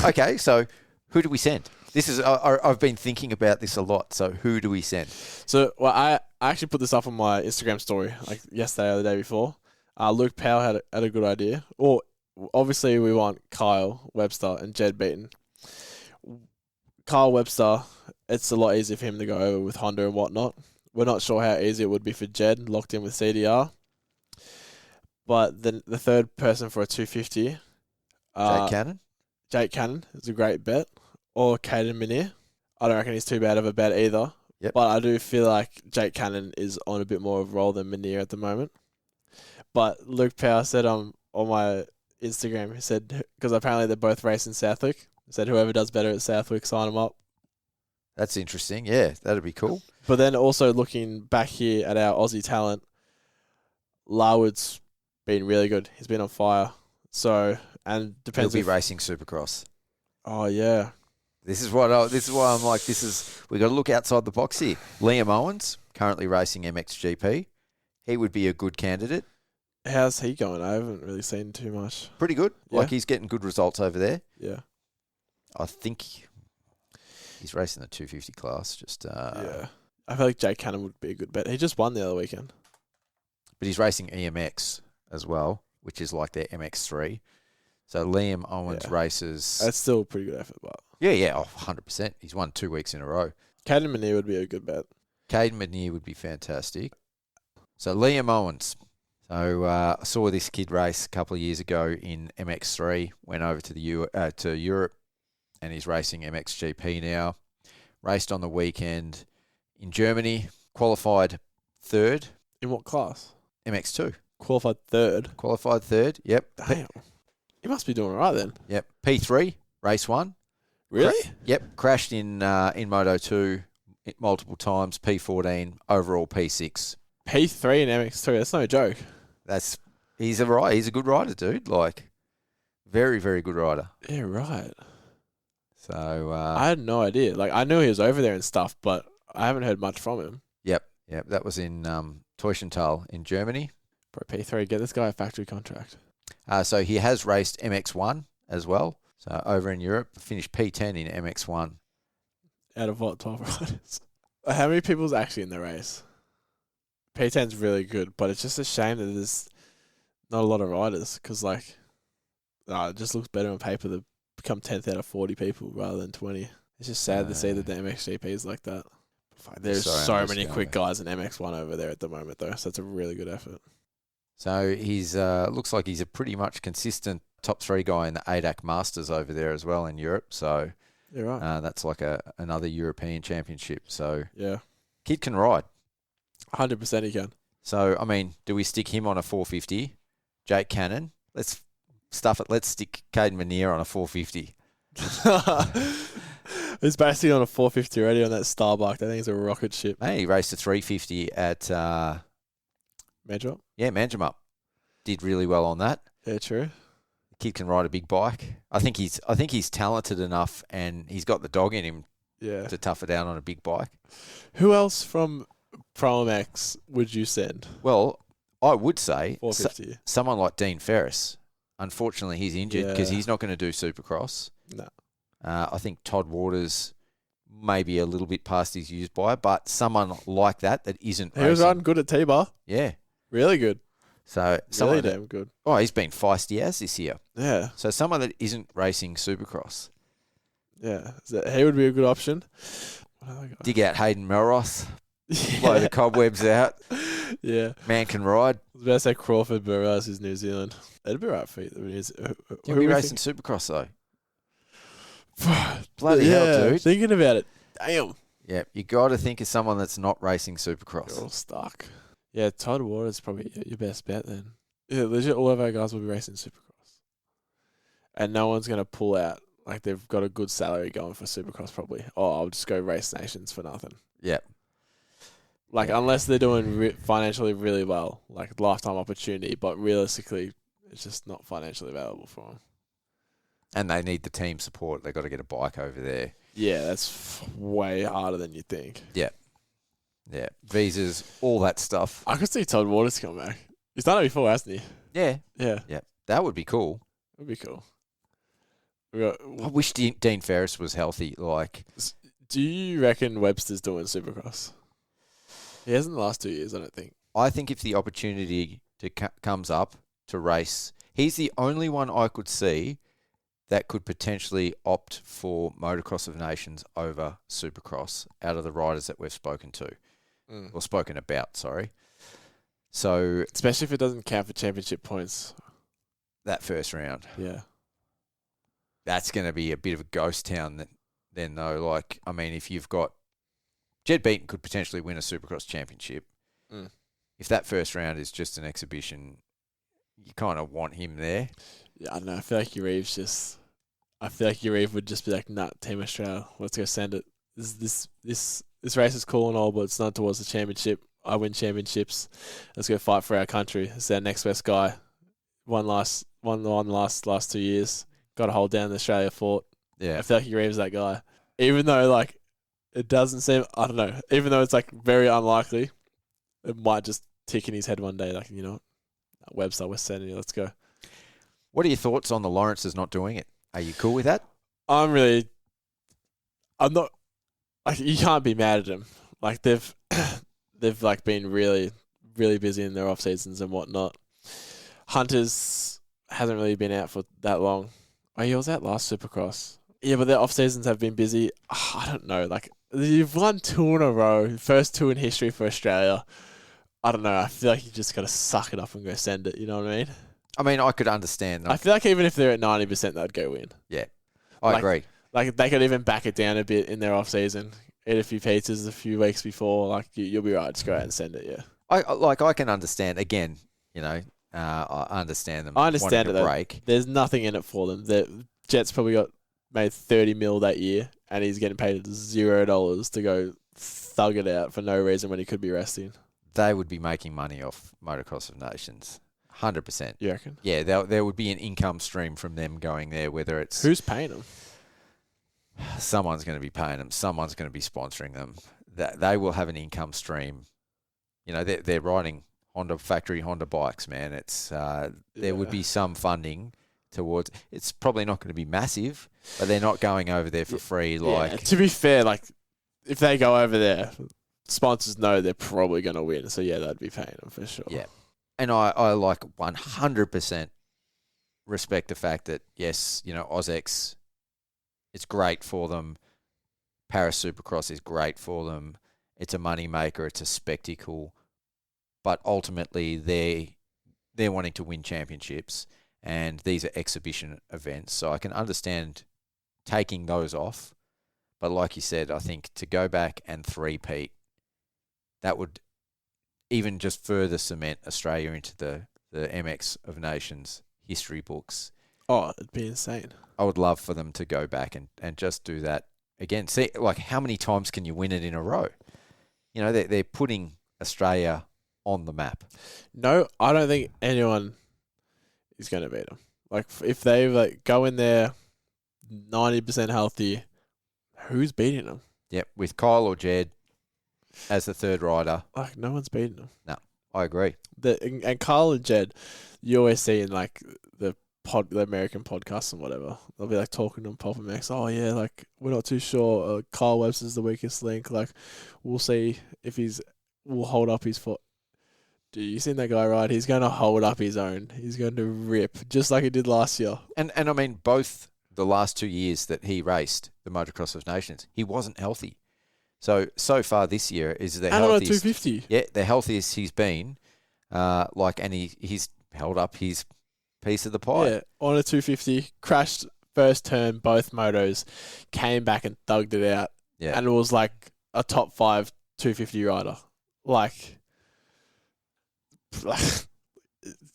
[SPEAKER 3] Okay, so who do we send? This is I've been thinking about this a lot. So who do we send?
[SPEAKER 4] So, well, I actually put this up on my Instagram story like yesterday or the day before. Luke Powell had a good idea. Or obviously we want Kyle Webster and Jed Beaton. Kyle Webster, it's a lot easier for him to go over with Honda and whatnot. We're not sure how easy it would be for Jed, locked in with CDR. But then the third person for a 250, Jake Cannon is a great bet. Or Caden Minier. I don't reckon he's too bad of a bet either.
[SPEAKER 3] Yep.
[SPEAKER 4] But I do feel like Jake Cannon is on a bit more of a roll than Minier at the moment. But Luke Power said on my Instagram, he said, because apparently they're both racing Southwick, he said whoever does better at Southwick, sign them up.
[SPEAKER 3] That's interesting. Yeah, that'd be cool.
[SPEAKER 4] But then also looking back here at our Aussie talent, Larwood's been really good. He's been on fire. So, and depends.
[SPEAKER 3] He'll be racing Supercross.
[SPEAKER 4] Oh, yeah.
[SPEAKER 3] This is why I'm like, we got to look outside the box here. Liam Owens, currently racing MXGP. He would be a good candidate.
[SPEAKER 4] How's he going? I haven't really seen too much.
[SPEAKER 3] Pretty good.
[SPEAKER 4] Yeah.
[SPEAKER 3] Like, he's getting good results over there.
[SPEAKER 4] Yeah.
[SPEAKER 3] I think he's racing the 250 class.
[SPEAKER 4] Yeah. I feel like Jake Cannon would be a good bet. He just won the other weekend.
[SPEAKER 3] But he's racing EMX as well, which is like their MX3. So Liam Owens races.
[SPEAKER 4] That's still a pretty good effort, but.
[SPEAKER 3] Yeah, 100%. He's won 2 weeks in a row.
[SPEAKER 4] Caden Minier would be a good bet.
[SPEAKER 3] Caden Minier would be fantastic. So Liam Owens. So I saw this kid race a couple of years ago in MX3. Went over to to Europe, and he's racing MXGP now. Raced on the weekend in Germany. Qualified third.
[SPEAKER 4] In what class?
[SPEAKER 3] MX2.
[SPEAKER 4] Qualified third.
[SPEAKER 3] Qualified third. Yep.
[SPEAKER 4] Damn. He must be doing all right then.
[SPEAKER 3] Yep. P3 race 1.
[SPEAKER 4] Really?
[SPEAKER 3] Yep. Crashed in Moto 2 multiple times. P14 overall P6.
[SPEAKER 4] P3 and MX2. That's no joke.
[SPEAKER 3] He's a good rider, dude. Like, very, very good rider.
[SPEAKER 4] Yeah, right.
[SPEAKER 3] So
[SPEAKER 4] I had no idea. Like, I knew he was over there and stuff, but I haven't heard much from him.
[SPEAKER 3] Yep. That was in Teufelstal in Germany.
[SPEAKER 4] Bro, P3, get this guy a factory contract.
[SPEAKER 3] So he has raced MX1 as well. So over in Europe, finished P10 in MX1.
[SPEAKER 4] Out of what, 12 riders? How many people's actually in the race? P10's really good, but it's just a shame that there's not a lot of riders because, like, it just looks better on paper to become 10th out of 40 people rather than 20. It's just sad to see that the MXGP is like that. There's so many quick guys in MX1 over there at the moment, though, so it's a really good effort.
[SPEAKER 3] So he's looks like he's a pretty much consistent top 3 guy in the ADAC Masters over there as well in Europe. So
[SPEAKER 4] yeah, right.
[SPEAKER 3] That's like another European championship. So
[SPEAKER 4] yeah,
[SPEAKER 3] kid can ride.
[SPEAKER 4] 100% he can.
[SPEAKER 3] So, I mean, do we stick him on a 450? Jake Cannon? Let's stuff it. Let's stick Caden Minier on a 450.
[SPEAKER 4] He's basically on a 450 already on that Starbuck. I think it's a rocket ship.
[SPEAKER 3] Hey, he raced a 350 at
[SPEAKER 4] Manjimup?
[SPEAKER 3] Yeah, Manjimup. Did really well on that.
[SPEAKER 4] Yeah, true.
[SPEAKER 3] The kid can ride a big bike. I think he's talented enough and he's got the dog in him to tough it down on a big bike.
[SPEAKER 4] Who else from ProMX would you send?
[SPEAKER 3] Well, I would say
[SPEAKER 4] 450.
[SPEAKER 3] Someone like Dean Ferris. Unfortunately, he's injured because he's not going to do Supercross.
[SPEAKER 4] No.
[SPEAKER 3] I think Todd Waters may be a little bit past his use by, but someone like that isn't
[SPEAKER 4] He was riding good at T-Bar.
[SPEAKER 3] Yeah.
[SPEAKER 4] Really good.
[SPEAKER 3] So
[SPEAKER 4] really damn good.
[SPEAKER 3] Oh, he's been feisty as this year.
[SPEAKER 4] Yeah.
[SPEAKER 3] So someone that isn't racing Supercross.
[SPEAKER 4] Yeah. He would be a good option.
[SPEAKER 3] Dig out Hayden Melroth. Blow the cobwebs out.
[SPEAKER 4] Yeah.
[SPEAKER 3] Man can ride.
[SPEAKER 4] I was about to say Crawford, but I realised he's New Zealand. It'd be right for you.
[SPEAKER 3] You'll be racing Supercross, though. Bloody hell, dude.
[SPEAKER 4] Thinking about it. Damn.
[SPEAKER 3] Yeah, you got to think of someone that's not racing Supercross.
[SPEAKER 4] You're all stuck. Yeah, Todd Waters is probably your best bet then. Yeah, legit, all of our guys will be racing Supercross. And no one's going to pull out. Like, they've got a good salary going for Supercross probably. Oh, I'll just go race nations for nothing.
[SPEAKER 3] Yeah.
[SPEAKER 4] Like, unless they're doing financially really well, like lifetime opportunity, but realistically, it's just not financially available for them.
[SPEAKER 3] And they need the team support. They've got to get a bike over there.
[SPEAKER 4] Yeah, that's way harder than you think.
[SPEAKER 3] Yeah. Yeah. Visas, all that stuff.
[SPEAKER 4] I could see Todd Waters come back. He's done it before, hasn't he?
[SPEAKER 3] Yeah.
[SPEAKER 4] Yeah.
[SPEAKER 3] Yeah. That would be cool.
[SPEAKER 4] It would be cool.
[SPEAKER 3] I wish Dean Ferris was healthy. Like,
[SPEAKER 4] do you reckon Webster's doing Supercross? He hasn't the last 2 years, I don't think.
[SPEAKER 3] I think if the opportunity comes up to race, he's the only one I could see that could potentially opt for Motocross of Nations over Supercross out of the riders that we've spoken to. Or spoken about, sorry. So,
[SPEAKER 4] especially if it doesn't count for championship points.
[SPEAKER 3] That first round.
[SPEAKER 4] Yeah.
[SPEAKER 3] That's going to be a bit of a ghost town then, though. Like, I mean, if you've got... Jed Beaton could potentially win a Supercross Championship. If that first round is just an exhibition, you kind of want him there.
[SPEAKER 4] Yeah, I don't know. I feel like Urive would just be like, nah, Team Australia, let's go send it. This race is cool and all, but it's not towards the championship. I win championships. Let's go fight for our country. It's our next best guy. Won last 2 years. Got to hold down the Australia fort.
[SPEAKER 3] Yeah.
[SPEAKER 4] I feel like Urive's that guy. Even though, like, it doesn't seem, I don't know, even though it's, like, very unlikely, it might just tick in his head one day, like, you know, Webster, we're sending you, let's go.
[SPEAKER 3] What are your thoughts on the Lawrences not doing it? Are you cool with that?
[SPEAKER 4] I'm not, like, you can't be mad at them. Like, they've like, been really, really busy in their off-seasons and whatnot. Hunters hasn't really been out for that long. Oh, he was out last Supercross. Yeah, but their off-seasons have been busy. I don't know. Like, you've won 2 in a row, first 2 in history for Australia. I don't know. I feel like you just got to suck it up and go send it. You know what I mean?
[SPEAKER 3] I mean, I could understand that.
[SPEAKER 4] I feel like even if they're at 90%, they'd go win.
[SPEAKER 3] Yeah, I agree.
[SPEAKER 4] Like, they could even back it down a bit in their off-season. Eat a few pizzas a few weeks before. Like, you'll be right. Just go out and send it, yeah.
[SPEAKER 3] I can understand. Again, you know, I understand them.
[SPEAKER 4] I understand it, though.
[SPEAKER 3] Break.
[SPEAKER 4] There's nothing in it for them. The Jets probably made $30 million that year, and he's getting paid $0 to go thug it out for no reason when he could be resting.
[SPEAKER 3] They would be making money off Motocross of Nations. 100%.
[SPEAKER 4] You reckon?
[SPEAKER 3] Yeah, there would be an income stream from them going there, whether it's...
[SPEAKER 4] Who's paying them?
[SPEAKER 3] Someone's going to be paying them. Someone's going to be sponsoring them. They will have an income stream. You know, they're riding factory Honda bikes, man. It's there would be some funding towards... It's probably not going to be massive, but they're not going over there for free. Like,
[SPEAKER 4] yeah, to be fair, like, if they go over there, sponsors know they're probably going to win. So, yeah, they'd be paying them for sure.
[SPEAKER 3] Yeah. And I like 100% respect the fact that, yes, you know, AUSX, it's great for them. Paris Supercross is great for them. It's a money maker. It's a spectacle. But ultimately, they're wanting to win championships, and these are exhibition events. So I can understand taking those off. But like you said, I think to go back and three-peat, that would even just further cement Australia into the MX of Nations history books.
[SPEAKER 4] Oh, it'd be insane.
[SPEAKER 3] I would love for them to go back and just do that again. See, like, how many times can you win it in a row? You know, they're putting Australia on the map.
[SPEAKER 4] No, I don't think anyone is going to beat them. Like, if they like go in there 90% healthy, who's beating them?
[SPEAKER 3] Yep, with Kyle or Jed as the third rider.
[SPEAKER 4] Like, no one's beating them.
[SPEAKER 3] No, I agree.
[SPEAKER 4] And Kyle and Jed, you always see in, like, the American podcasts and whatever, they'll be like talking to ProMX. Oh yeah, like, we're not too sure. Kyle Webster's the weakest link. Like, we'll see if we'll hold up his foot. Dude, you seen that guy ride? He's going to hold up his own. He's going to rip just like he did last year.
[SPEAKER 3] And I mean, both the last 2 years that he raced the Motocross of Nations, he wasn't healthy. So far this year is the healthiest.
[SPEAKER 4] And on a 250.
[SPEAKER 3] Yeah, the healthiest he's been. And he's held up his piece of the pie.
[SPEAKER 4] Yeah, on a 250, crashed first turn, both motos, came back and thugged it out.
[SPEAKER 3] Yeah.
[SPEAKER 4] And it was like a top 5 250 rider. Like,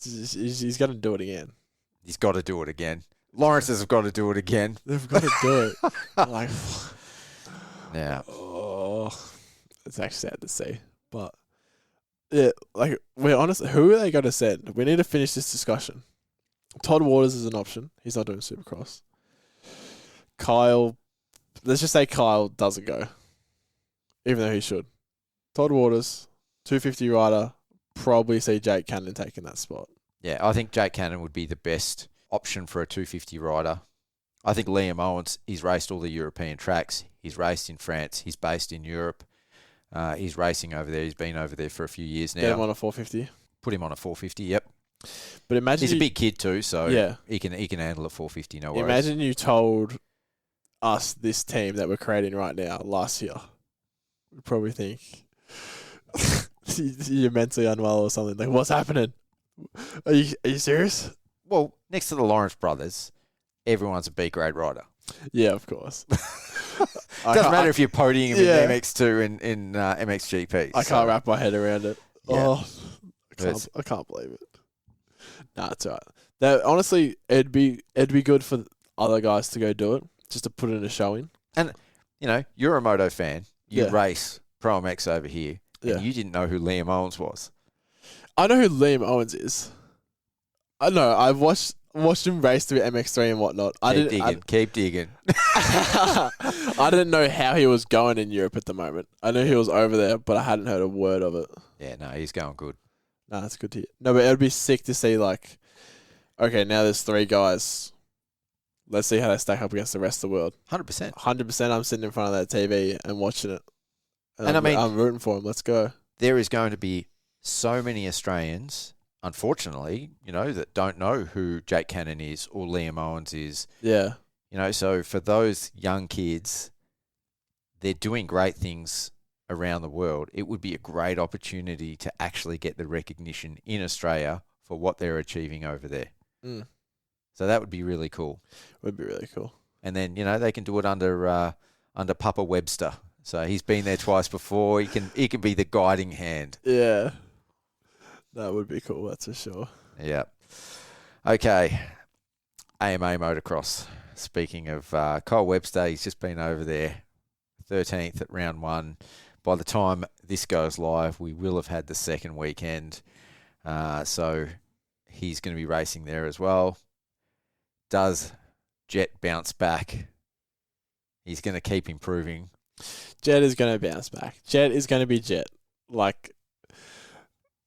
[SPEAKER 4] he's going to do it again.
[SPEAKER 3] He's got to do it again. Lawrence has got to do it again.
[SPEAKER 4] They've got to do it. Like,
[SPEAKER 3] yeah.
[SPEAKER 4] Oh, it's actually sad to see. But, yeah, like, we're honest. Who are they going to send? We need to finish this discussion. Todd Waters is an option. He's not doing Supercross. Kyle, let's just say Kyle doesn't go, even though he should. Todd Waters, 250 rider, probably see Jake Cannon taking that spot.
[SPEAKER 3] Yeah, I think Jake Cannon would be the best option for a 250 rider. I think Liam Owens, he's raced all the European tracks. He's raced in France. He's based in Europe. He's racing over there. He's been over there for a few years now.
[SPEAKER 4] Get him on a 450.
[SPEAKER 3] Put him on a 450, yep.
[SPEAKER 4] But imagine
[SPEAKER 3] he's a big kid too, so
[SPEAKER 4] yeah.
[SPEAKER 3] he can handle a 450, no worries.
[SPEAKER 4] Imagine you told us this team that we're creating right now last year. We'd probably think you're mentally unwell or something. Like, what's happening? Are you serious?
[SPEAKER 3] Well, next to the Lawrence brothers, everyone's a B grade rider.
[SPEAKER 4] Yeah, of course.
[SPEAKER 3] Doesn't matter if you're podiuming in MX2 in MXGP.
[SPEAKER 4] I can't wrap my head around it.
[SPEAKER 3] Yeah.
[SPEAKER 4] Oh, I can't believe it. Nah, it's all right. That, honestly, it'd be good for other guys to go do it, just to put in a showing.
[SPEAKER 3] And, you know, you're a moto fan. You race ProMX over here. And you didn't know who Liam Owens was.
[SPEAKER 4] I know who Liam Owens is. I know. I've watched him race through MX3 and whatnot.
[SPEAKER 3] Keep digging.
[SPEAKER 4] I didn't know how he was going in Europe at the moment. I knew he was over there, but I hadn't heard a word of it.
[SPEAKER 3] Yeah, no, he's going good.
[SPEAKER 4] No, that's good to hear. No, but it would be sick to see, like, okay, now there's 3 guys. Let's see how they stack up against the rest of the world.
[SPEAKER 3] 100%.
[SPEAKER 4] 100%. I'm sitting in front of that TV and watching it.
[SPEAKER 3] And I mean,
[SPEAKER 4] I'm rooting for him. Let's go.
[SPEAKER 3] There is going to be so many Australians, unfortunately, you know, that don't know who Jake Cannon is or Liam Owens is.
[SPEAKER 4] Yeah.
[SPEAKER 3] You know, so for those young kids, they're doing great things around the world. It would be a great opportunity to actually get the recognition in Australia for what they're achieving over there.
[SPEAKER 4] Mm.
[SPEAKER 3] So that would be really cool.
[SPEAKER 4] Would be really cool.
[SPEAKER 3] And then, you know, they can do it under Papa Webster. So he's been there twice before. He can be the guiding hand.
[SPEAKER 4] Yeah. That would be cool, that's for sure.
[SPEAKER 3] Yeah. Okay. AMA Motocross. Speaking of Kyle Webster, he's just been over there, 13th at round 1. By the time this goes live, we will have had the second weekend. So he's going to be racing there as well. Does Jet bounce back? He's going to keep improving.
[SPEAKER 4] Jet is going to bounce back. Jet is going to be Jet. Like,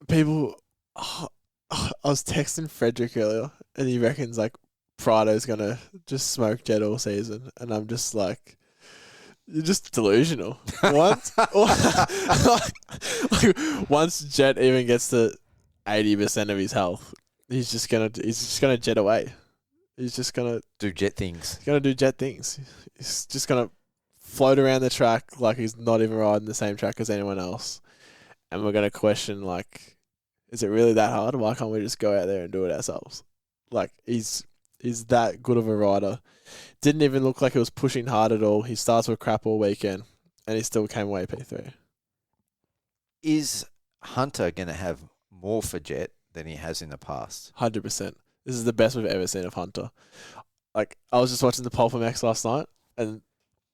[SPEAKER 4] people... I was texting Frederick earlier, and he reckons, like, Prado's going to just smoke Jet all season. And I'm just like... You're just delusional. Once Jet even gets to 80% of his health, he's just gonna jet away. He's just gonna
[SPEAKER 3] do Jet things.
[SPEAKER 4] He's gonna do Jet things. He's just gonna float around the track like he's not even riding the same track as anyone else. And we're gonna question, like, is it really that hard? Why can't we just go out there and do it ourselves? Like, he's that good of a rider. Didn't even look like he was pushing hard at all. He starts with crap all weekend, and he still came away P3.
[SPEAKER 3] Is Hunter going to have more for Jet than he has in the past?
[SPEAKER 4] 100%. This is the best we've ever seen of Hunter. Like, I was just watching the ProMX last night, and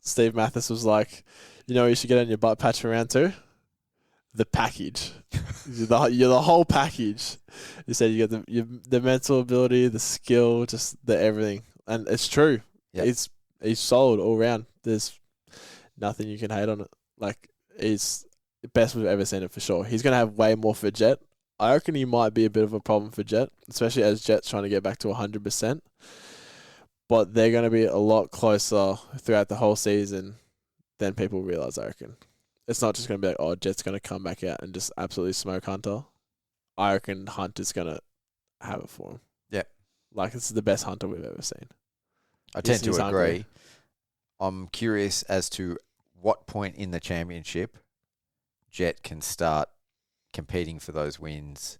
[SPEAKER 4] Steve Mathis was like, you know, you should get on your butt patch for round 2. The package. You're the whole package. He said you got the mental ability, the skill, just the everything. And it's true.
[SPEAKER 3] Yep.
[SPEAKER 4] He's solid all round. There's nothing you can hate on it. Like, he's the best we've ever seen it for sure. He's going to have way more for Jet. I reckon he might be a bit of a problem for Jet, especially as Jet's trying to get back to 100%. But they're going to be a lot closer throughout the whole season than people realise, I reckon. It's not just going to be like, oh, Jet's going to come back out and just absolutely smoke Hunter. I reckon Hunter's going to have it for him.
[SPEAKER 3] Yeah.
[SPEAKER 4] Like, this is the best Hunter we've ever seen.
[SPEAKER 3] I tend to agree. I'm curious as to what point in the championship Jet can start competing for those wins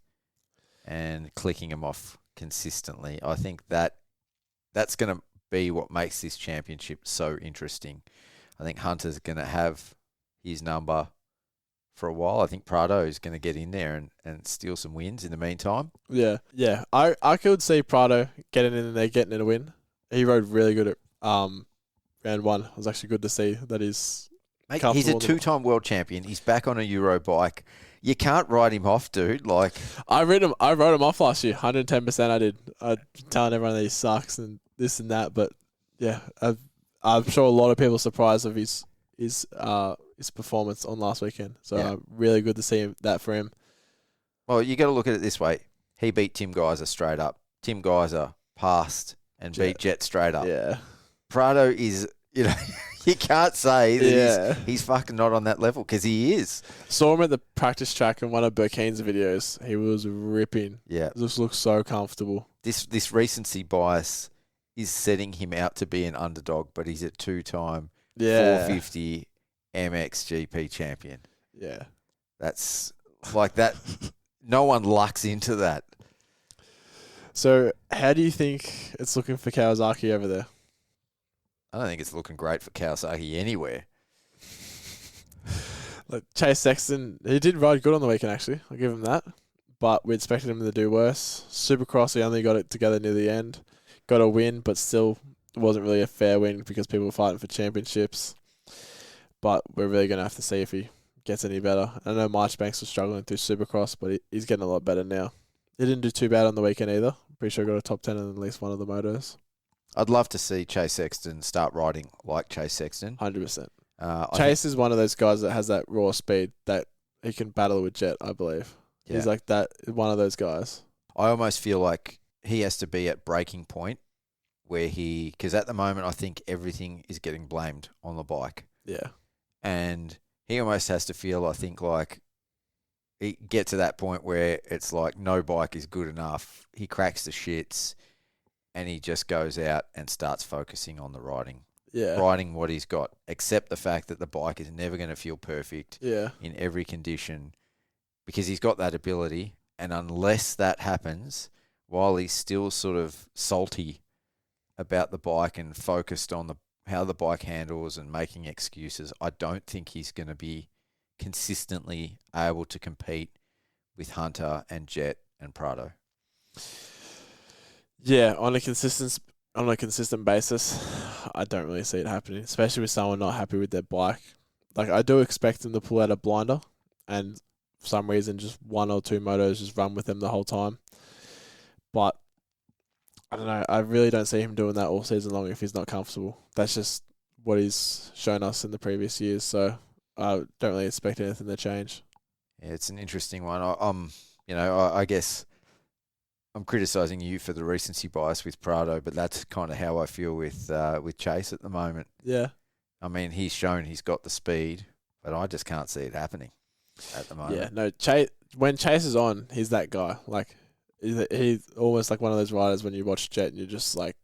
[SPEAKER 3] and clicking them off consistently. I think that's going to be what makes this championship so interesting. I think Hunter's going to have his number for a while. I think Prado is going to get in there and steal some wins in the meantime.
[SPEAKER 4] Yeah. I could see Prado getting in there, getting in a win. He rode really good at round 1. It was actually good to see that he's
[SPEAKER 3] Mate, he's a 2-time world champion. He's back on a Euro bike. You can't ride him off, dude. Like,
[SPEAKER 4] I rode him off last year. 110% I did. I'm telling everyone that he sucks and this and that, but yeah, I'm sure a lot of people are surprised of his performance on last weekend. So really good to see that for him.
[SPEAKER 3] Well, you got to look at it this way. He beat Tim Geiser straight up. Tim Geiser passed and beat Jet straight up.
[SPEAKER 4] Yeah.
[SPEAKER 3] Prado is, you can't say that
[SPEAKER 4] Yeah.
[SPEAKER 3] he's fucking not on that level because he is.
[SPEAKER 4] Saw him at the practice track in one of Burkeen's videos. He was ripping.
[SPEAKER 3] Yeah.
[SPEAKER 4] Just looks so comfortable.
[SPEAKER 3] This recency bias is setting him out to be an underdog, but he's a 2-time
[SPEAKER 4] Yeah.
[SPEAKER 3] 450 MXGP champion.
[SPEAKER 4] Yeah.
[SPEAKER 3] That's like that. No one lucks into that.
[SPEAKER 4] So, how do you think it's looking for Kawasaki over there?
[SPEAKER 3] I don't think it's looking great for Kawasaki anywhere.
[SPEAKER 4] Like Chase Sexton, he did ride good on the weekend, actually. I'll give him that. But we expected him to do worse. Supercross, he only got it together near the end. Got a win, but still it wasn't really a fair win because people were fighting for championships. But we're really going to have to see if he gets any better. I know Marchbanks was struggling through Supercross, but he's getting a lot better now. He didn't do too bad on the weekend either. Pretty sure he got a top 10 in at least one of the motos.
[SPEAKER 3] I'd love to see Chase Sexton start riding like Chase Sexton.
[SPEAKER 4] 100%.
[SPEAKER 3] I
[SPEAKER 4] Chase is one of those guys that has that raw speed that he can battle with Jet, I believe.
[SPEAKER 3] Yeah.
[SPEAKER 4] He's like that, one of those guys.
[SPEAKER 3] I almost feel like he has to be at breaking point where because at the moment I think everything is getting blamed on the bike.
[SPEAKER 4] Yeah.
[SPEAKER 3] And he almost has to feel, I think, like he get to that point where it's like no bike is good enough. He cracks the shits and he just goes out and starts focusing on the riding.
[SPEAKER 4] Yeah.
[SPEAKER 3] Riding what he's got, accept the fact that the bike is never going to feel perfect
[SPEAKER 4] Yeah.
[SPEAKER 3] in every condition because he's got that ability. And unless that happens, while he's still sort of salty about the bike and focused on how the bike handles and making excuses, I don't think he's going to be consistently able to compete with Hunter and Jet and Prado.
[SPEAKER 4] Yeah, on a consistent basis, I don't really see it happening, especially with someone not happy with their bike. Like, I do expect them to pull out a blinder and for some reason just one or two motos just run with them the whole time. But I don't know. I really don't see him doing that all season long if he's not comfortable. That's just what he's shown us in the previous years. So I don't really expect anything to change.
[SPEAKER 3] Yeah, it's an interesting one. I guess I'm criticising you for the recency bias with Prado, but that's kind of how I feel with Chase at the moment.
[SPEAKER 4] Yeah.
[SPEAKER 3] I mean, he's shown he's got the speed, but I just can't see it happening at the moment.
[SPEAKER 4] Yeah. No, when Chase is on, he's that guy. Like, he's almost like one of those riders when you watch Jet and you're just like,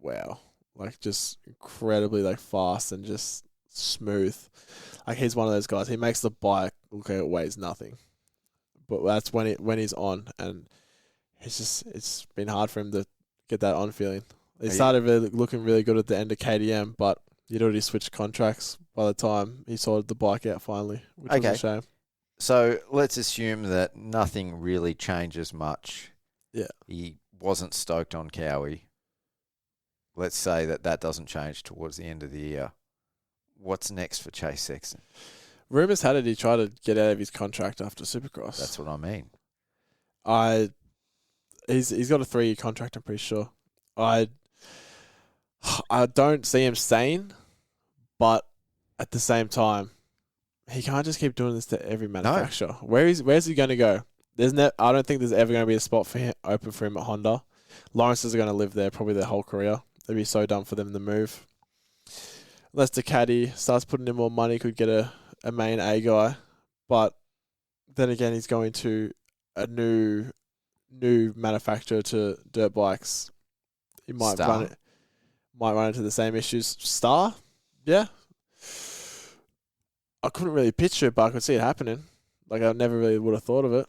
[SPEAKER 4] wow. Like, just incredibly like fast and just smooth. Like, he's one of those guys. He makes the bike look like it weighs nothing. But that's when he's on, and it's been hard for him to get that on feeling. He started looking really good at the end of KTM, but he'd already switched contracts by the time he sorted the bike out finally, which was a shame.
[SPEAKER 3] So let's assume that nothing really changes much.
[SPEAKER 4] Yeah.
[SPEAKER 3] He wasn't stoked on Cowie. Let's say that doesn't change towards the end of the year. What's next for Chase Sexton?
[SPEAKER 4] Rumours had it he tried to get out of his contract after Supercross.
[SPEAKER 3] That's what I mean.
[SPEAKER 4] He's got a 3-year contract, I'm pretty sure. I don't see him staying, but at the same time, he can't just keep doing this to every manufacturer. No. Where's he going to go? I don't think there's ever going to be a spot for him open for him at Honda. Lawrence is going to live there probably their whole career. It'd be so dumb for them to move. Unless Ducati starts putting in more money, could get a main A guy. But then again, he's going to a new manufacturer to dirt bikes. He might run into the same issues. Star? Yeah. I couldn't really picture it, but I could see it happening. Like, I never really would have thought of it.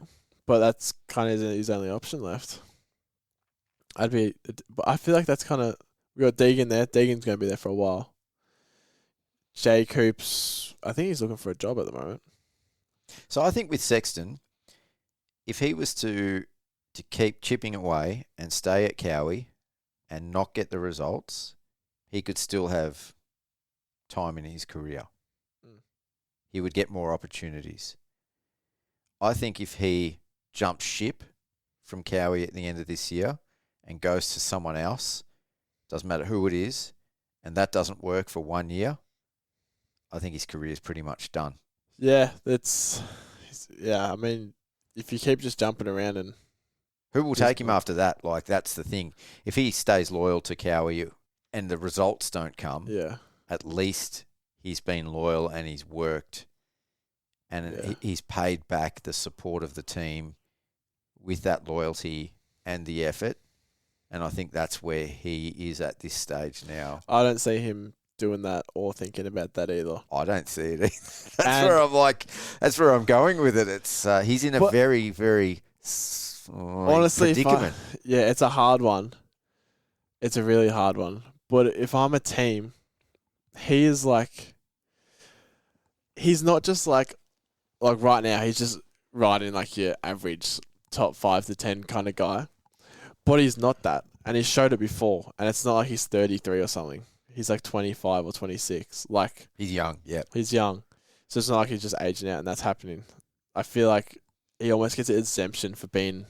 [SPEAKER 4] But that's kind of his only option left. But I feel like that's kind of... We got Deegan there. Deegan's going to be there for a while. Jay Coops, I think he's looking for a job at the moment.
[SPEAKER 3] So I think with Sexton, if he was to keep chipping away and stay at Cowie and not get the results, he could still have time in his career. He would get more opportunities. I think if he jumps ship from Cowie at the end of this year and goes to someone else, doesn't matter who it is, and that doesn't work for 1 year, I think his career is pretty much done.
[SPEAKER 4] Yeah, I mean, if you keep just jumping around and...
[SPEAKER 3] Who will take him after that? Like, that's the thing. If he stays loyal to Cowie, and the results don't come,
[SPEAKER 4] Yeah.
[SPEAKER 3] at least he's been loyal and he's worked, and he's paid back the support of the team with that loyalty and the effort. And I think that's where he is at this stage now.
[SPEAKER 4] I don't see him doing that or thinking about that either.
[SPEAKER 3] I don't see it either. That's where I'm going with it. It's he's in a very, very
[SPEAKER 4] honestly
[SPEAKER 3] predicament.
[SPEAKER 4] It's a hard one. It's a really hard one. But if I'm a team, he is like, he's not just like right now, he's just riding like your average top 5 to 10 kind of guy. But he's not that. And he showed it before. And it's not like he's 33 or something. He's like 25 or 26. Like,
[SPEAKER 3] he's young, yeah.
[SPEAKER 4] He's young. So it's not like he's just aging out and that's happening. I feel like he almost gets an exemption for being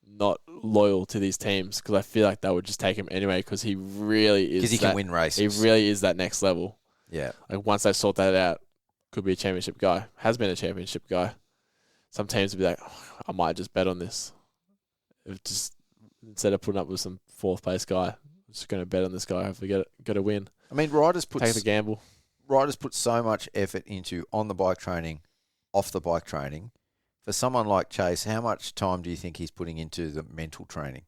[SPEAKER 4] not loyal to these teams, because I feel like that would just take him anyway, because he really is.
[SPEAKER 3] Because he can win races.
[SPEAKER 4] He really is that next level.
[SPEAKER 3] Yeah.
[SPEAKER 4] Like, once they sort that out, could be a championship guy. Has been a championship guy. Some teams would be like, I might just bet on this. Just instead of putting up with some 4th place guy, I'm just going to bet on this guy. Hopefully get a win.
[SPEAKER 3] I mean, riders put
[SPEAKER 4] take the gamble.
[SPEAKER 3] Riders put so much effort into on the bike training, off the bike training. For someone like Chase, how much time do you think he's putting into the mental training?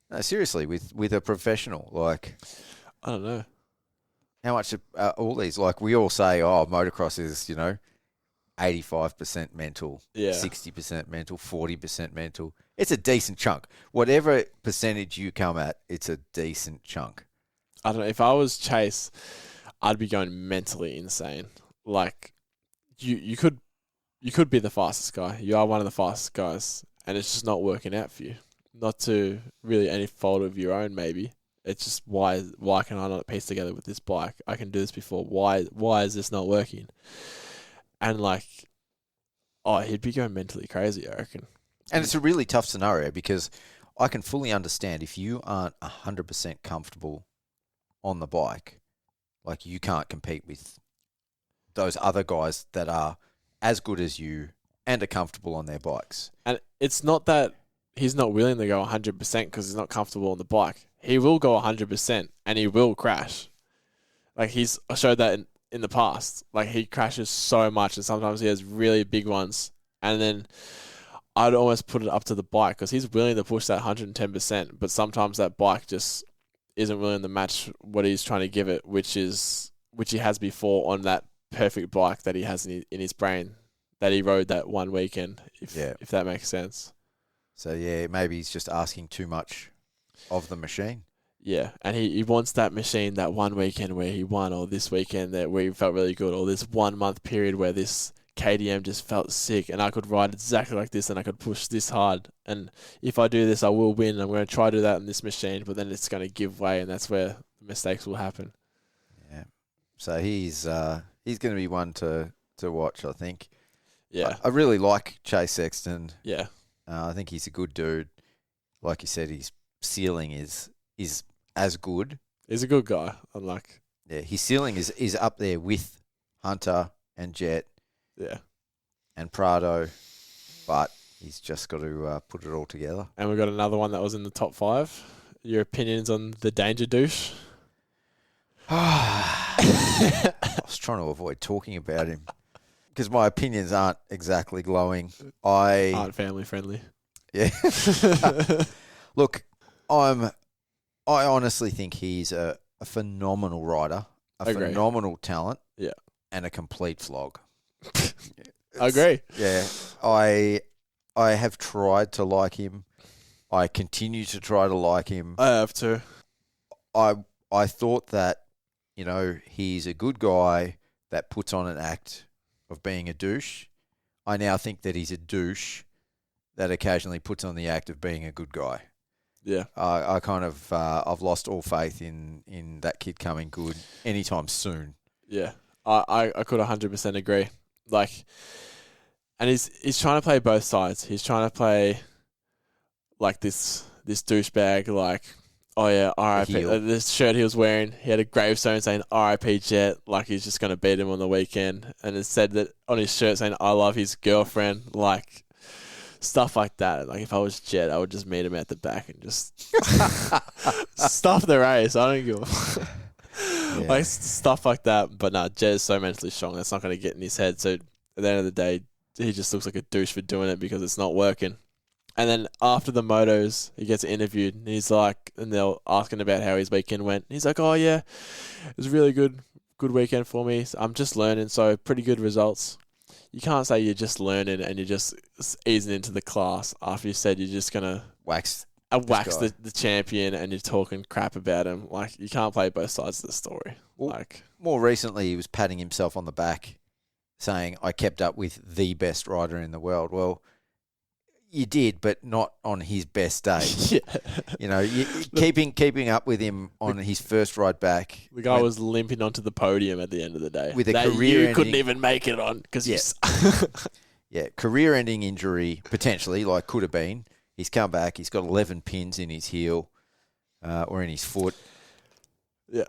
[SPEAKER 3] No, seriously, with a professional, like,
[SPEAKER 4] I don't know.
[SPEAKER 3] How much all these, like, we all say, oh, motocross is, 85% mental, 60% mental, 40% mental. It's a decent chunk. Whatever percentage you come at, it's a decent chunk.
[SPEAKER 4] I don't know. If I was Chase, I'd be going mentally insane. Like, you could be the fastest guy. You are one of the fastest guys, and it's just not working out for you. Not to really any fault of your own, maybe. It's just why can I not piece together with this bike? I can do this before. Why is this not working? And he'd be going mentally crazy, I reckon.
[SPEAKER 3] And it's a really tough scenario, because I can fully understand if you aren't 100% comfortable on the bike, like, you can't compete with those other guys that are as good as you and are comfortable on their bikes.
[SPEAKER 4] And it's not that he's not willing to go 100% because he's not comfortable on the bike. He will go 100% and he will crash. Like, he's showed that in the past. Like, he crashes so much, and sometimes he has really big ones. And then I'd almost put it up to the bike, because he's willing to push that 110%, but sometimes that bike just isn't willing to match what he's trying to give it, which he has before on that perfect bike that he has in his brain that he rode that one weekend, if that makes sense.
[SPEAKER 3] So, maybe he's just asking too much of the machine.
[SPEAKER 4] Yeah, and he wants that machine that one weekend where he won, or this weekend where he felt really good, or this 1 month period where this KTM just felt sick and I could ride exactly like this and I could push this hard. And if I do this, I will win. I'm going to try to do that in this machine, but then it's going to give way, and that's where mistakes will happen.
[SPEAKER 3] Yeah. So he's going to be one to watch, I think.
[SPEAKER 4] Yeah.
[SPEAKER 3] I really like Chase Sexton.
[SPEAKER 4] Yeah.
[SPEAKER 3] I think he's a good dude. Like you said, his ceiling is as good.
[SPEAKER 4] He's a good guy.
[SPEAKER 3] His ceiling is up there with Hunter and Jet.
[SPEAKER 4] Yeah.
[SPEAKER 3] And Prado, but he's just got to put it all together.
[SPEAKER 4] And we've got another one that was in the top 5. Your opinions on the Danger Douche?
[SPEAKER 3] I was trying to avoid talking about him because my opinions aren't exactly glowing.
[SPEAKER 4] Aren't family friendly.
[SPEAKER 3] Yeah. Look, I honestly think he's a phenomenal rider, phenomenal talent, and a complete flog.
[SPEAKER 4] I agree.
[SPEAKER 3] Yeah, I have tried to like him. I continue to try to like him.
[SPEAKER 4] I have too.
[SPEAKER 3] I thought that, he's a good guy that puts on an act of being a douche. I now think that he's a douche that occasionally puts on the act of being a good guy.
[SPEAKER 4] Yeah.
[SPEAKER 3] I kind of I've lost all faith in that kid coming good anytime soon.
[SPEAKER 4] Yeah. I could 100% agree. And he's trying to play both sides. He's trying to play like this douchebag, like, oh yeah, R.I.P. This shirt he was wearing, he had a gravestone saying R.I.P. Jet, like he's just going to beat him on the weekend. And it said that on his shirt saying, I love his girlfriend. Like, stuff like that. Like if I was Jet, I would just meet him at the back and just stuff the race. I don't give a like stuff like that. But no, Jet is so mentally strong. That's not going to get in his head. So at the end of the day, he just looks like a douche for doing it because it's not working. And then after the motos, he gets interviewed and he's like, and they're asking about how his weekend went. And he's like, oh yeah, it was really good weekend for me. I'm just learning, so pretty good results. You can't say you're just learning and you're just easing into the class after you said you're just going to
[SPEAKER 3] wax
[SPEAKER 4] the champion and you're talking crap about him. Like, you can't play both sides of the story.
[SPEAKER 3] Well,
[SPEAKER 4] like,
[SPEAKER 3] more recently, he was patting himself on the back, saying, I kept up with the best rider in the world. Well, you did, but not on his best day.
[SPEAKER 4] Yeah.
[SPEAKER 3] You know, keeping up with him on his first ride back.
[SPEAKER 4] The guy was limping onto the podium at the end of the day.
[SPEAKER 3] With a
[SPEAKER 4] that
[SPEAKER 3] career
[SPEAKER 4] you couldn't even make it on because
[SPEAKER 3] career-ending injury, potentially, like could have been. He's come back. He's got 11 pins in his heel or in his foot.
[SPEAKER 4] Yeah.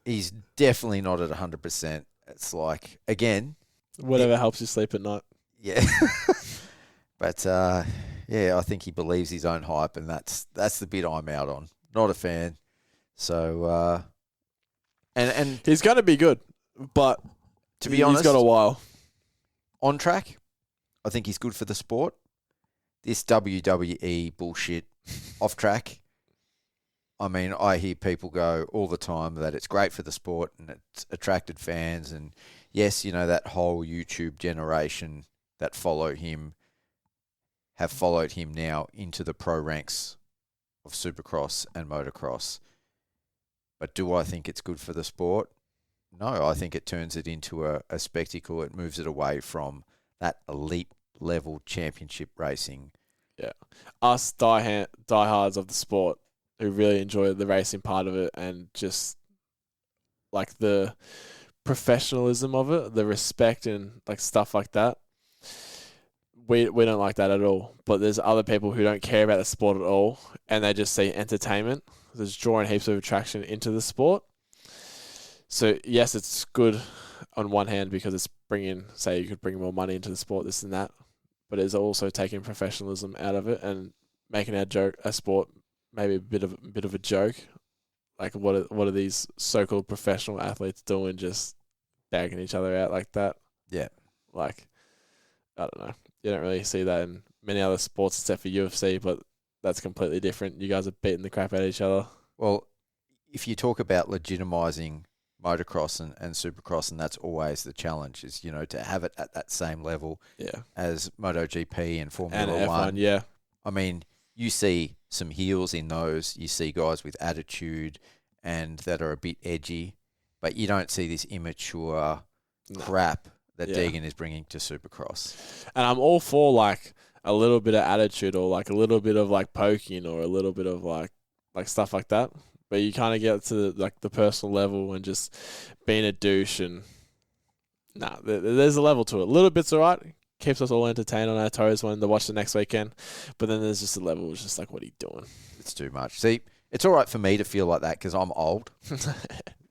[SPEAKER 3] He's definitely not at 100%. It's like, again...
[SPEAKER 4] Whatever helps you sleep at night.
[SPEAKER 3] Yeah. But, I think he believes his own hype, and that's the bit I'm out on. Not a fan. So, and
[SPEAKER 4] he's going to be good, but
[SPEAKER 3] to be honest,
[SPEAKER 4] he's got a while.
[SPEAKER 3] On track, I think he's good for the sport. This WWE bullshit off track, I mean, I hear people go all the time that it's great for the sport and it's attracted fans. And yes, you know, that whole YouTube generation that follow him have followed him now into the pro ranks of Supercross and Motocross. But do I think it's good for the sport? No, I think it turns it into a spectacle. It moves it away from that elite level championship racing.
[SPEAKER 4] Yeah. Us diehards of the sport who really enjoy the racing part of it and just like the professionalism of it, the respect and like stuff like that. We don't like that at all. But there's other people who don't care about the sport at all and they just see entertainment. There's drawing heaps of attraction into the sport. So yes, it's good on one hand because it's bringing, say you could bring more money into the sport, this and that. But it's also taking professionalism out of it and making our sport maybe a bit of a joke. Like what are these so-called professional athletes doing, just bagging each other out like that?
[SPEAKER 3] Yeah.
[SPEAKER 4] Like, I don't know. You don't really see that in many other sports except for UFC, but that's completely different. You guys are beating the crap out of each other.
[SPEAKER 3] Well, if you talk about legitimising motocross and supercross, and that's always the challenge, is, you know, to have it at that same level as MotoGP and Formula
[SPEAKER 4] and
[SPEAKER 3] One.
[SPEAKER 4] F1, yeah.
[SPEAKER 3] I mean, you see some heels in those. You see guys with attitude and that are a bit edgy, but you don't see this immature crap that Deegan is bringing to Supercross.
[SPEAKER 4] And I'm all for like a little bit of attitude or like a little bit of like poking or a little bit of like stuff like that. But you kind of get to like the personal level and just being a douche and there's a level to it. A little bit's all right. Keeps us all entertained on our toes wanting to watch the next weekend. But then there's just a level which is just like, what are you doing?
[SPEAKER 3] It's too much. See, it's all right for me to feel like that because I'm old.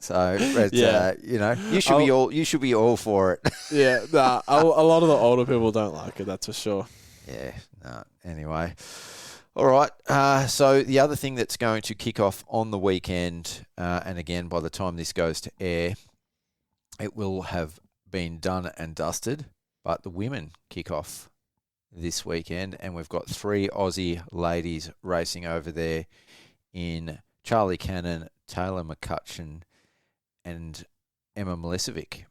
[SPEAKER 3] So, you know, you should be all for it.
[SPEAKER 4] Yeah, a lot of the older people don't like it, that's for sure.
[SPEAKER 3] Yeah, no. Anyway, all right. So the other thing that's going to kick off on the weekend, and again, by the time this goes to air, it will have been done and dusted, but the women kick off this weekend, and we've got 3 Aussie ladies racing over there in Charlie Cannon, Taylor McCutcheon, and Emma Milicevic.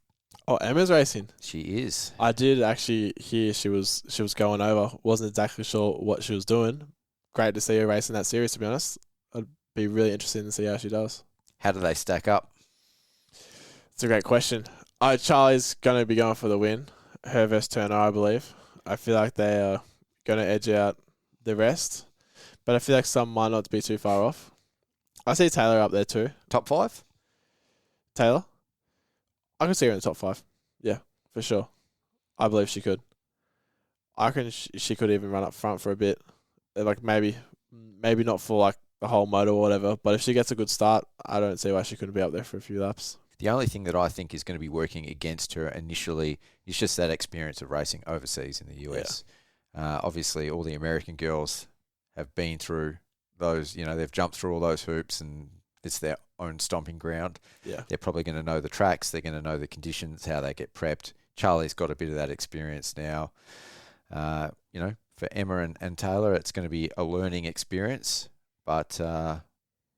[SPEAKER 4] Oh, Emma's racing.
[SPEAKER 3] She is.
[SPEAKER 4] I did actually hear she was going over. Wasn't exactly sure what she was doing. Great to see her racing that series, to be honest. I'd be really interested to see how she does.
[SPEAKER 3] How do they stack up?
[SPEAKER 4] It's a great question. Charlie's going to be going for the win. Her versus Turner, I believe. I feel like they are going to edge out the rest. But I feel like some might not be too far off. I see Taylor up there too.
[SPEAKER 3] Top 5?
[SPEAKER 4] Taylor? I could see her in the top 5. Yeah, for sure. I believe she could. I reckon she could even run up front for a bit. Like maybe not for like the whole moto or whatever, but if she gets a good start, I don't see why she couldn't be up there for a few laps.
[SPEAKER 3] The only thing that I think is going to be working against her initially is just that experience of racing overseas in the US. Obviously, all the American girls have been through those, they've jumped through all those hoops, and it's their own stomping ground.
[SPEAKER 4] Yeah.
[SPEAKER 3] They're probably going to know the tracks. They're going to know the conditions, how they get prepped. Charlie's got a bit of that experience now. For Emma and Taylor, it's going to be a learning experience, but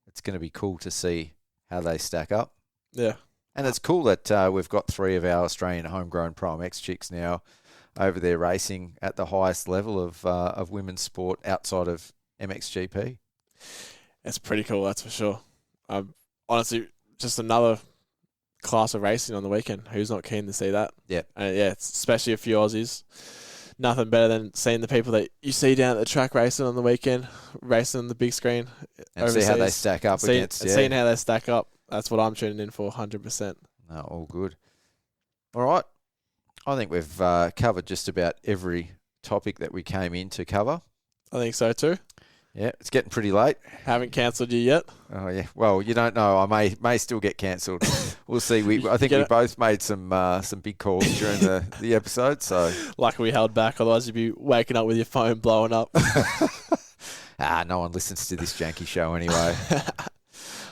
[SPEAKER 3] it's going to be cool to see how they stack up.
[SPEAKER 4] Yeah.
[SPEAKER 3] And it's cool that we've got 3 of our Australian homegrown ProMX chicks now over there racing at the highest level of women's sport outside of MXGP.
[SPEAKER 4] It's pretty cool, that's for sure. Honestly, just another class of racing on the weekend. Who's not keen to see that?
[SPEAKER 3] Yeah.
[SPEAKER 4] And it's especially a few Aussies. Nothing better than seeing the people that you see down at the track racing on the weekend, racing on the big screen.
[SPEAKER 3] And overseas. See how they stack up against. Yeah.
[SPEAKER 4] Seeing how they stack up. That's what I'm tuning in for, 100%.
[SPEAKER 3] No, all good. All right. I think we've covered just about every topic that we came in to cover.
[SPEAKER 4] I think so too.
[SPEAKER 3] Yeah, it's getting pretty late.
[SPEAKER 4] Haven't cancelled you yet.
[SPEAKER 3] Oh yeah. Well, you don't know. I may still get cancelled. We'll see. I think we both made some big calls during the episode. So
[SPEAKER 4] luckily we held back. Otherwise, you'd be waking up with your phone blowing up.
[SPEAKER 3] No one listens to this janky show anyway.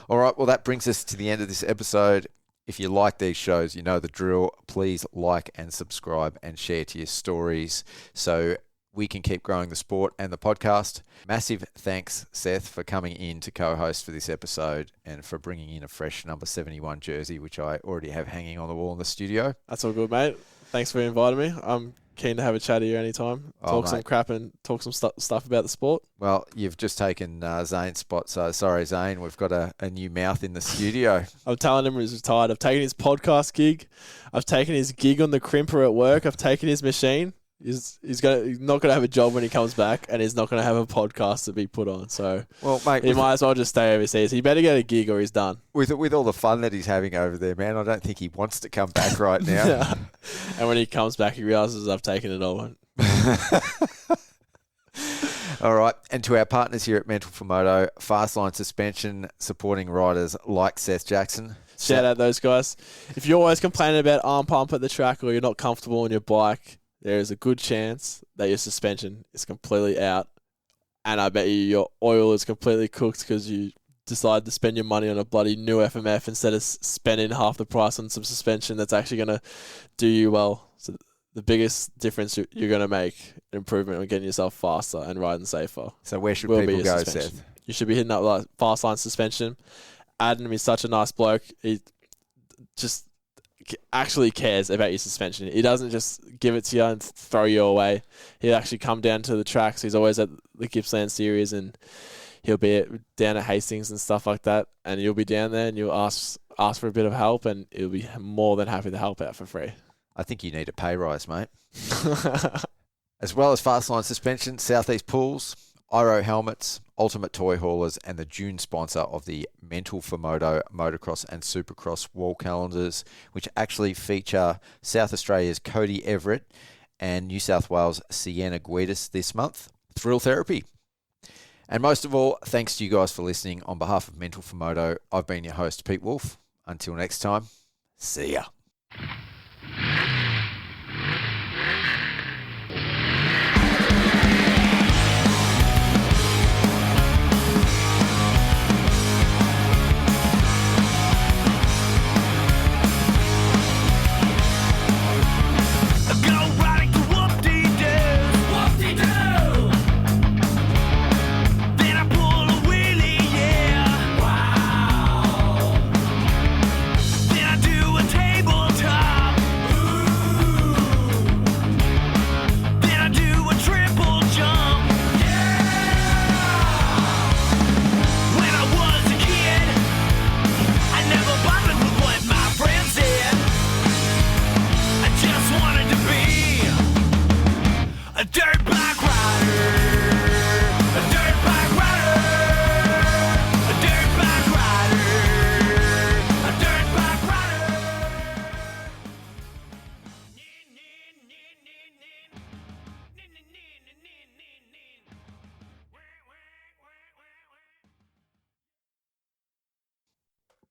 [SPEAKER 3] All right. Well, that brings us to the end of this episode. If you like these shows, you know the drill. Please like and subscribe and share to your stories so we can keep growing the sport and the podcast. Massive thanks, Seth, for coming in to co-host for this episode and for bringing in a fresh number 71 jersey, which I already have hanging on the wall in the studio.
[SPEAKER 4] That's all good, mate. Thanks for inviting me. I'm keen to have a chat to you anytime. Talk some crap and talk some stuff about the sport.
[SPEAKER 3] Well, you've just taken Zane's spot, so sorry, Zane. We've got a new mouth in the studio.
[SPEAKER 4] I'm telling him he's retired. I've taken his podcast gig. I've taken his gig on the crimper at work. I've taken his machine. He's not gonna have a job when he comes back, and he's not gonna have a podcast to be put on. So, well, mate, he might as well just stay overseas. He better get a gig or he's done.
[SPEAKER 3] With all the fun that he's having over there, man, I don't think he wants to come back right now.
[SPEAKER 4] Yeah. And when he comes back, he realizes I've taken it all.
[SPEAKER 3] All right, and to our partners here at Mental4Moto, Fastline Suspension, supporting riders like Seth Jackson.
[SPEAKER 4] Shout out those guys. If you're always complaining about arm pump at the track or you're not comfortable on your bike, there is a good chance that your suspension is completely out, and I bet you your oil is completely cooked because you decided to spend your money on a bloody new FMF instead of spending half the price on some suspension that's actually going to do you well. So the biggest difference you're going to make, improvement on getting yourself faster and riding safer.
[SPEAKER 3] So where should people go,
[SPEAKER 4] suspension.
[SPEAKER 3] Seth?
[SPEAKER 4] You should be hitting up like Fastline Suspension. Adam is such a nice bloke. He just actually cares about your suspension. He doesn't just give it to you and throw you away. He'll actually come down to the tracks. He's always at the Gippsland series, and he'll be down at Hastings and stuff like that. And you'll be down there and you'll ask for a bit of help, and he'll be more than happy to help out for free.
[SPEAKER 3] I think you need a pay rise, mate. As well as Fastline Suspension, Southeast Pools, Iro Helmets, Ultimate Toy Haulers, and the June sponsor of the Mental4Moto Motocross and Supercross wall calendars, which actually feature South Australia's Cody Everett and New South Wales' Sienna Guidis this month. Thrill Therapy. And most of all, thanks to you guys for listening. On behalf of Mental4Moto, I've been your host, Pete Wolf. Until next time, see ya.